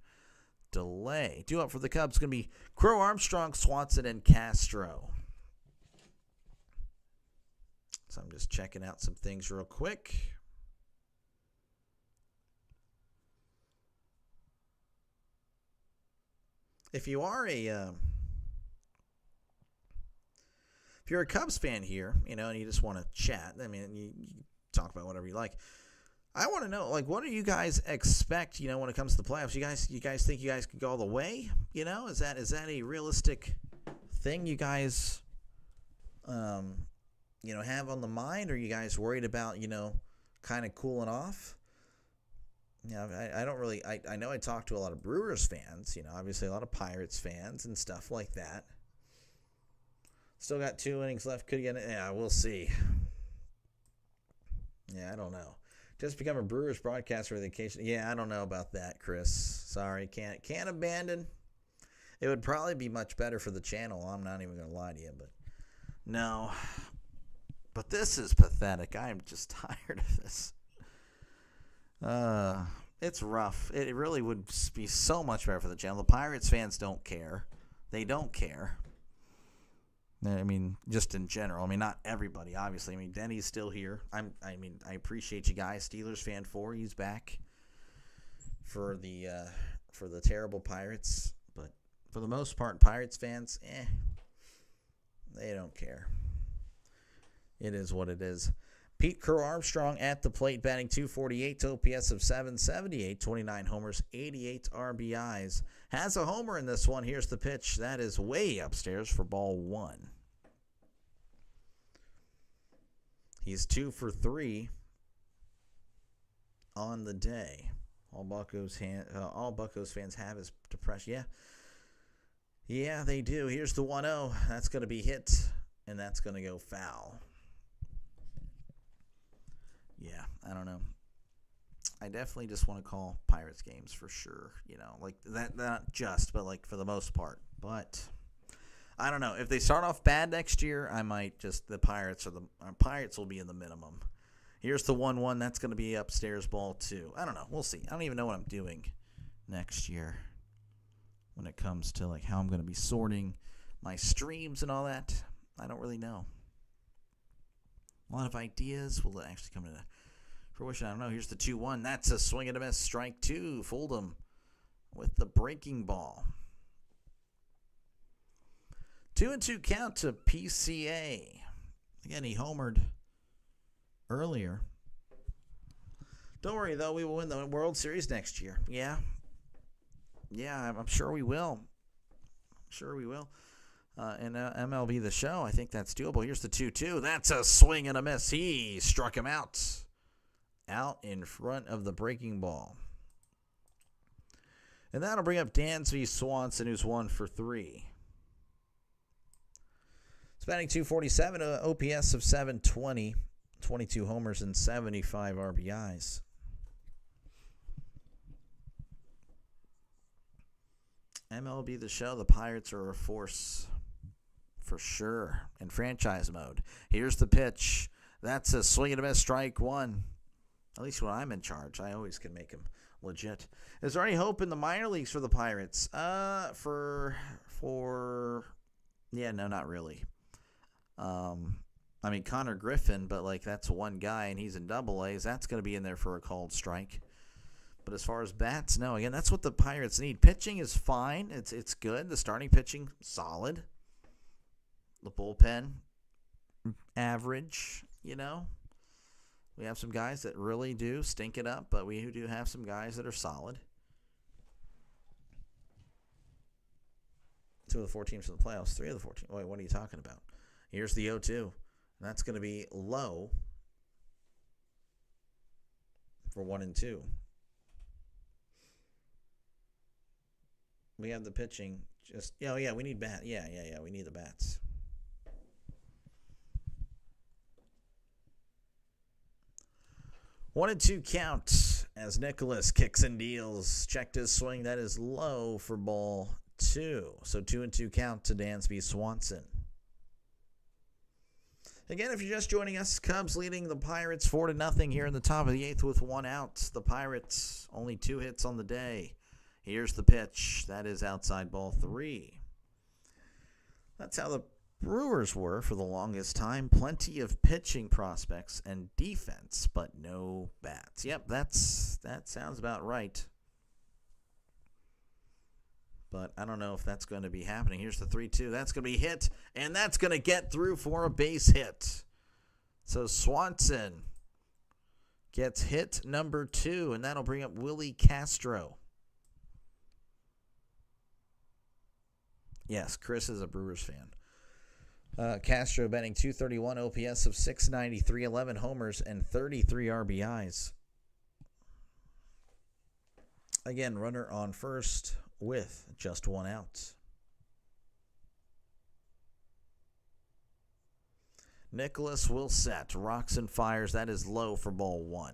Delay. Due up for the Cubs going to be Crow, Armstrong, Swanson, and Castro. So I'm just checking out some things real quick. If you are if you're a Cubs fan here, and you just want to chat, I mean, you talk about whatever you like. I want to know, what do you guys expect, when it comes to the playoffs? You guys think you guys could go all the way? Is that a realistic thing you guys, have on the mind? Or are you guys worried about, kind of cooling off? I don't really, I know I talk to a lot of Brewers fans, obviously a lot of Pirates fans and stuff like that. Still got 2 innings left. Could get it. Yeah, we'll see. Yeah, I don't know. Just become a Brewers broadcaster with occasion. Yeah, I don't know about that, Chris. Sorry, can't abandon. It would probably be much better for the channel. I'm not even going to lie to you, but no. But this is pathetic. I am just tired of this. It's rough. It really would be so much better for the channel. The Pirates fans don't care. They don't care. I mean, just in general. I mean, not everybody, obviously. I mean, Denny's still here. I appreciate you guys. Steelers fan 4, he's back for the terrible Pirates. But for the most part, Pirates fans, they don't care. It is what it is. Pete Crow Armstrong at the plate, batting .248, OPS of .778, 29 homers, 88 RBIs. Has a homer in this one. Here's the pitch. That is way upstairs for ball 1. He's 2 for 3 on the day. All Buccos fans have is depression. Yeah, they do. Here's the 1-0. That's going to be hit, and that's going to go foul. Yeah, I don't know. I definitely just want to call Pirates games for sure. That not just, but for the most part. But I don't know. If they start off bad next year, I might just Pirates will be in the minimum. Here's the 1-1. That's going to be upstairs ball 2. I don't know. We'll see. I don't even know what I'm doing next year when it comes to how I'm going to be sorting my streams and all that. I don't really know. A lot of ideas. Will it actually come into fruition? I don't know. Here's the 2-1. That's a swing and a miss. Strike 2. Fooled him with the breaking ball. 2-2 count to PCA. Again, he homered earlier. Don't worry, though. We will win the World Series next year. Yeah, I'm sure we will. In MLB The Show, I think that's doable. Here's the 2-2. That's a swing and a miss. He struck him out in front of the breaking ball. And that'll bring up Dansby Swanson, who's 1 for 3. He's batting .247, OPS of .720, 22 homers and 75 RBIs. MLB The Show, the Pirates are a force for sure in franchise mode. Here's the pitch. That's a swing and a miss, strike 1. At least when I'm in charge, I always can make him legit. Is there any hope in the minor leagues for the Pirates? No, not really. Connor Griffin, but that's one guy and he's in AA. That's going to be in there for a called strike. But as far as bats, no. Again, that's what the Pirates need. Pitching is fine. It's good. The starting pitching, solid. The bullpen, average, you know. We have some guys that really do stink it up, but we do have some guys that are solid. 2 of the 4 teams in the playoffs, 3 of the 14. Wait, what are you talking about? Here's the 0-2. That's going to be low for 1 and 2. We have the pitching. Just we need bat. Yeah. We need the bats. One and 2 count as Nicholas kicks and deals. Checked his swing. That is low for ball 2. So 2 and 2 count to Dansby Swanson. Again, if you're just joining us, Cubs leading the Pirates 4-0 here in the top of the 8th with 1 out. The Pirates only 2 hits on the day. Here's the pitch. That is outside ball 3. That's how the Brewers were for the longest time. Plenty of pitching prospects and defense, but no bats. Yep, that sounds about right. But I don't know if that's going to be happening. Here's the 3-2. That's going to be hit, and that's going to get through for a base hit. So Swanson gets hit number 2, and that'll bring up Willie Castro. Yes, Chris is a Brewers fan. Castro batting .231, OPS of .693, 11 homers, and 33 RBIs. Again, runner on first with just 1 out. Nicholas will set. Rocks and fires. That is low for ball 1.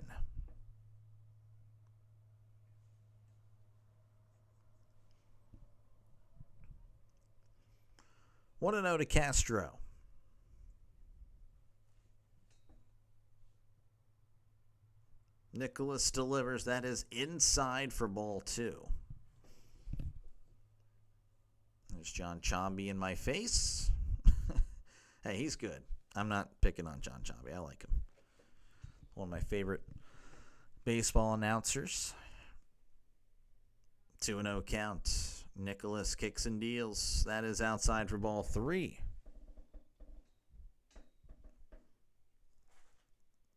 One and 0 to Castro. Nicholas delivers. That is inside for ball 2. There's John Chomby in my face. Hey, he's good. I'm not picking on John Chomby. I like him. One of my favorite baseball announcers. 2-0 count. Nicholas kicks and deals. That is outside for ball 3.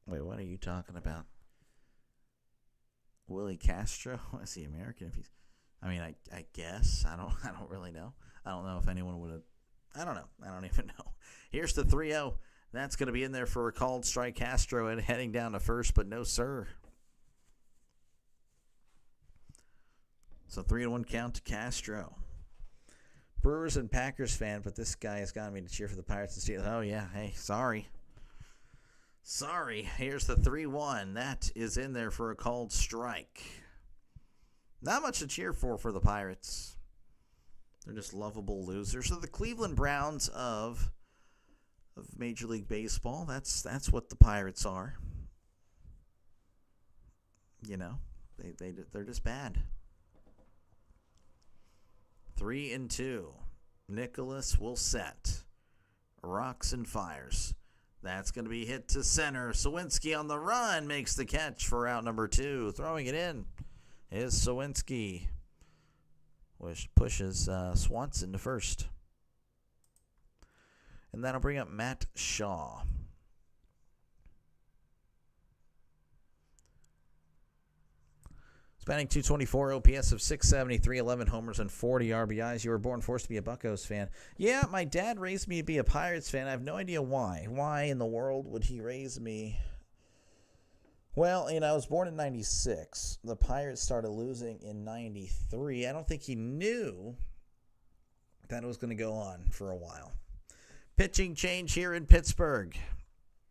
Wait, what are you talking about? Willie Castro? Is he American? If he's, I guess. I don't really know. I don't know if anyone would have. I don't know. I don't even know. Here's the 3-0. That's going to be in there for a called strike. Castro and heading down to first, but no sir. So 3-1 count to Castro. Brewers and Packers fan, but this guy has gotten me to cheer for the Pirates and Steelers. Oh, yeah. Hey, sorry. Here's the 3-1. That is in there for a called strike. Not much to cheer for the Pirates. They're just lovable losers. So the Cleveland Browns of Major League Baseball, that's what the Pirates are. You know, they're just bad. 3-2. Nicholas will set. Rocks and fires. That's going to be hit to center. Sawinski on the run makes the catch for out number 2. Throwing it in is Sawinski, which pushes Swanson to first. And that'll bring up Matt Shaw. Spanning .224, OPS of .673, 11 homers, and 40 RBIs. You were born forced to be a Buccos fan. Yeah, my dad raised me to be a Pirates fan. I have no idea why. Why in the world would he raise me? Well, I was born in 96. The Pirates started losing in 93. I don't think he knew that it was going to go on for a while. Pitching change here in Pittsburgh.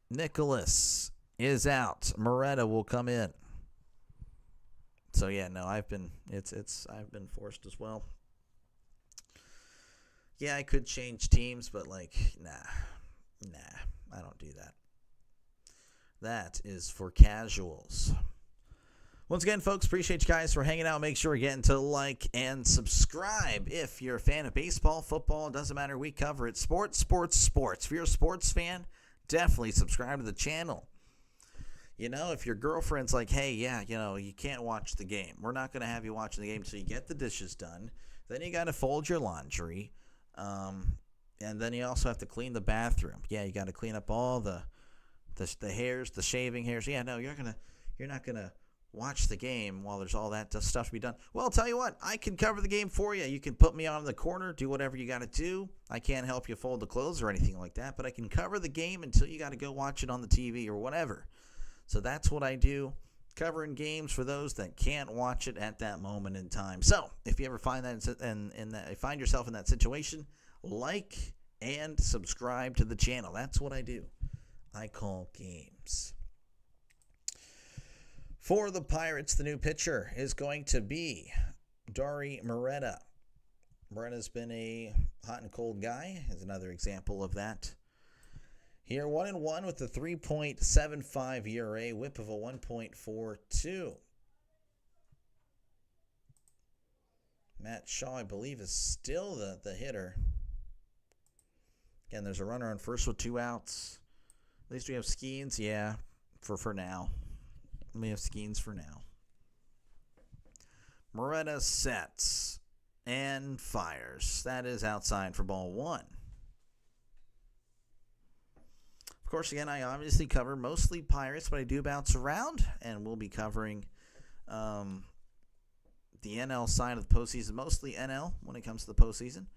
Nicholas is out. Moretta will come in. So yeah, no, I've been forced as well. Yeah, I could change teams, but nah, I don't do that. That is for casuals. Once again, folks, appreciate you guys for hanging out. Make sure you're getting to like and subscribe if you're a fan of baseball, football. It doesn't matter. We cover it. Sports. If you're a sports fan, definitely subscribe to the channel. if your girlfriend's like, hey, yeah, you can't watch the game. We're not going to have you watching the game until you get the dishes done. Then you got to fold your laundry. And then you also have to clean the bathroom. Yeah, you got to clean up all the hairs, the shaving hairs. Yeah, no, you're not going to watch the game while there's all that stuff to be done. Well, I'll tell you what, I can cover the game for you. You can put me on in the corner, do whatever you got to do. I can't help you fold the clothes or anything like that, but I can cover the game until you got to go watch it on the TV or whatever. So that's what I do, covering games for those that can't watch it at that moment in time. So if you ever find find yourself in that situation, like and subscribe to the channel. That's what I do. I call games. For the Pirates, the new pitcher is going to be Dauri Moreta. Moreta's been a hot and cold guy. Is another example of that. Here, 1-1 with the 3.75 ERA, whip of a 1.42. Matt Shaw, I believe, is still the hitter. Again, there's a runner on first with 2 outs. At least we have Skenes, yeah, for now. We have Skenes for now. Moreta sets and fires. That is outside for ball 1. Of course, again, I obviously cover mostly Pirates, but I do bounce around, and we'll be covering the NL side of the postseason, mostly NL when it comes to the postseason.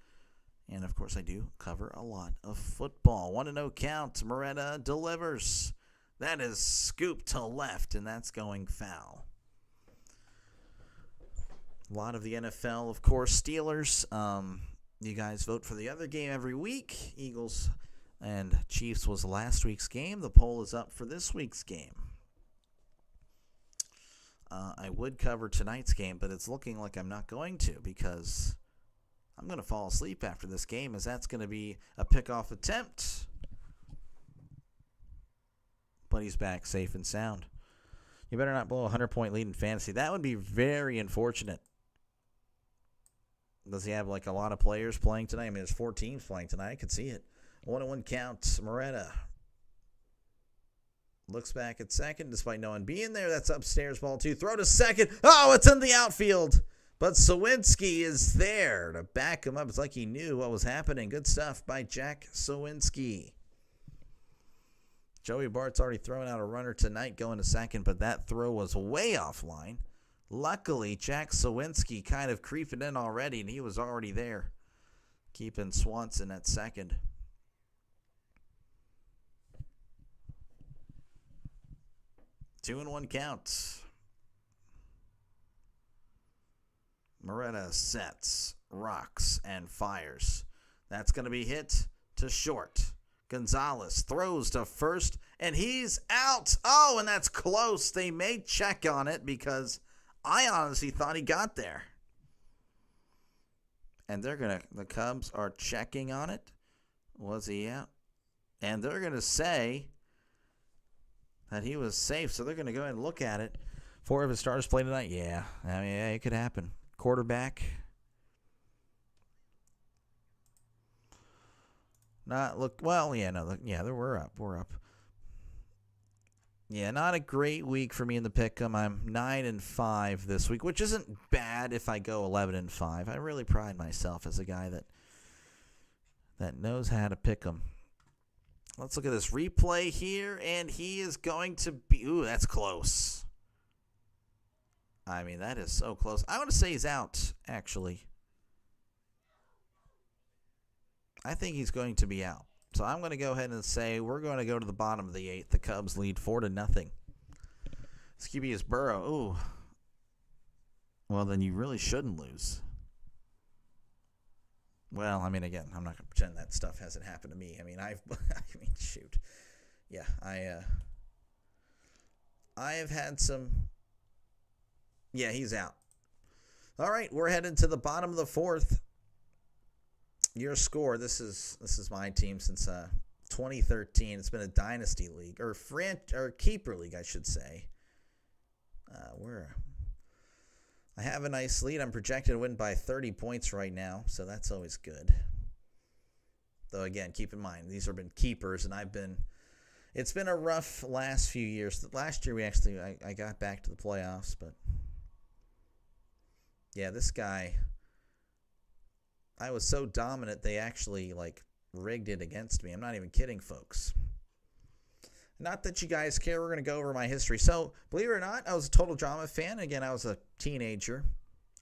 And, of course, I do cover a lot of football. 1-0 count. Moreta delivers. That is scooped to left, and that's going foul. A lot of the NFL, of course, Steelers. You guys vote for the other game every week. Eagles and Chiefs was last week's game. The poll is up for this week's game. I would cover tonight's game, but it's looking like I'm not going to because I'm going to fall asleep after this game, as that's going to be a pickoff attempt. But he's back safe and sound. You better not blow a 100-point lead in fantasy. That would be very unfortunate. Does he have like a lot of players playing tonight? I mean, there's 4 teams playing tonight. I could see it. 1-1 count. Moreta looks back at second despite no one being there. That's upstairs, ball 2. Throw to second. Oh, it's in the outfield. But Sawinski is there to back him up. It's like he knew what was happening. Good stuff by Jack Sawinski. Joey Bart's already thrown out a runner tonight going to second, but that throw was way offline. Luckily, Jack Sawinski kind of creeping in already, and he was already there, keeping Swanson at second. Two and one count. Moreta sets, rocks, and fires. That's going to be hit to short. Gonzalez throws to first, and he's out. Oh, and that's close. They may check on it because I honestly thought he got there. And the Cubs are checking on it. Was he out? And they're going to say that he was safe, so they're going to go ahead and look at it. 4 of his starters play tonight? Yeah. I mean, yeah, it could happen. Quarterback. We're up. Yeah, not a great week for me in the pick'em. I'm 9-5 this week, which isn't bad if I go 11-5. I really pride myself as a guy that knows how to pick'em. Let's look at this replay here, and he is going to be. Ooh, that's close. I mean, that is so close. I want to say he's out, actually. I think he's going to be out. So I'm going to go ahead and say we're going to go to the bottom of the 8th. The Cubs lead 4-0. This QB is Burrow. Ooh. Well, then you really shouldn't lose. Well, I mean, again, I'm not going to pretend that stuff hasn't happened to me. I mean, shoot. Yeah, I have had some. Yeah, he's out. All right, we're headed to the bottom of the 4th. Your score. This is my team since 2013. It's been a dynasty league or keeper league, I should say. I have a nice lead. I'm projected to win by 30 points right now, so that's always good. Though again, keep in mind these have been keepers, and I've been It's been a rough last few years. Last year I got back to the playoffs, but yeah, this guy, I was so dominant they actually rigged it against me. I'm not even kidding, folks. Not that you guys care. We're going to go over my history. So, believe it or not, I was a Total Drama fan. Again, I was a teenager.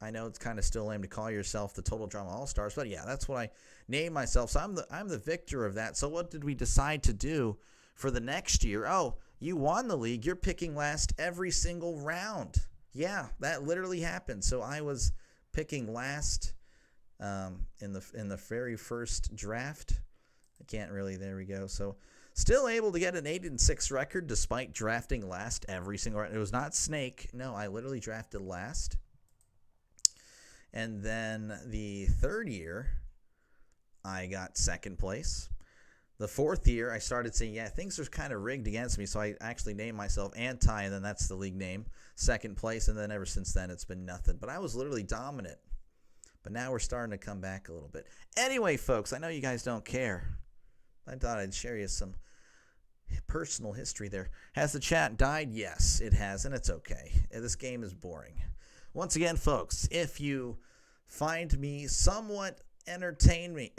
I know it's kind of still lame to call yourself the Total Drama All-Stars, but yeah, that's what I named myself. So I'm the victor of that. So what did we decide to do for the next year? Oh, you won the league. You're picking last every single round. Yeah, that literally happened. So I was picking last in the very first draft. I can't really. There we go. So still able to get an 8-6 record despite drafting last every single round. It was not snake. No, I literally drafted last. And then the third year, I got second place. The fourth year, I started saying, yeah, things are kind of rigged against me. So I actually named myself Anti, and then that's the league name, second place. And then ever since then, it's been nothing. But I was literally dominant. But now we're starting to come back a little bit. Anyway, folks, I know you guys don't care. I thought I'd share you some personal history there. Has the chat died? Yes, it has, and it's okay. This game is boring. Once again, folks, if you find me somewhat entertaining,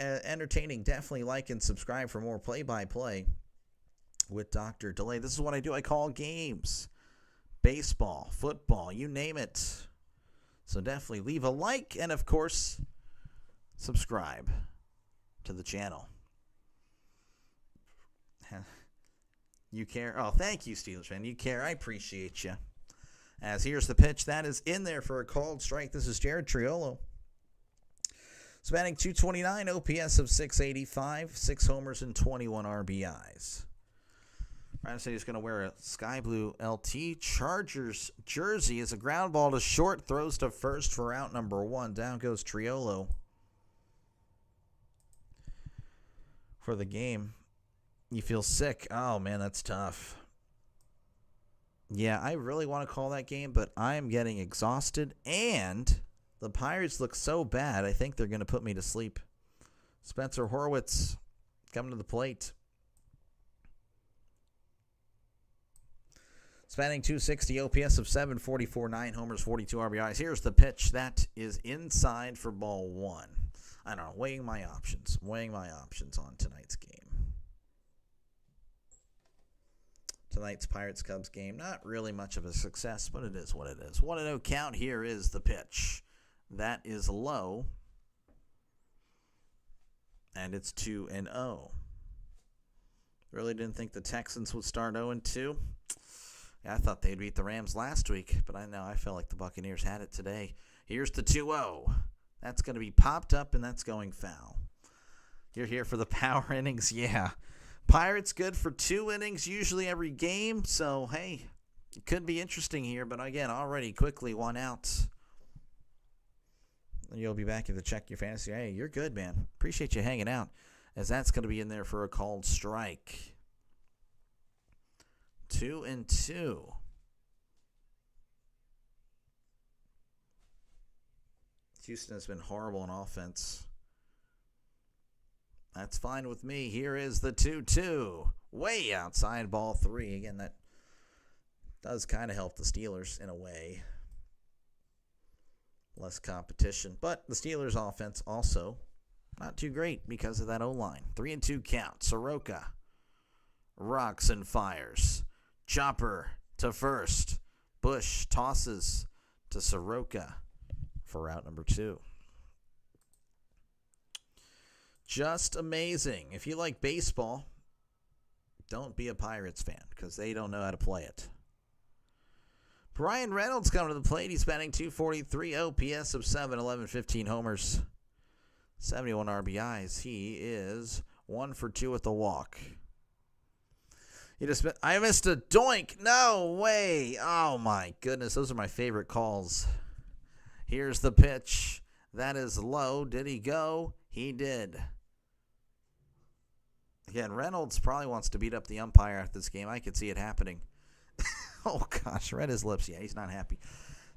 definitely like and subscribe for more play-by-play with Dr. Delay. This is what I do. I call games, baseball, football, you name it. So definitely leave a like and, of course, subscribe to the channel. You care? Oh, thank you, Steelers fan. You care. I appreciate you. As here's the pitch. That is in there for a called strike. This is Jared Triolo. Spanning 229, OPS of 685, 6 homers and 21 RBIs. Ryan said he's going to wear a sky blue LT Chargers jersey as a ground ball to short, throws to first for out number 1. Down goes Triolo for the game. You feel sick. Oh, man, that's tough. Yeah, I really want to call that game, but I'm getting exhausted, and the Pirates look so bad, I think they're going to put me to sleep. Spencer Horwitz coming to the plate. Spanning 260, OPS of 744, 9 homers, 42 RBIs. Here's the pitch. That is inside for ball 1. I don't know, weighing my options on tonight's game. Tonight's Pirates-Cubs game, not really much of a success, but it is what it is. 1-0 count. Here is the pitch. That is low, and it's 2-0. Really didn't think the Texans would start 0-2. Yeah, I thought they'd beat the Rams last week, but I felt like the Buccaneers had it today. Here's the 2-0. That's going to be popped up, and that's going foul. You're here for the power innings? Yeah. Pirates good for 2 innings usually every game, so hey, it could be interesting here, but again, already quickly 1 out. You'll be back if you check your fantasy. Hey, you're good, man. Appreciate you hanging out, as that's going to be in there for a called strike. 2-2. Houston has been horrible on offense. That's fine with me. Here is the 2-2. Way outside ball 3. Again, that does kind of help the Steelers in a way. Less competition. But the Steelers' offense also not too great because of that O-line. 3-2 count. Soroka rocks and fires. Chopper to first. Bush tosses to Soroka for out number 2. Just amazing. If you like baseball, don't be a Pirates fan because they don't know how to play it. Brian Reynolds coming to the plate. He's batting 243, OPS of 711, 15 homers, 71 RBIs. He is 1 for 2 with the walk. I missed a doink. No way. Oh, my goodness. Those are my favorite calls. Here's the pitch. That is low. Did he go? He did. Again, Reynolds probably wants to beat up the umpire after this game. I could see it happening. Oh, gosh. Read his lips. Yeah, he's not happy.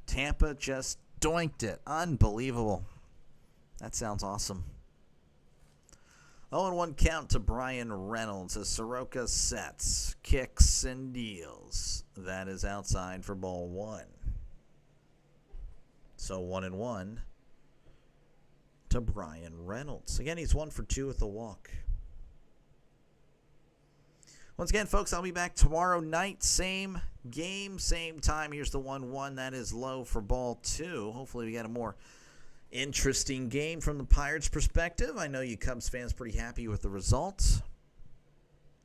Tampa just doinked it. Unbelievable. That sounds awesome. 0-1 count to Brian Reynolds as Soroka sets, kicks, and deals. That is outside for ball 1. So 1-1 to Brian Reynolds. Again, he's 1 for 2 with the walk. Once again, folks, I'll be back tomorrow night. Same game, same time. Here's the 1-1. That is low for ball 2. Hopefully we get a more interesting game from the Pirates' perspective. I know you Cubs fans pretty happy with the results.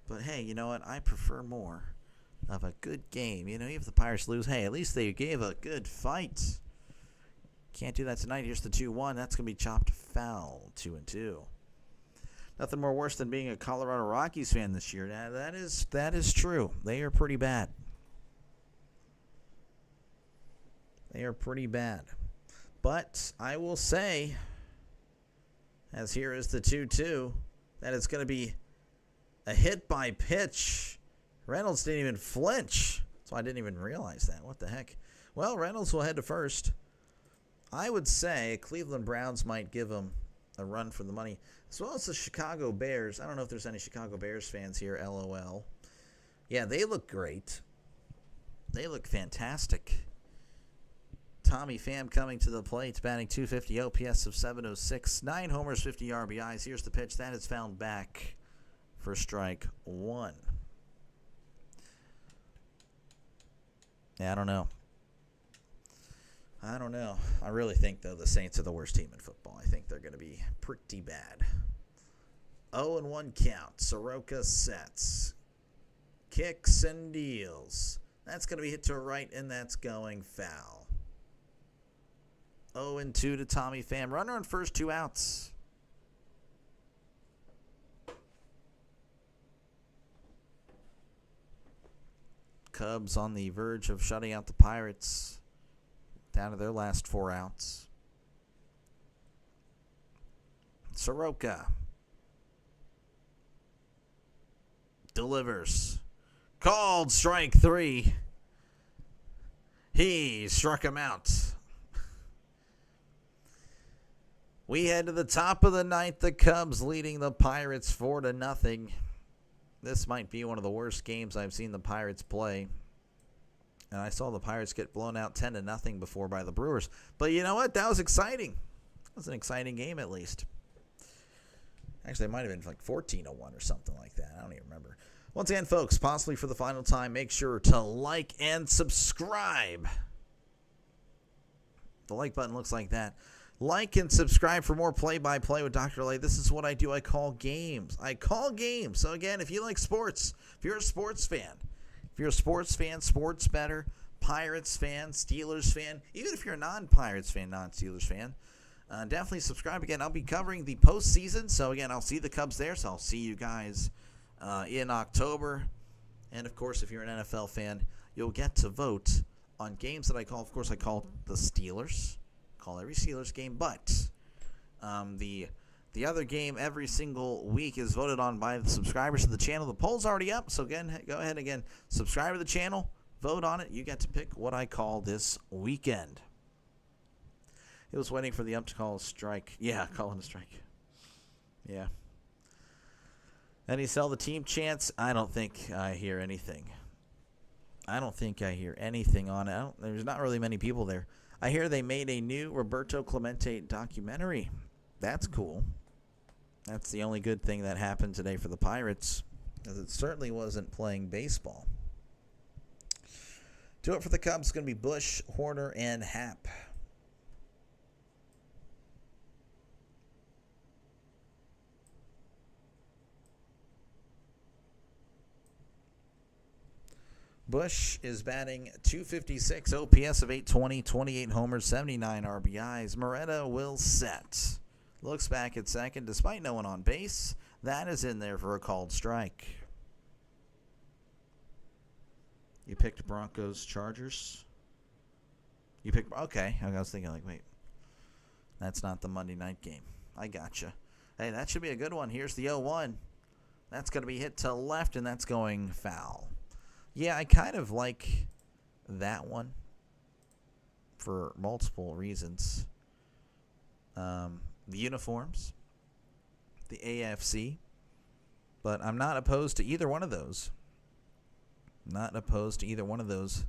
But, hey, you know what? I prefer more of a good game. You know, if the Pirates lose, hey, at least they gave a good fight. Can't do that tonight. Here's the 2-1. That's going to be chopped foul, 2-2. Nothing more worse than being a Colorado Rockies fan this year. That is true. They are pretty bad. They are pretty bad. But I will say, as here is the 2-2, that it's going to be a hit by pitch. Reynolds didn't even flinch. So I didn't even realize that. What the heck? Well, Reynolds will head to first. I would say Cleveland Browns might give him a run for the money, as well as the Chicago Bears. I don't know if there's any Chicago Bears fans here, LOL. Yeah, they look great. They look fantastic. Tommy Pham coming to the plate, batting .250, OPS of 706, 9 homers, 50 RBIs. Here's the pitch. That is fouled back for strike 1. Yeah, I don't know. I really think, though, the Saints are the worst team in football. I think they're going to be pretty bad. 0-1 count. Soroka sets. Kicks and deals. That's going to be hit to a right, and that's going foul. 0-2 to Tommy Pham. Runner on first, 2 outs. Cubs on the verge of shutting out the Pirates. Down to their last 4 outs. Soroka delivers. Called strike 3. He struck him out. We head to the top of the ninth. The Cubs leading the Pirates 4-0. This might be one of the worst games I've seen the Pirates play. And I saw the Pirates get blown out 10-0 before by the Brewers. But you know what? That was exciting. That was an exciting game, at least. Actually, it might have been like 14-1 or something like that. I don't even remember. Once again, folks, possibly for the final time, make sure to like and subscribe. The like button looks like that. Like and subscribe for more play-by-play with Dr. Lay. This is what I do. I call games. So, again, if you like sports, if you're a sports fan, sports better, Pirates fan, Steelers fan, even if you're a non-Pirates fan, non-Steelers fan, definitely subscribe. Again, I'll be covering the postseason. So, again, I'll see the Cubs there. So, I'll see you guys in October. And, of course, if you're an NFL fan, you'll get to vote on games that I call. Of course, I call the Steelers. Call every Steelers game. But the other game every single week is voted on by the subscribers to the channel. The poll's already up, so again, go ahead again, subscribe to the channel, vote on it. You get to pick what I call this weekend. It was waiting for the ump to call a strike. Yeah, calling a strike. Yeah. Any sell the team chants? I don't think I hear anything. on it. There's not really many people there. I hear they made a new Roberto Clemente documentary. That's cool. That's the only good thing that happened today for the Pirates, as it certainly wasn't playing baseball. Do it for the Cubs. It's going to be Bush, Horner, and Happ. Bush is batting .256, OPS of 820, 28 homers, 79 RBIs. Moreta will set. Looks back at second despite no one on base. That is in there for a called strike. You picked Broncos, Chargers. You picked, okay. I was thinking like, wait. That's not the Monday night game. I gotcha. Hey, that should be a good one. Here's the 0-1. That's going to be hit to left, and that's going foul. Yeah, I kind of like that one for multiple reasons. The uniforms. the AFC. But I'm not opposed to either one of those. Not opposed to either one of those.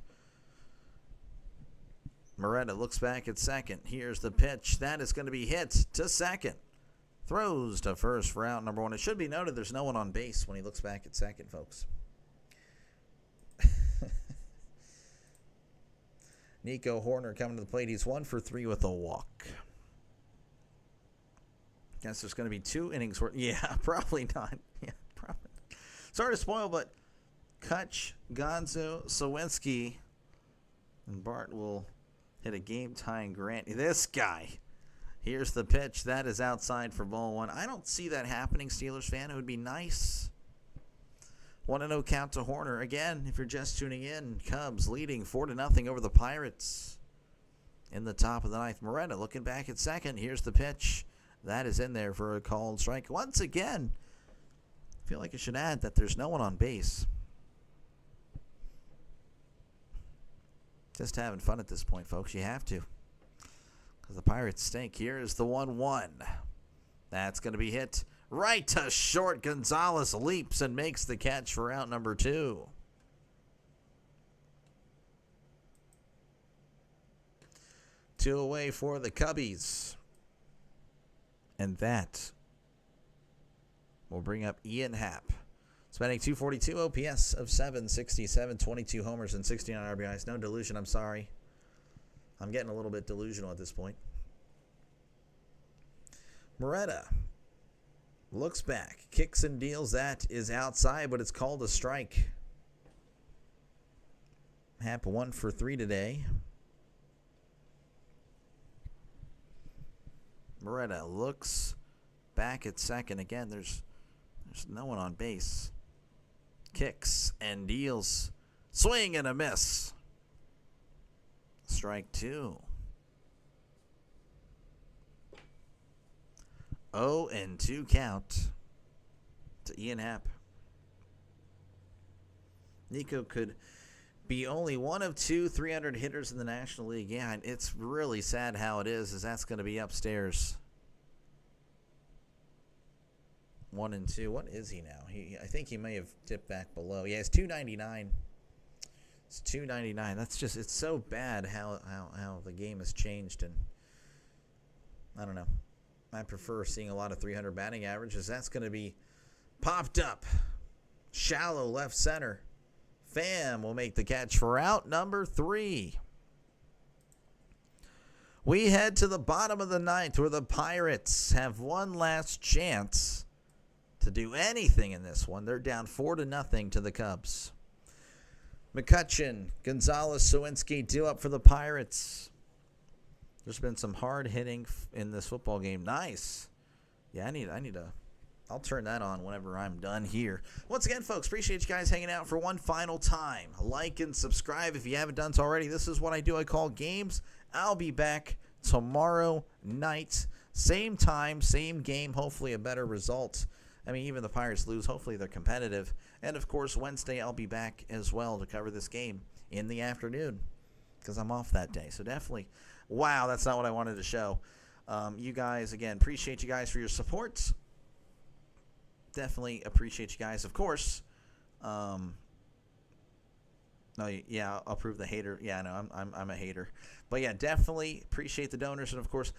Moretta looks back at second. Here's the pitch. That is going to be hit to second. Throws to first for out number 1. It should be noted there's no one on base when he looks back at second, folks. Nico Horner coming to the plate. He's 1 for 3 with a walk. Guess there's going to be 2 innings worth. Yeah, probably not. Yeah, probably. Sorry to spoil, but Kutch, Gonzo, Sawinski, and Bart will hit a game-tying Grant. This guy. Here's the pitch. That is outside for ball 1. I don't see that happening, Steelers fan. It would be nice. 1-0 count to Horner. Again, if you're just tuning in, Cubs leading 4-0 over the Pirates in the top of the 9th. Moretta looking back at second. Here's the pitch. That is in there for a called strike. Once again, I feel like I should add that there's no one on base. Just having fun at this point, folks. You have to. Because the Pirates stink. Here is the 1-1. That's going to be hit right to short. Gonzalez leaps and makes the catch for out number 2. Two away for the Cubbies. And that will bring up Ian Happ. Spending 242 OPS of 767, 22 homers and 69 RBIs. No delusion, I'm sorry. I'm getting a little bit delusional at this point. Moretta looks back, kicks and deals. That is outside, but it's called a strike. Happ 1 for 3 today. Moretta looks back at second. Again, there's no one on base. Kicks and deals. Swing and a miss. Strike 2. 0-2 count to Ian Happ. Nico could be only one of 2 300 hitters in the National League. Yeah, it's really sad how it is, as that's going to be upstairs. 1-2. What is he now? I think he may have dipped back below. Yeah, it's 299. It's 299. That's just, it's so bad how the game has changed, and I don't know. I prefer seeing a lot of 300 batting averages. That's going to be popped up. Shallow left center. Pham will make the catch for out number 3. We head to the bottom of the 9th, where the Pirates have one last chance to do anything in this one. They're down 4-0 to the Cubs. McCutchen, Gonzalez, Sawinski due up for the Pirates. There's been some hard hitting in this football game. Nice. Yeah, I need a. I'll turn that on whenever I'm done here. Once again, folks, appreciate you guys hanging out for one final time. Like and subscribe if you haven't done so already. This is what I do. I call games. I'll be back tomorrow night. Same time, same game. Hopefully a better result. I mean, even the Pirates lose. Hopefully they're competitive. And, of course, Wednesday I'll be back as well to cover this game in the afternoon because I'm off that day. So definitely, wow, that's not what I wanted to show. You guys, again, appreciate you guys for your support. Definitely appreciate you guys, of course. No, yeah, I'll prove the hater. Yeah, no, I'm a hater. But, yeah, definitely appreciate the donors. And, of course,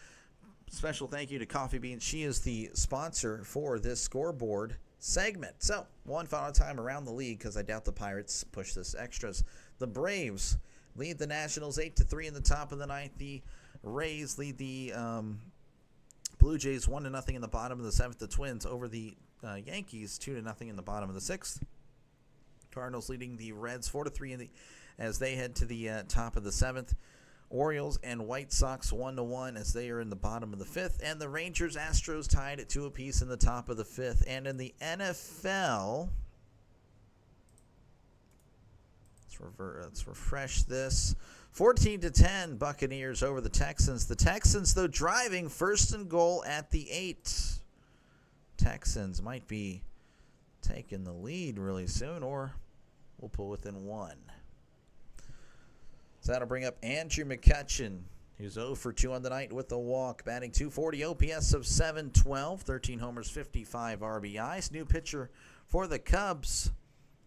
special thank you to Coffee Beans. She is the sponsor for this scoreboard segment. So, one final time around the league, because I doubt the Pirates push this extras. The Braves lead the Nationals 8-3 in the top of the 9th. The Rays lead the Blue Jays 1-0 in the bottom of the 7th. The Twins over the Yankees 2-0 in the bottom of the 6th. Cardinals leading the Reds 4-3 as they head to the top of the 7th. Orioles and White Sox 1-1 as they are in the bottom of the 5th. And the Rangers Astros tied at 2 apiece in the top of the 5th. And in the NFL, let's refresh this. 14-10 Buccaneers over the Texans. The Texans, though, driving first and goal at the 8. Texans might be taking the lead really soon, or we'll pull within 1. So that'll bring up Andrew McCutchen He's 0 for 2 on the night with the walk. Batting .240, OPS of .712, 13 homers, 55 RBIs. New pitcher for the Cubs,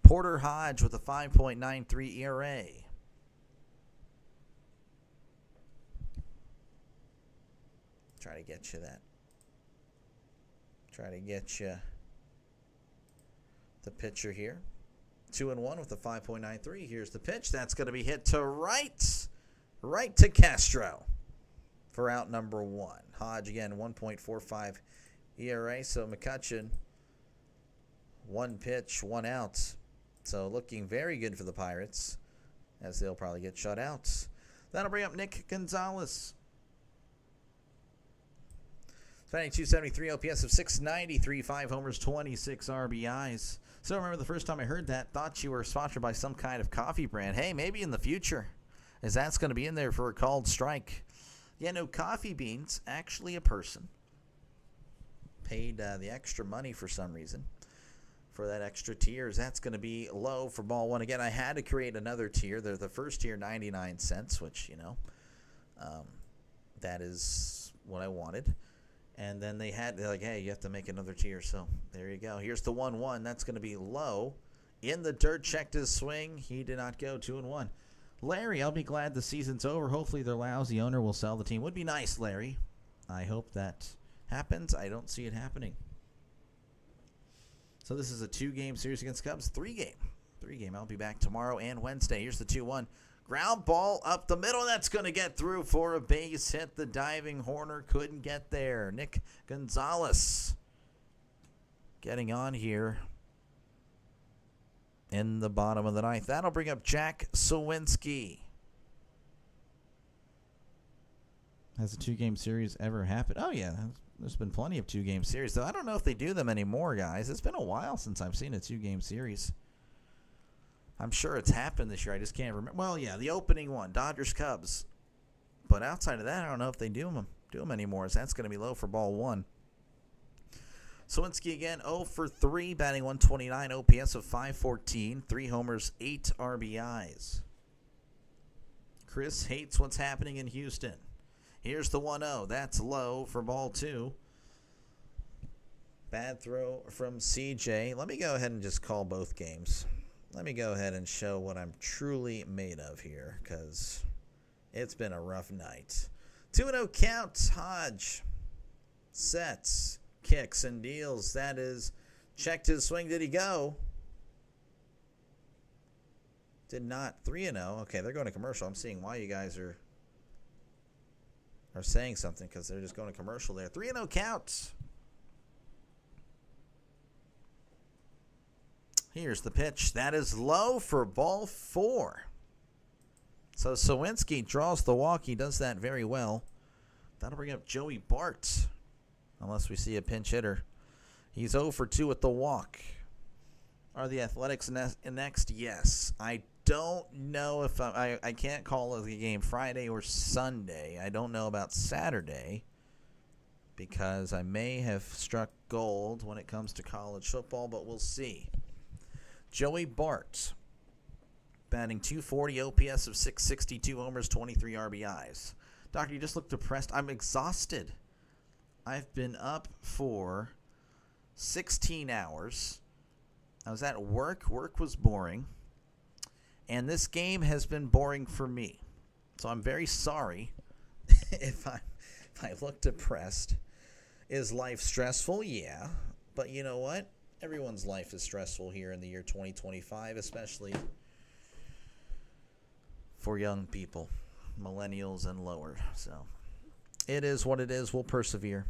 Porter Hodge with a 5.93 ERA. Try to get you that. Try to get you the pitcher here. 2-1 with a 5.93. Here's the pitch. That's going to be hit to right. Right to Castro for out number 1. Hodge again, 1.45 ERA. So McCutchen, 1 pitch, 1 out. So looking very good for the Pirates, as they'll probably get shut out. That'll bring up Nick Gonzalez. Batting .273, OPS of .693, 5 homers, 26 RBIs. So I remember the first time I heard that, thought you were sponsored by some kind of coffee brand. Hey, maybe in the future, as that's going to be in there for a called strike. Yeah, no, coffee beans, actually a person paid the extra money for some reason for that extra tiers. That's going to be low for ball 1. Again, I had to create another tier. The first tier, 99 cents, which, you know, that is what I wanted. And then they're like, hey, you have to make another tier. So there you go. Here's the 1-1. That's going to be low. In the dirt, checked his swing. He did not go. 2-1. Larry, I'll be glad the season's over. Hopefully their lousy owner will sell the team. Would be nice, Larry. I hope that happens. I don't see it happening. So this is a 2-game series against Cubs. 3-game. I'll be back tomorrow and Wednesday. Here's the 2-1. Ground ball up the middle. That's going to get through for a base hit. The diving Horner couldn't get there. Nick Gonzalez getting on here in the bottom of the 9th. That'll bring up Jack Sawinski. Has a 2-game series ever happened? Oh, yeah. There's been plenty of 2-game series, though I don't know if they do them anymore, guys. It's been a while since I've seen a 2-game series. I'm sure it's happened this year. I just can't remember. Well, yeah, the opening one, Dodgers-Cubs. But outside of that, I don't know if they do them anymore. So that's going to be low for ball 1. Sawinski again, 0 for 3, batting .129, OPS of .514, 3 homers, 8 RBIs. Chris hates what's happening in Houston. Here's the 1-0. That's low for ball 2. Bad throw from CJ. Let me go ahead and just call both games. Let me go ahead and show what I'm truly made of here, because it's been a rough night. 2-0 count. Hodge sets, kicks, and deals. That is, checked his swing. Did he go? Did not. 3-0. Okay, they're going to commercial. I'm seeing why you guys are saying something, because they're just going to commercial there. 3-0 count. Here's the pitch. That is low for ball 4. So Sawinski draws the walk. He does that very well. That'll bring up Joey Bart, unless we see a pinch hitter. He's 0 for 2 with the walk. Are the Athletics next? Yes. I don't know if I can't call the game Friday or Sunday. I don't know about Saturday, because I may have struck gold when it comes to college football, but we'll see. Joey Bart, batting .240, OPS of .662, homers, 23 RBIs. Doctor, you just look depressed. I'm exhausted. I've been up for 16 hours. I was at work. Work was boring. And this game has been boring for me. So I'm very sorry if I look depressed. Is life stressful? Yeah. But you know what? Everyone's life is stressful here in the year 2025, especially for young people, millennials and lower. So it is what it is. We'll persevere.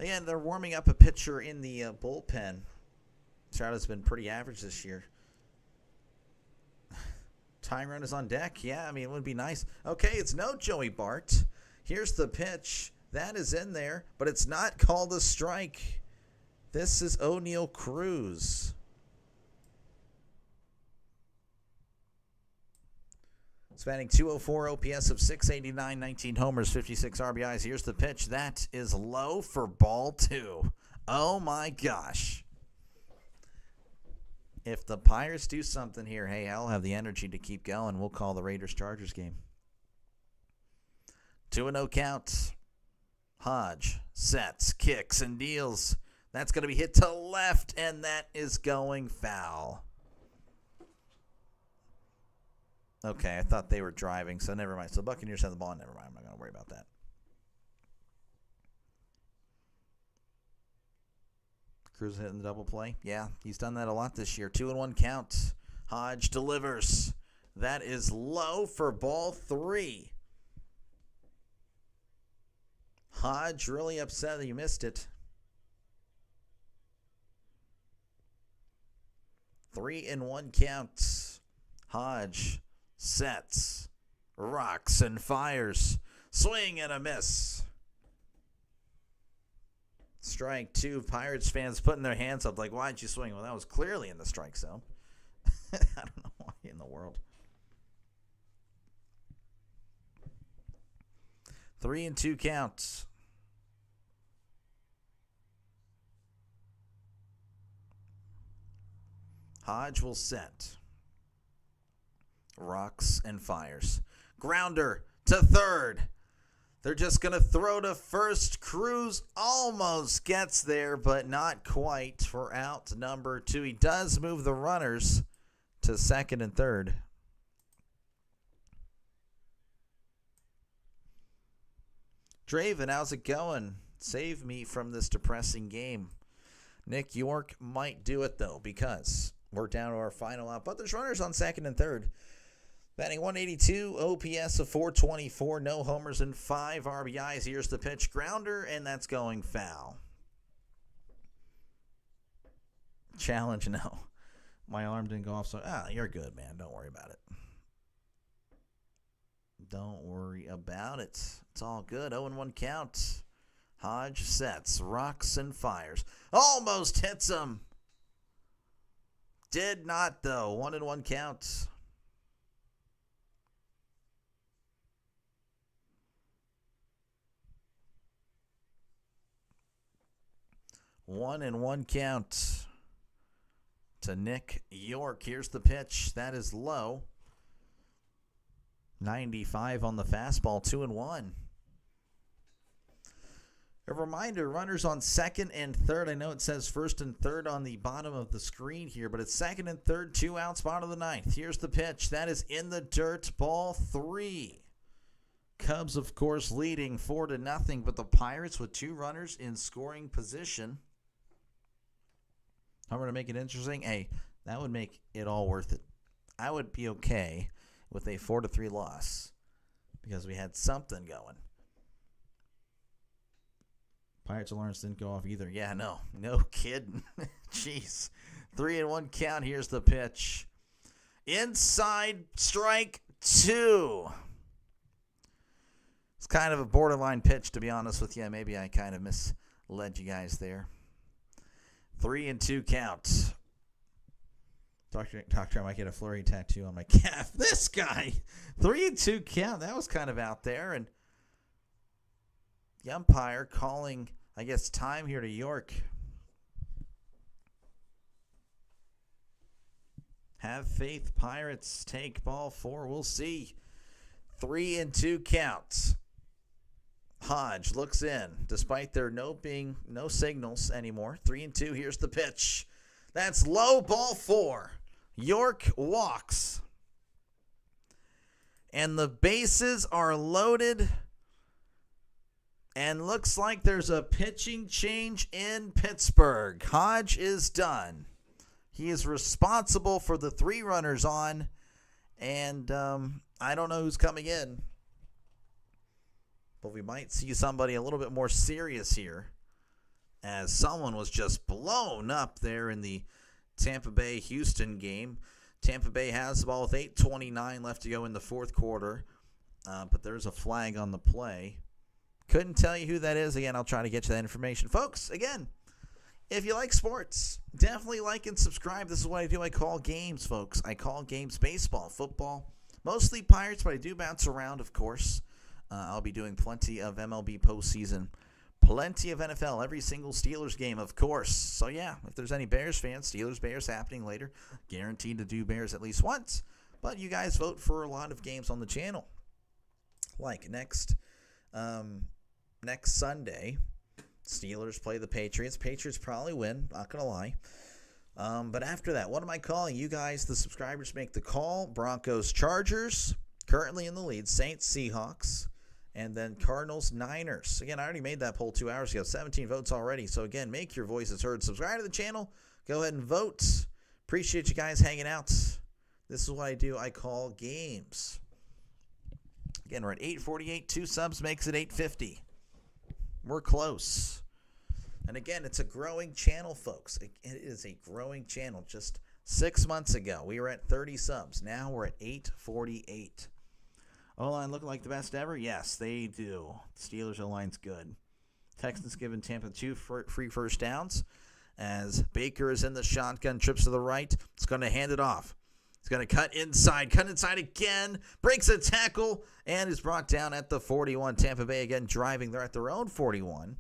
Again, they're warming up a pitcher in the bullpen. Trout been pretty average this year. Tying run is on deck. Yeah, I mean, it would be nice. Okay, it's no Joey Bart. Here's the pitch. That is in there, but it's not called a strike. This is O'Neal Cruz. Spanning .204, OPS of .689, 19 homers, 56 RBIs. Here's the pitch. That is low for ball 2. Oh, my gosh. If the Pirates do something here, hey, I'll have the energy to keep going. We'll call the Raiders-Chargers game. 2-0 count. Hodge sets, kicks, and deals. That's going to be hit to left, and that is going foul. Okay, I thought they were driving, so never mind. So Buccaneers have the ball. Never mind. I'm not going to worry about that. Cruz hitting the double play. Yeah, he's done that a lot this year. 2-1 count. Hodge delivers. That is low for ball 3. Hodge really upset that you missed it. 3-1 count. Hodge sets, rocks, and fires. Swing and a miss. Strike 2. Pirates fans putting their hands up like, why'd you swing? Well, that was clearly in the strike zone. I don't know why in the world. 3-2 counts. Hodge will set. Rocks and fires. Grounder to third. They're just going to throw to first. Cruz almost gets there, but not quite for out number 2. He does move the runners to second and third. Draven, how's it going? Save me from this depressing game. Nick York might do it, though, because we're down to our final out. But there's runners on second and third. Batting 182, OPS of 424, no homers and 5 RBIs. Here's the pitch. Grounder, and that's going foul. Challenge, no. My alarm didn't go off, so you're good, man. Don't worry about it. Don't worry about it. It's all good. 0-1 count. Hodge sets, rocks, and fires. Almost hits him. Did not, though. 1-1 count. One and one count to Nick York. Here's the pitch. That is low. 95 on the fastball. 2-1. A reminder, runners on second and third. I know it says first and third on the bottom of the screen here, but it's second and third, 2 outs, bottom of the ninth. Here's the pitch. That is in the dirt. Ball 3. Cubs, of course, leading 4-0, but the Pirates with 2 runners in scoring position. I'm going to make it interesting. Hey, that would make it all worth it. I would be okay with a 4-3 loss because we had something going. Pirates alarms didn't go off either. Yeah, no kidding. Jeez. 3-1 count. Here's the pitch. Inside, strike 2. It's kind of a borderline pitch, to be honest with you. Maybe I kind of misled you guys there. 3-2 count. Doctor, I might get a flurry tattoo on my calf. This guy. 3-2 count. That was kind of out there. And the umpire calling, I guess, time here to York. Have faith, Pirates. Take ball 4. We'll see. 3-2 counts. Hodge looks in, despite there no signals anymore. 3-2. Here's the pitch. That's low, ball 4. York walks. And the bases are loaded. And looks like there's a pitching change in Pittsburgh. Hodge is done. He is responsible for the 3 runners on. And I don't know who's coming in. But we might see somebody a little bit more serious here, as someone was just blown up there in the Tampa Bay-Houston game. Tampa Bay has the ball with 8:29 left to go in the fourth quarter, but there's a flag on the play. Couldn't tell you who that is. Again, I'll try to get you that information. Folks, again, if you like sports, definitely like and subscribe. This is what I do. I call games, folks. I call games baseball, football, mostly Pirates, but I do bounce around, of course. I'll be doing plenty of MLB postseason Plenty of NFL, every single Steelers game, of course. So, yeah, if there's any Bears fans, Steelers-Bears happening later. Guaranteed to do Bears at least once. But you guys vote for a lot of games on the channel. Like next Sunday, Steelers play the Patriots. Patriots probably win, not going to lie. But after that, what am I calling? You guys, the subscribers, make the call. Broncos-Chargers, currently in the lead. Saints-Seahawks. And then Cardinals-Niners. Again, I already made that poll 2 hours ago. 17 votes already. So, again, make your voices heard. Subscribe to the channel. Go ahead and vote. Appreciate you guys hanging out. This is what I do. I call games. Again, we're at 848. 2 subs makes it 850. We're close. And, again, it's a growing channel, folks. It is a growing channel. Just 6 months ago, we were at 30 subs. Now we're at 848. O-line looking like the best ever? Yes, they do. Steelers O-line's good. Texans giving Tampa 2 free first downs. As Baker is in the shotgun, trips to the right. It's going to hand it off. He's going to cut inside again. Breaks a tackle and is brought down at the 41. Tampa Bay again driving. They're at their own 41.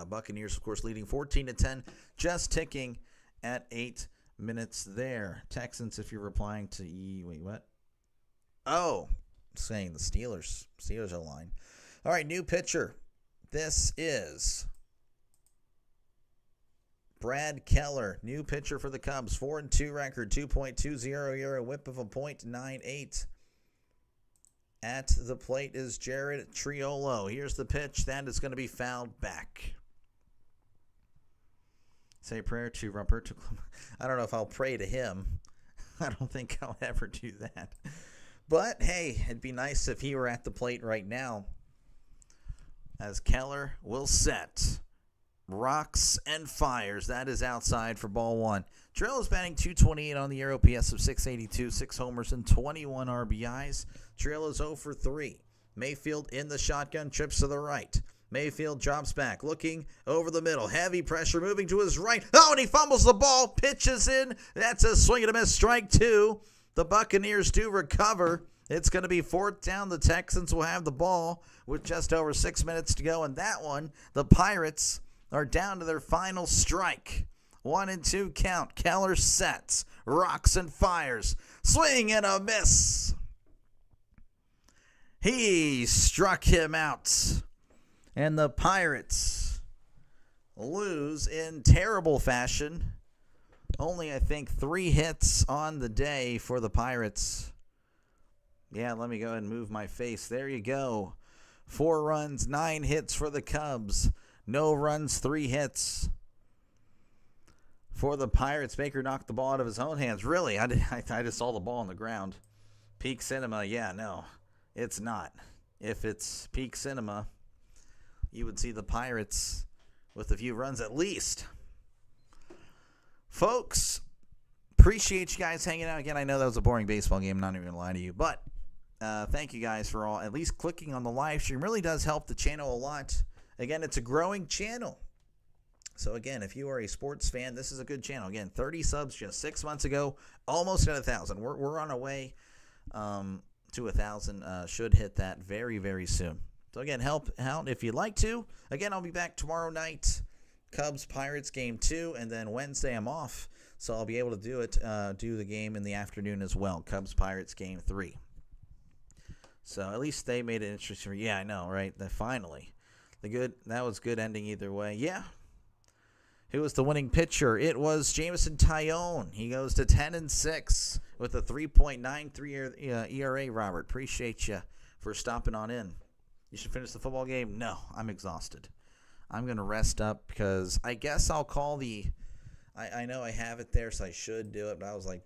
Buccaneers, of course, leading 14-10. Just ticking at 8 minutes there. Texans, if you're replying to wait, what? Oh, saying the Steelers O-line. All right, new pitcher. This is Brad Keller, new pitcher for the Cubs. 4-2 record, 2.20 ERA, whip of a .98. At the plate is Jared Triolo. Here's the pitch. That is going to be fouled back. Say a prayer to Roberto. I don't know if I'll pray to him. I don't think I'll ever do that. But, hey, it'd be nice if he were at the plate right now. As Keller will set. Rocks and fires. That is outside for ball one. Triolo's batting .228 on the year, OPS of .682, 6 homers and 21 RBIs. Triolo's 0 for 3. Mayfield in the shotgun, trips to the right. Mayfield drops back, looking over the middle. Heavy pressure, moving to his right. Oh, and he fumbles the ball, pitches in. That's a swing and a miss, strike 2. The Buccaneers do recover. It's going to be 4th down. The Texans will have the ball with just over 6 minutes to go. And that one, the Pirates are down to their final strike. 1-2 count. Keller sets. Rocks and fires. Swing and a miss. He struck him out. And the Pirates lose in terrible fashion. Only, I think, 3 hits on the day for the Pirates. Yeah, let me go ahead and move my face. There you go. 4 runs, 9 hits for the Cubs. No runs, 3 hits for the Pirates. Baker knocked the ball out of his own hands. Really? I just saw the ball on the ground. Peak cinema, yeah, no. It's not. If it's peak cinema, you would see the Pirates with a few runs at least. Folks, appreciate you guys hanging out. Again, I know that was a boring baseball game. I'm not even going to lie to you. But thank you guys for all, at least clicking on the live stream. Really does help the channel a lot. Again, it's a growing channel. So, again, if you are a sports fan, this is a good channel. Again, 30 subs just 6 months ago. Almost at 1,000. We're on our way to 1,000. Should hit that very, very soon. So, again, help out if you'd like to. Again, I'll be back tomorrow night. Cubs-Pirates game 2, and then Wednesday I'm off, so I'll be able to do the game in the afternoon as well. Cubs-Pirates game 3. So at least they made it interesting. Yeah, I know, right? Finally. That was good ending either way. Yeah. Who was the winning pitcher? It was Jameson Taillon. He goes to 10-6 with a 3.93 ERA, Robert. Appreciate you for stopping on in. You should finish the football game? No, I'm exhausted. I'm going to rest up because I guess I'll call the – I know I have it there, so I should do it, but I was like,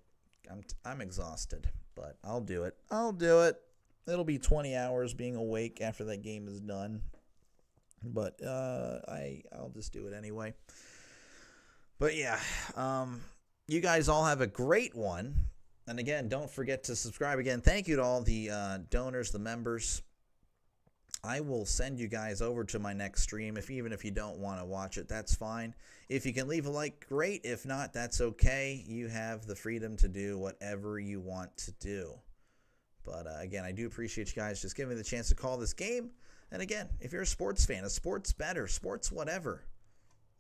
I'm exhausted. But I'll do it. It'll be 20 hours being awake after that game is done. But I'll just do it anyway. But, yeah, you guys all have a great one. And, again, don't forget to subscribe. Again, thank you to all the donors, the members. I will send you guys over to my next stream. Even if you don't want to watch it, that's fine. If you can leave a like, great. If not, that's okay. You have the freedom to do whatever you want to do. But, again, I do appreciate you guys just giving me the chance to call this game. And again, if you're a sports fan, a sports bettor, sports whatever,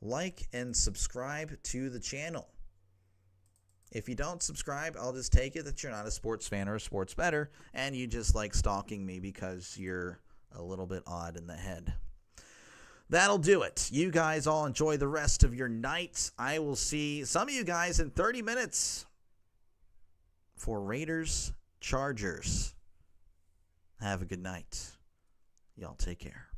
like and subscribe to the channel. If you don't subscribe, I'll just take it that you're not a sports fan or a sports bettor, and you just like stalking me because you're a little bit odd in the head. That'll do it. You guys all enjoy the rest of your night. I will see some of you guys in 30 minutes for Raiders Chargers. Have a good night. Y'all take care.